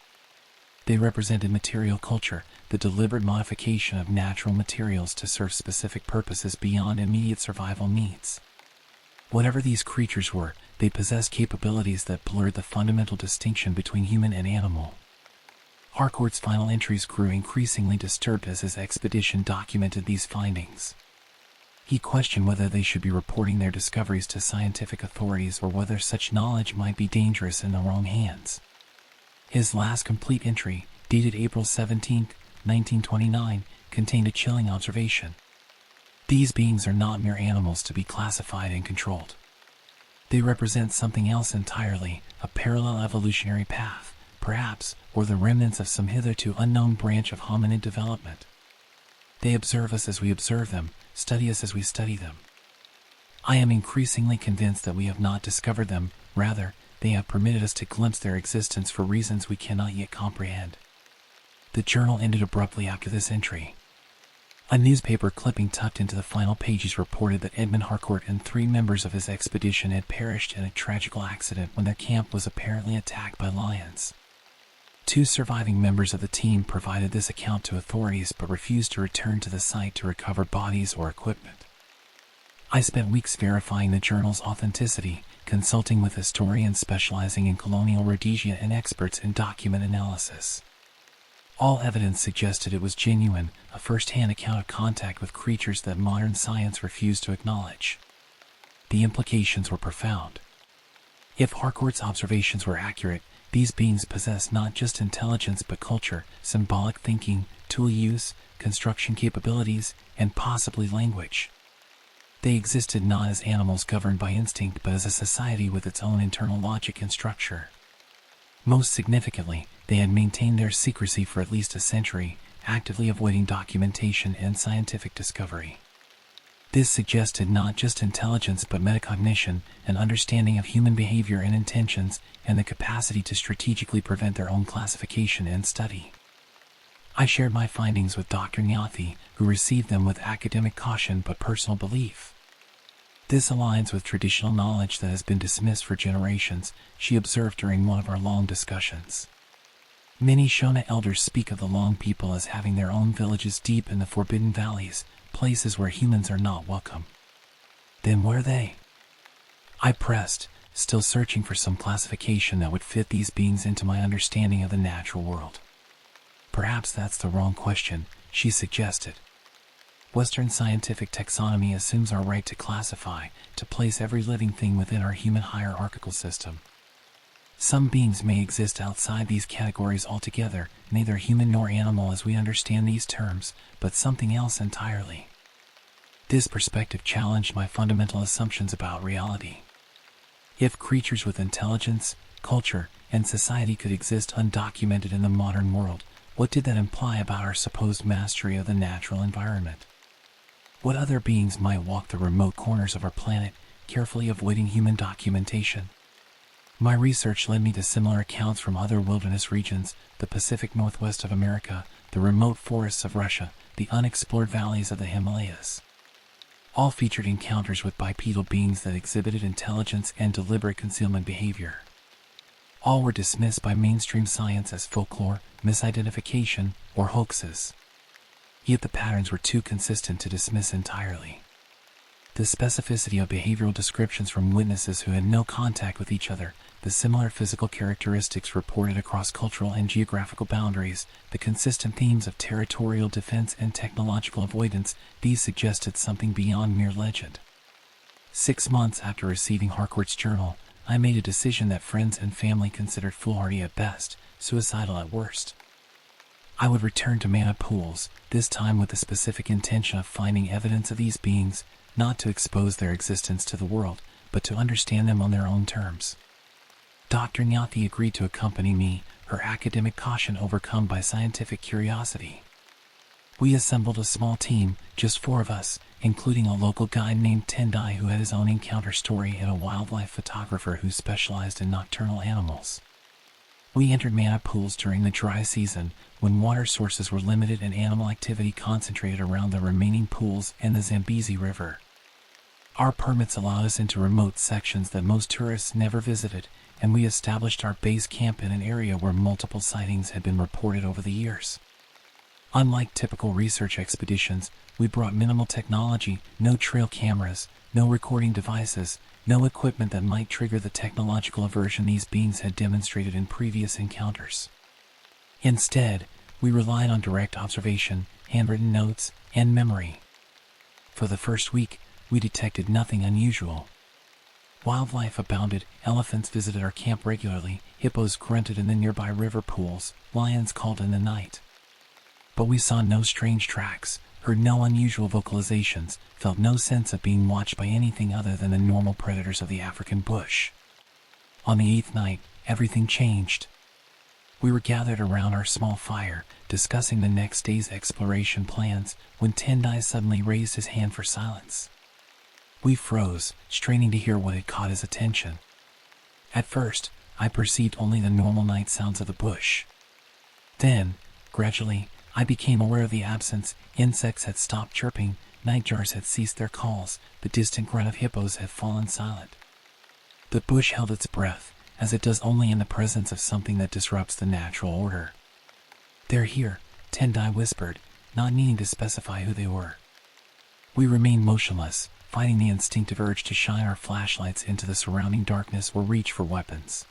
They represented material culture, the deliberate modification of natural materials to serve specific purposes beyond immediate survival needs. Whatever these creatures were, they possessed capabilities that blurred the fundamental distinction between human and animal. Harcourt's final entries grew increasingly disturbed as his expedition documented these findings. He questioned whether they should be reporting their discoveries to scientific authorities or whether such knowledge might be dangerous in the wrong hands. His last complete entry, dated April 17, 1929, contained a chilling observation. These beings are not mere animals to be classified and controlled. They represent something else entirely, a parallel evolutionary path, perhaps, or the remnants of some hitherto unknown branch of hominid development. They observe us as we observe them, study us as we study them. I am increasingly convinced that we have not discovered them, rather, they have permitted us to glimpse their existence for reasons we cannot yet comprehend. The journal ended abruptly after this entry. A newspaper clipping tucked into the final pages reported that Edmund Harcourt and 3 members of his expedition had perished in a tragical accident when their camp was apparently attacked by lions. 2 surviving members of the team provided this account to authorities but refused to return to the site to recover bodies or equipment. I spent weeks verifying the journal's authenticity, consulting with historians specializing in colonial Rhodesia and experts in document analysis. All evidence suggested it was genuine, a first-hand account of contact with creatures that modern science refused to acknowledge. The implications were profound. If Harcourt's observations were accurate, these beings possess not just intelligence but culture, symbolic thinking, tool use, construction capabilities, and possibly language. They existed not as animals governed by instinct but as a society with its own internal logic and structure. Most significantly, they had maintained their secrecy for at least a century, actively avoiding documentation and scientific discovery. This suggested not just intelligence but metacognition, an understanding of human behavior and intentions, and the capacity to strategically prevent their own classification and study. I shared my findings with Dr. Nyathi, who received them with academic caution but personal belief. This aligns with traditional knowledge that has been dismissed for generations, she observed during one of our long discussions. Many Shona elders speak of the Long people as having their own villages deep in the forbidden valleys, places where humans are not welcome. Then were they? I pressed, still searching for some classification that would fit these beings into my understanding of the natural world. Perhaps that's the wrong question, she suggested. Western scientific taxonomy assumes our right to classify, to place every living thing within our human hierarchical system. Some beings may exist outside these categories altogether, neither human nor animal as we understand these terms, but something else entirely. This perspective challenged my fundamental assumptions about reality. If creatures with intelligence, culture, and society could exist undocumented in the modern world, what did that imply about our supposed mastery of the natural environment? What other beings might walk the remote corners of our planet, carefully avoiding human documentation? My research led me to similar accounts from other wilderness regions, the Pacific Northwest of America, the remote forests of Russia, the unexplored valleys of the Himalayas. All featured encounters with bipedal beings that exhibited intelligence and deliberate concealment behavior. All were dismissed by mainstream science as folklore, misidentification, or hoaxes. Yet the patterns were too consistent to dismiss entirely. The specificity of behavioral descriptions from witnesses who had no contact with each other, the similar physical characteristics reported across cultural and geographical boundaries, the consistent themes of territorial defense and technological avoidance, these suggested something beyond mere legend. 6 months after receiving Harcourt's journal, I made a decision that friends and family considered foolhardy at best, suicidal at worst. I would return to Mana Pools, this time with the specific intention of finding evidence of these beings, not to expose their existence to the world, but to understand them on their own terms. Dr. Nyathi agreed to accompany me, her academic caution overcome by scientific curiosity. We assembled a small team, just 4 of us, including a local guide named Tendai who had his own encounter story and a wildlife photographer who specialized in nocturnal animals. We entered Mana Pools during the dry season, when water sources were limited and animal activity concentrated around the remaining pools and the Zambezi River. Our permits allowed us into remote sections that most tourists never visited, and we established our base camp in an area where multiple sightings had been reported over the years. Unlike typical research expeditions, we brought minimal technology, no trail cameras, no recording devices, no equipment that might trigger the technological aversion these beings had demonstrated in previous encounters. Instead, we relied on direct observation, handwritten notes, and memory. For the first week, we detected nothing unusual. Wildlife abounded, elephants visited our camp regularly, hippos grunted in the nearby river pools, lions called in the night. But we saw no strange tracks, heard no unusual vocalizations, felt no sense of being watched by anything other than the normal predators of the African bush. On the 8th night, everything changed. We were gathered around our small fire, discussing the next day's exploration plans, when Tendai suddenly raised his hand for silence. We froze, straining to hear what had caught his attention. At first, I perceived only the normal night sounds of the bush. Then, gradually, I became aware of the absence. Insects had stopped chirping, nightjars had ceased their calls, the distant grunt of hippos had fallen silent. The bush held its breath, as it does only in the presence of something that disrupts the natural order. "They're here," Tendai whispered, not needing to specify who they were. We remained motionless, fighting the instinctive urge to shine our flashlights into the surrounding darkness or reach for weapons.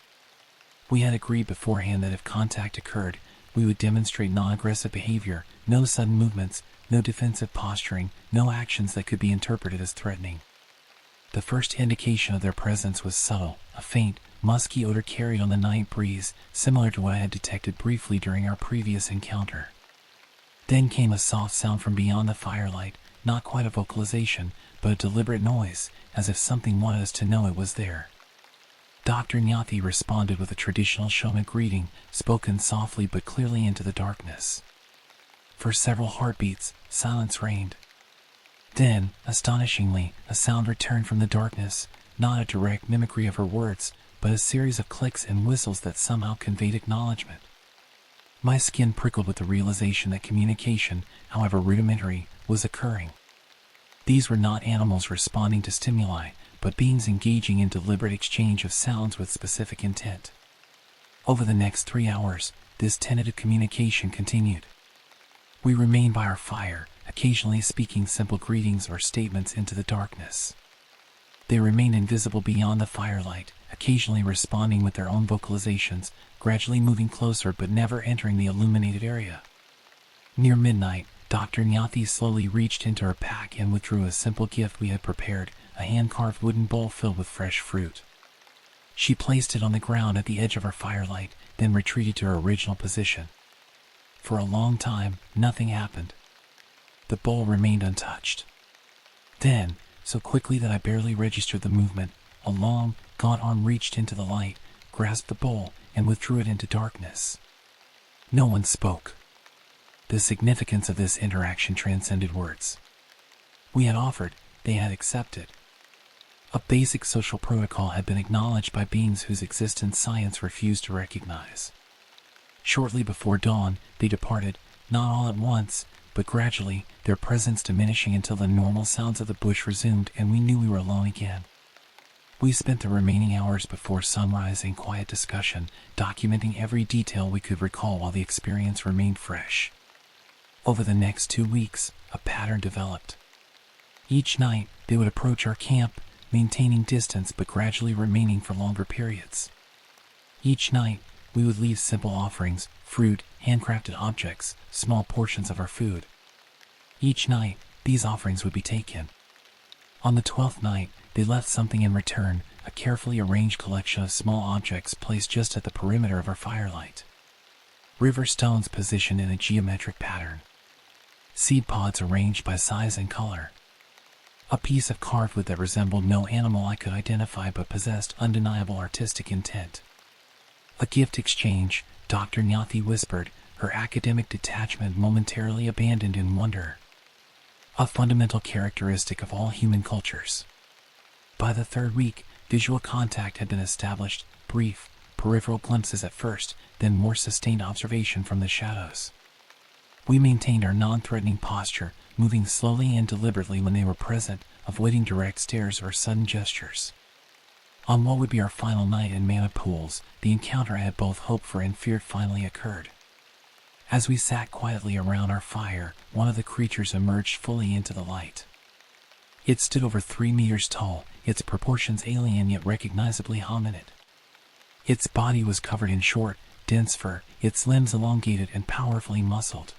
We had agreed beforehand that if contact occurred, we would demonstrate non-aggressive behavior, no sudden movements, no defensive posturing, no actions that could be interpreted as threatening. The first indication of their presence was subtle, a faint, musky odor carried on the night breeze, similar to what I had detected briefly during our previous encounter. Then came a soft sound from beyond the firelight, not quite a vocalization, but a deliberate noise, as if something wanted us to know it was there. Dr. Nyathi responded with a traditional Shona greeting, spoken softly but clearly into the darkness. For several heartbeats, silence reigned. Then, astonishingly, a sound returned from the darkness, not a direct mimicry of her words, but a series of clicks and whistles that somehow conveyed acknowledgement. My skin prickled with the realization that communication, however rudimentary, was occurring. These were not animals responding to stimuli, but beings engaging in deliberate exchange of sounds with specific intent. Over the next 3 hours, this tentative communication continued. We remained by our fire, occasionally speaking simple greetings or statements into the darkness. They remained invisible beyond the firelight, occasionally responding with their own vocalizations, gradually moving closer but never entering the illuminated area. Near midnight, Dr. Nyathi slowly reached into her pack and withdrew a simple gift we had prepared, a hand-carved wooden bowl filled with fresh fruit. She placed it on the ground at the edge of our firelight, then retreated to her original position. For a long time, nothing happened. The bowl remained untouched. Then, so quickly that I barely registered the movement, a long, gaunt arm reached into the light, grasped the bowl, and withdrew it into darkness. No one spoke. The significance of this interaction transcended words. We had offered, they had accepted. A basic social protocol had been acknowledged by beings whose existence science refused to recognize. Shortly before dawn, they departed, not all at once, but gradually, their presence diminishing until the normal sounds of the bush resumed and we knew we were alone again. We spent the remaining hours before sunrise in quiet discussion, documenting every detail we could recall while the experience remained fresh. Over the next 2 weeks, a pattern developed. Each night, they would approach our camp, maintaining distance but gradually remaining for longer periods. Each night, we would leave simple offerings, fruit, handcrafted objects, small portions of our food. Each night, these offerings would be taken. On the 12th night, they left something in return, a carefully arranged collection of small objects placed just at the perimeter of our firelight. River stones positioned in a geometric pattern. Seed pods arranged by size and color. A piece of carved wood that resembled no animal I could identify but possessed undeniable artistic intent. A gift exchange, Dr. Nyathi whispered, her academic detachment momentarily abandoned in wonder. A fundamental characteristic of all human cultures. By the 3rd week, visual contact had been established, brief, peripheral glimpses at first, then more sustained observation from the shadows. We maintained our non-threatening posture, moving slowly and deliberately when they were present, avoiding direct stares or sudden gestures. On what would be our final night in Mana Pools, the encounter I had both hoped for and feared finally occurred. As we sat quietly around our fire, one of the creatures emerged fully into the light. It stood over 3 meters tall, its proportions alien yet recognizably hominid. Its body was covered in short, dense fur, its limbs elongated and powerfully muscled.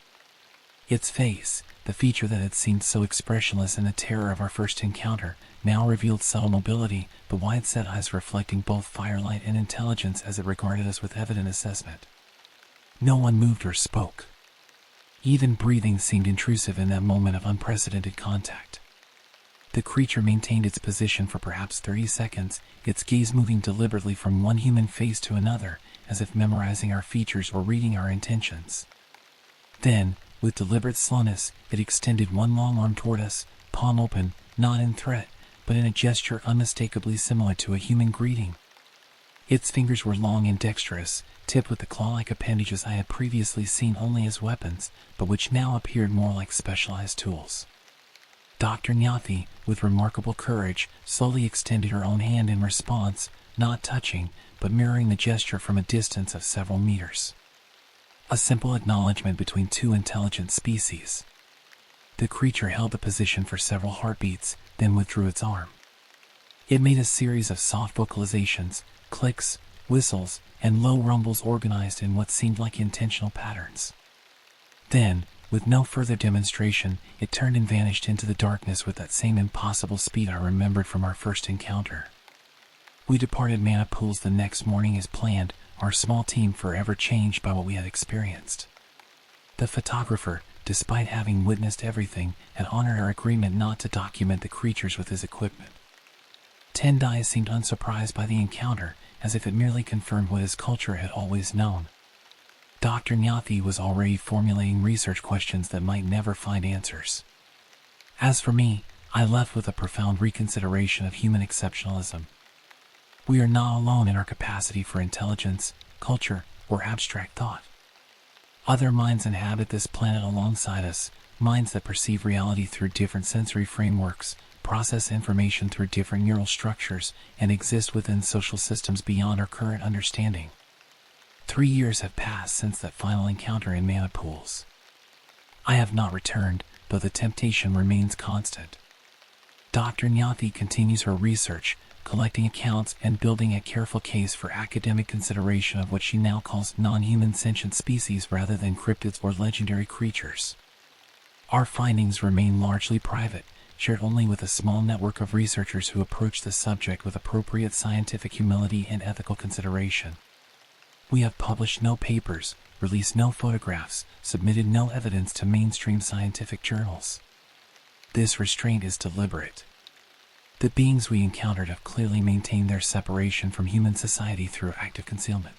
Its face, the feature that had seemed so expressionless in the terror of our first encounter, now revealed subtle mobility, the wide-set eyes reflecting both firelight and intelligence as it regarded us with evident assessment. No one moved or spoke. Even breathing seemed intrusive in that moment of unprecedented contact. The creature maintained its position for perhaps 30 seconds, its gaze moving deliberately from one human face to another, as if memorizing our features or reading our intentions. Then, with deliberate slowness, it extended one long arm toward us, palm open, not in threat, but in a gesture unmistakably similar to a human greeting. Its fingers were long and dexterous, tipped with the claw-like appendages I had previously seen only as weapons, but which now appeared more like specialized tools. Dr. Nyathi, with remarkable courage, slowly extended her own hand in response, not touching, but mirroring the gesture from a distance of several meters. A simple acknowledgement between two intelligent species. The creature held the position for several heartbeats, then withdrew its arm. It made a series of soft vocalizations, clicks, whistles, and low rumbles organized in what seemed like intentional patterns. Then, with no further demonstration, it turned and vanished into the darkness with that same impossible speed I remembered from our first encounter. We departed Mana Pools the next morning as planned, our small team forever changed by what we had experienced. The photographer, despite having witnessed everything, had honored our agreement not to document the creatures with his equipment. Tendai seemed unsurprised by the encounter, as if it merely confirmed what his culture had always known. Dr. Nyathi was already formulating research questions that might never find answers. As for me, I left with a profound reconsideration of human exceptionalism. We are not alone in our capacity for intelligence, culture, or abstract thought. Other minds inhabit this planet alongside us, minds that perceive reality through different sensory frameworks, process information through different neural structures, and exist within social systems beyond our current understanding. 3 years have passed since that final encounter in Mana Pools. I have not returned, though the temptation remains constant. Dr. Nyathi continues her research, collecting accounts and building a careful case for academic consideration of what she now calls non-human sentient species rather than cryptids or legendary creatures. Our findings remain largely private, shared only with a small network of researchers who approach the subject with appropriate scientific humility and ethical consideration. We have published no papers, released no photographs, submitted no evidence to mainstream scientific journals. This restraint is deliberate. The beings we encountered have clearly maintained their separation from human society through active concealment.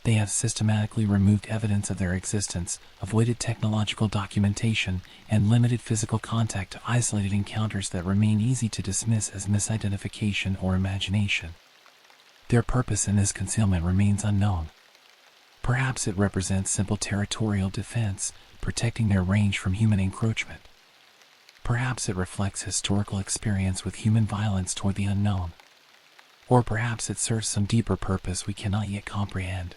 They have systematically removed evidence of their existence, avoided technological documentation, and limited physical contact to isolated encounters that remain easy to dismiss as misidentification or imagination. Their purpose in this concealment remains unknown. Perhaps it represents simple territorial defense, protecting their range from human encroachment. Perhaps it reflects historical experience with human violence toward the unknown. Or perhaps it serves some deeper purpose we cannot yet comprehend.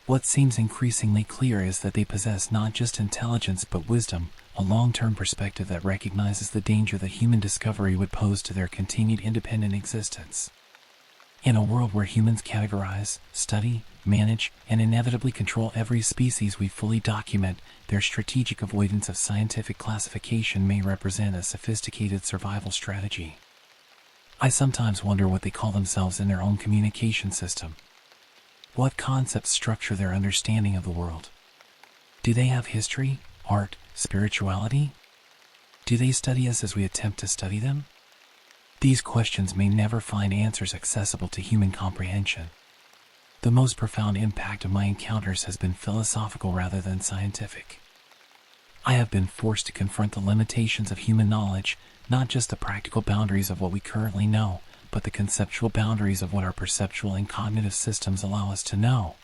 What seems increasingly clear is that they possess not just intelligence but wisdom, a long-term perspective that recognizes the danger that human discovery would pose to their continued independent existence. In a world where humans categorize, study, manage, and inevitably control every species we fully document, their strategic avoidance of scientific classification may represent a sophisticated survival strategy. I sometimes wonder what they call themselves in their own communication system. What concepts structure their understanding of the world? Do they have history, art, spirituality? Do they study us as we attempt to study them? These questions may never find answers accessible to human comprehension. The most profound impact of my encounters has been philosophical rather than scientific. I have been forced to confront the limitations of human knowledge, not just the practical boundaries of what we currently know, but the conceptual boundaries of what our perceptual and cognitive systems allow us to know.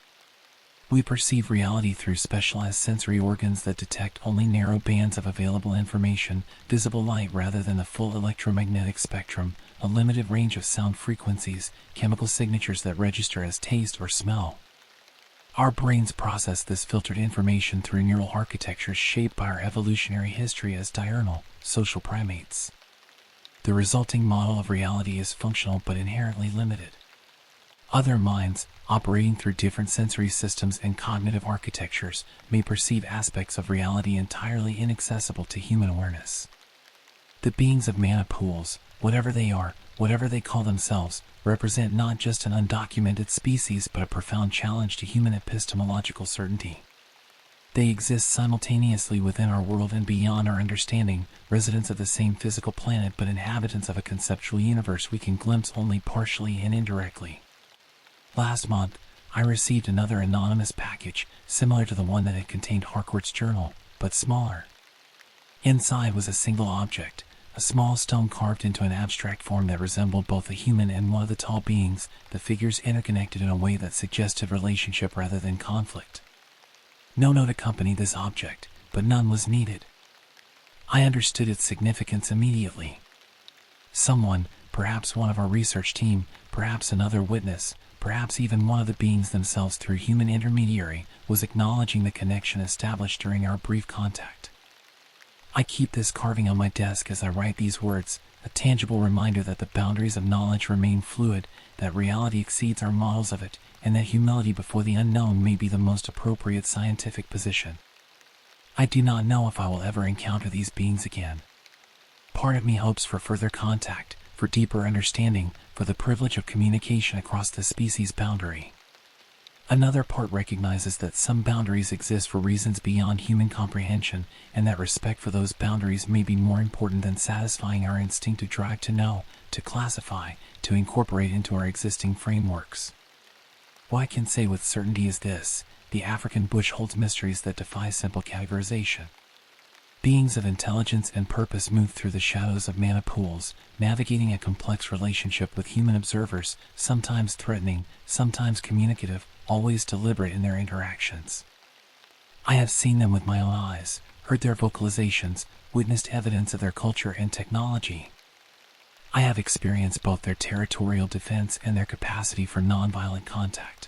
We perceive reality through specialized sensory organs that detect only narrow bands of available information, visible light rather than the full electromagnetic spectrum, a limited range of sound frequencies, chemical signatures that register as taste or smell. Our brains process this filtered information through neural architectures shaped by our evolutionary history as diurnal, social primates. The resulting model of reality is functional but inherently limited. Other minds, operating through different sensory systems and cognitive architectures, may perceive aspects of reality entirely inaccessible to human awareness. The beings of mana pools, whatever they are, whatever they call themselves, represent not just an undocumented species but a profound challenge to human epistemological certainty. They exist simultaneously within our world and beyond our understanding, residents of the same physical planet but inhabitants of a conceptual universe we can glimpse only partially and indirectly. Last month, I received another anonymous package, similar to the one that had contained Harcourt's journal, but smaller. Inside was a single object, a small stone carved into an abstract form that resembled both a human and one of the tall beings, the figures interconnected in a way that suggested relationship rather than conflict. No note accompanied this object, but none was needed. I understood its significance immediately. Someone, perhaps one of our research team, perhaps another witness, perhaps even one of the beings themselves through human intermediary, was acknowledging the connection established during our brief contact. I keep this carving on my desk as I write these words, a tangible reminder that the boundaries of knowledge remain fluid, that reality exceeds our models of it, and that humility before the unknown may be the most appropriate scientific position. I do not know if I will ever encounter these beings again. Part of me hopes for further contact, for deeper understanding, for the privilege of communication across the species boundary. Another part recognizes that some boundaries exist for reasons beyond human comprehension, and that respect for those boundaries may be more important than satisfying our instinctive drive to know, to classify, to incorporate into our existing frameworks. What I can say with certainty is this: the African bush holds mysteries that defy simple categorization. Beings of intelligence and purpose move through the shadows of mana pools, navigating a complex relationship with human observers, sometimes threatening, sometimes communicative, always deliberate in their interactions. I have seen them with my own eyes, heard their vocalizations, witnessed evidence of their culture and technology. I have experienced both their territorial defense and their capacity for nonviolent contact.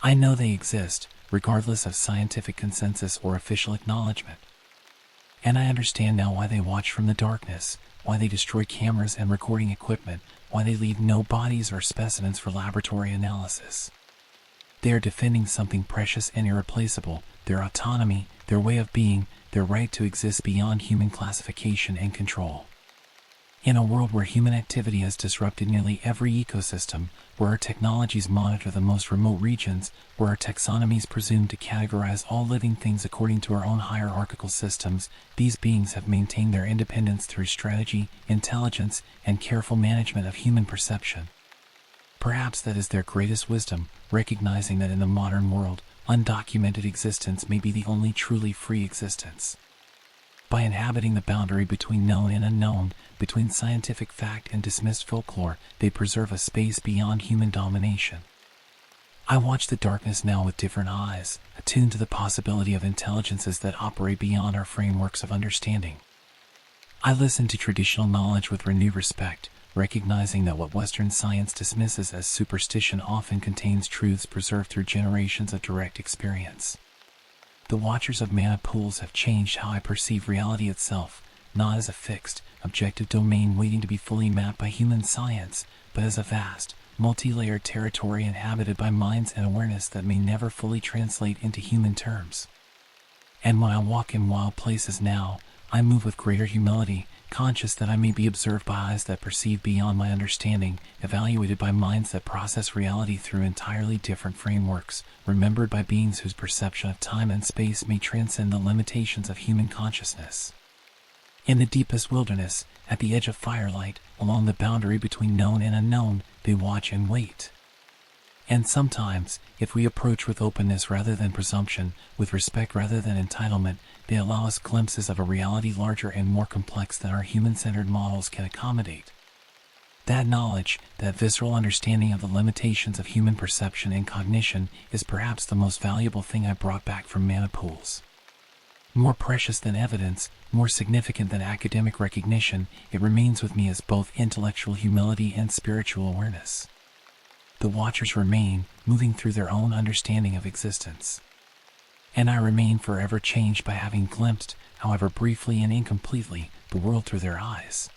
I know they exist, regardless of scientific consensus or official acknowledgement. And I understand now why they watch from the darkness, why they destroy cameras and recording equipment, why they leave no bodies or specimens for laboratory analysis. They are defending something precious and irreplaceable: their autonomy, their way of being, their right to exist beyond human classification and control. In a world where human activity has disrupted nearly every ecosystem, where our technologies monitor the most remote regions, where our taxonomies presume to categorize all living things according to our own hierarchical systems, these beings have maintained their independence through strategy, intelligence, and careful management of human perception. Perhaps that is their greatest wisdom, recognizing that in the modern world, undocumented existence may be the only truly free existence. By inhabiting the boundary between known and unknown, between scientific fact and dismissed folklore, they preserve a space beyond human domination. I watch the darkness now with different eyes, attuned to the possibility of intelligences that operate beyond our frameworks of understanding. I listen to traditional knowledge with renewed respect, recognizing that what Western science dismisses as superstition often contains truths preserved through generations of direct experience. The watchers of mana pools have changed how I perceive reality itself, not as a fixed, objective domain waiting to be fully mapped by human science, but as a vast, multi-layered territory inhabited by minds and awareness that may never fully translate into human terms. And when I walk in wild places now, I move with greater humility, conscious that I may be observed by eyes that perceive beyond my understanding, evaluated by minds that process reality through entirely different frameworks, remembered by beings whose perception of time and space may transcend the limitations of human consciousness. In the deepest wilderness, at the edge of firelight, along the boundary between known and unknown, they watch and wait. And sometimes, if we approach with openness rather than presumption, with respect rather than entitlement, they allow us glimpses of a reality larger and more complex than our human-centered models can accommodate. That knowledge, that visceral understanding of the limitations of human perception and cognition, is perhaps the most valuable thing I brought back from mana pools. More precious than evidence, more significant than academic recognition, it remains with me as both intellectual humility and spiritual awareness. The watchers remain, moving through their own understanding of existence. And I remain forever changed by having glimpsed, however briefly and incompletely, the world through their eyes.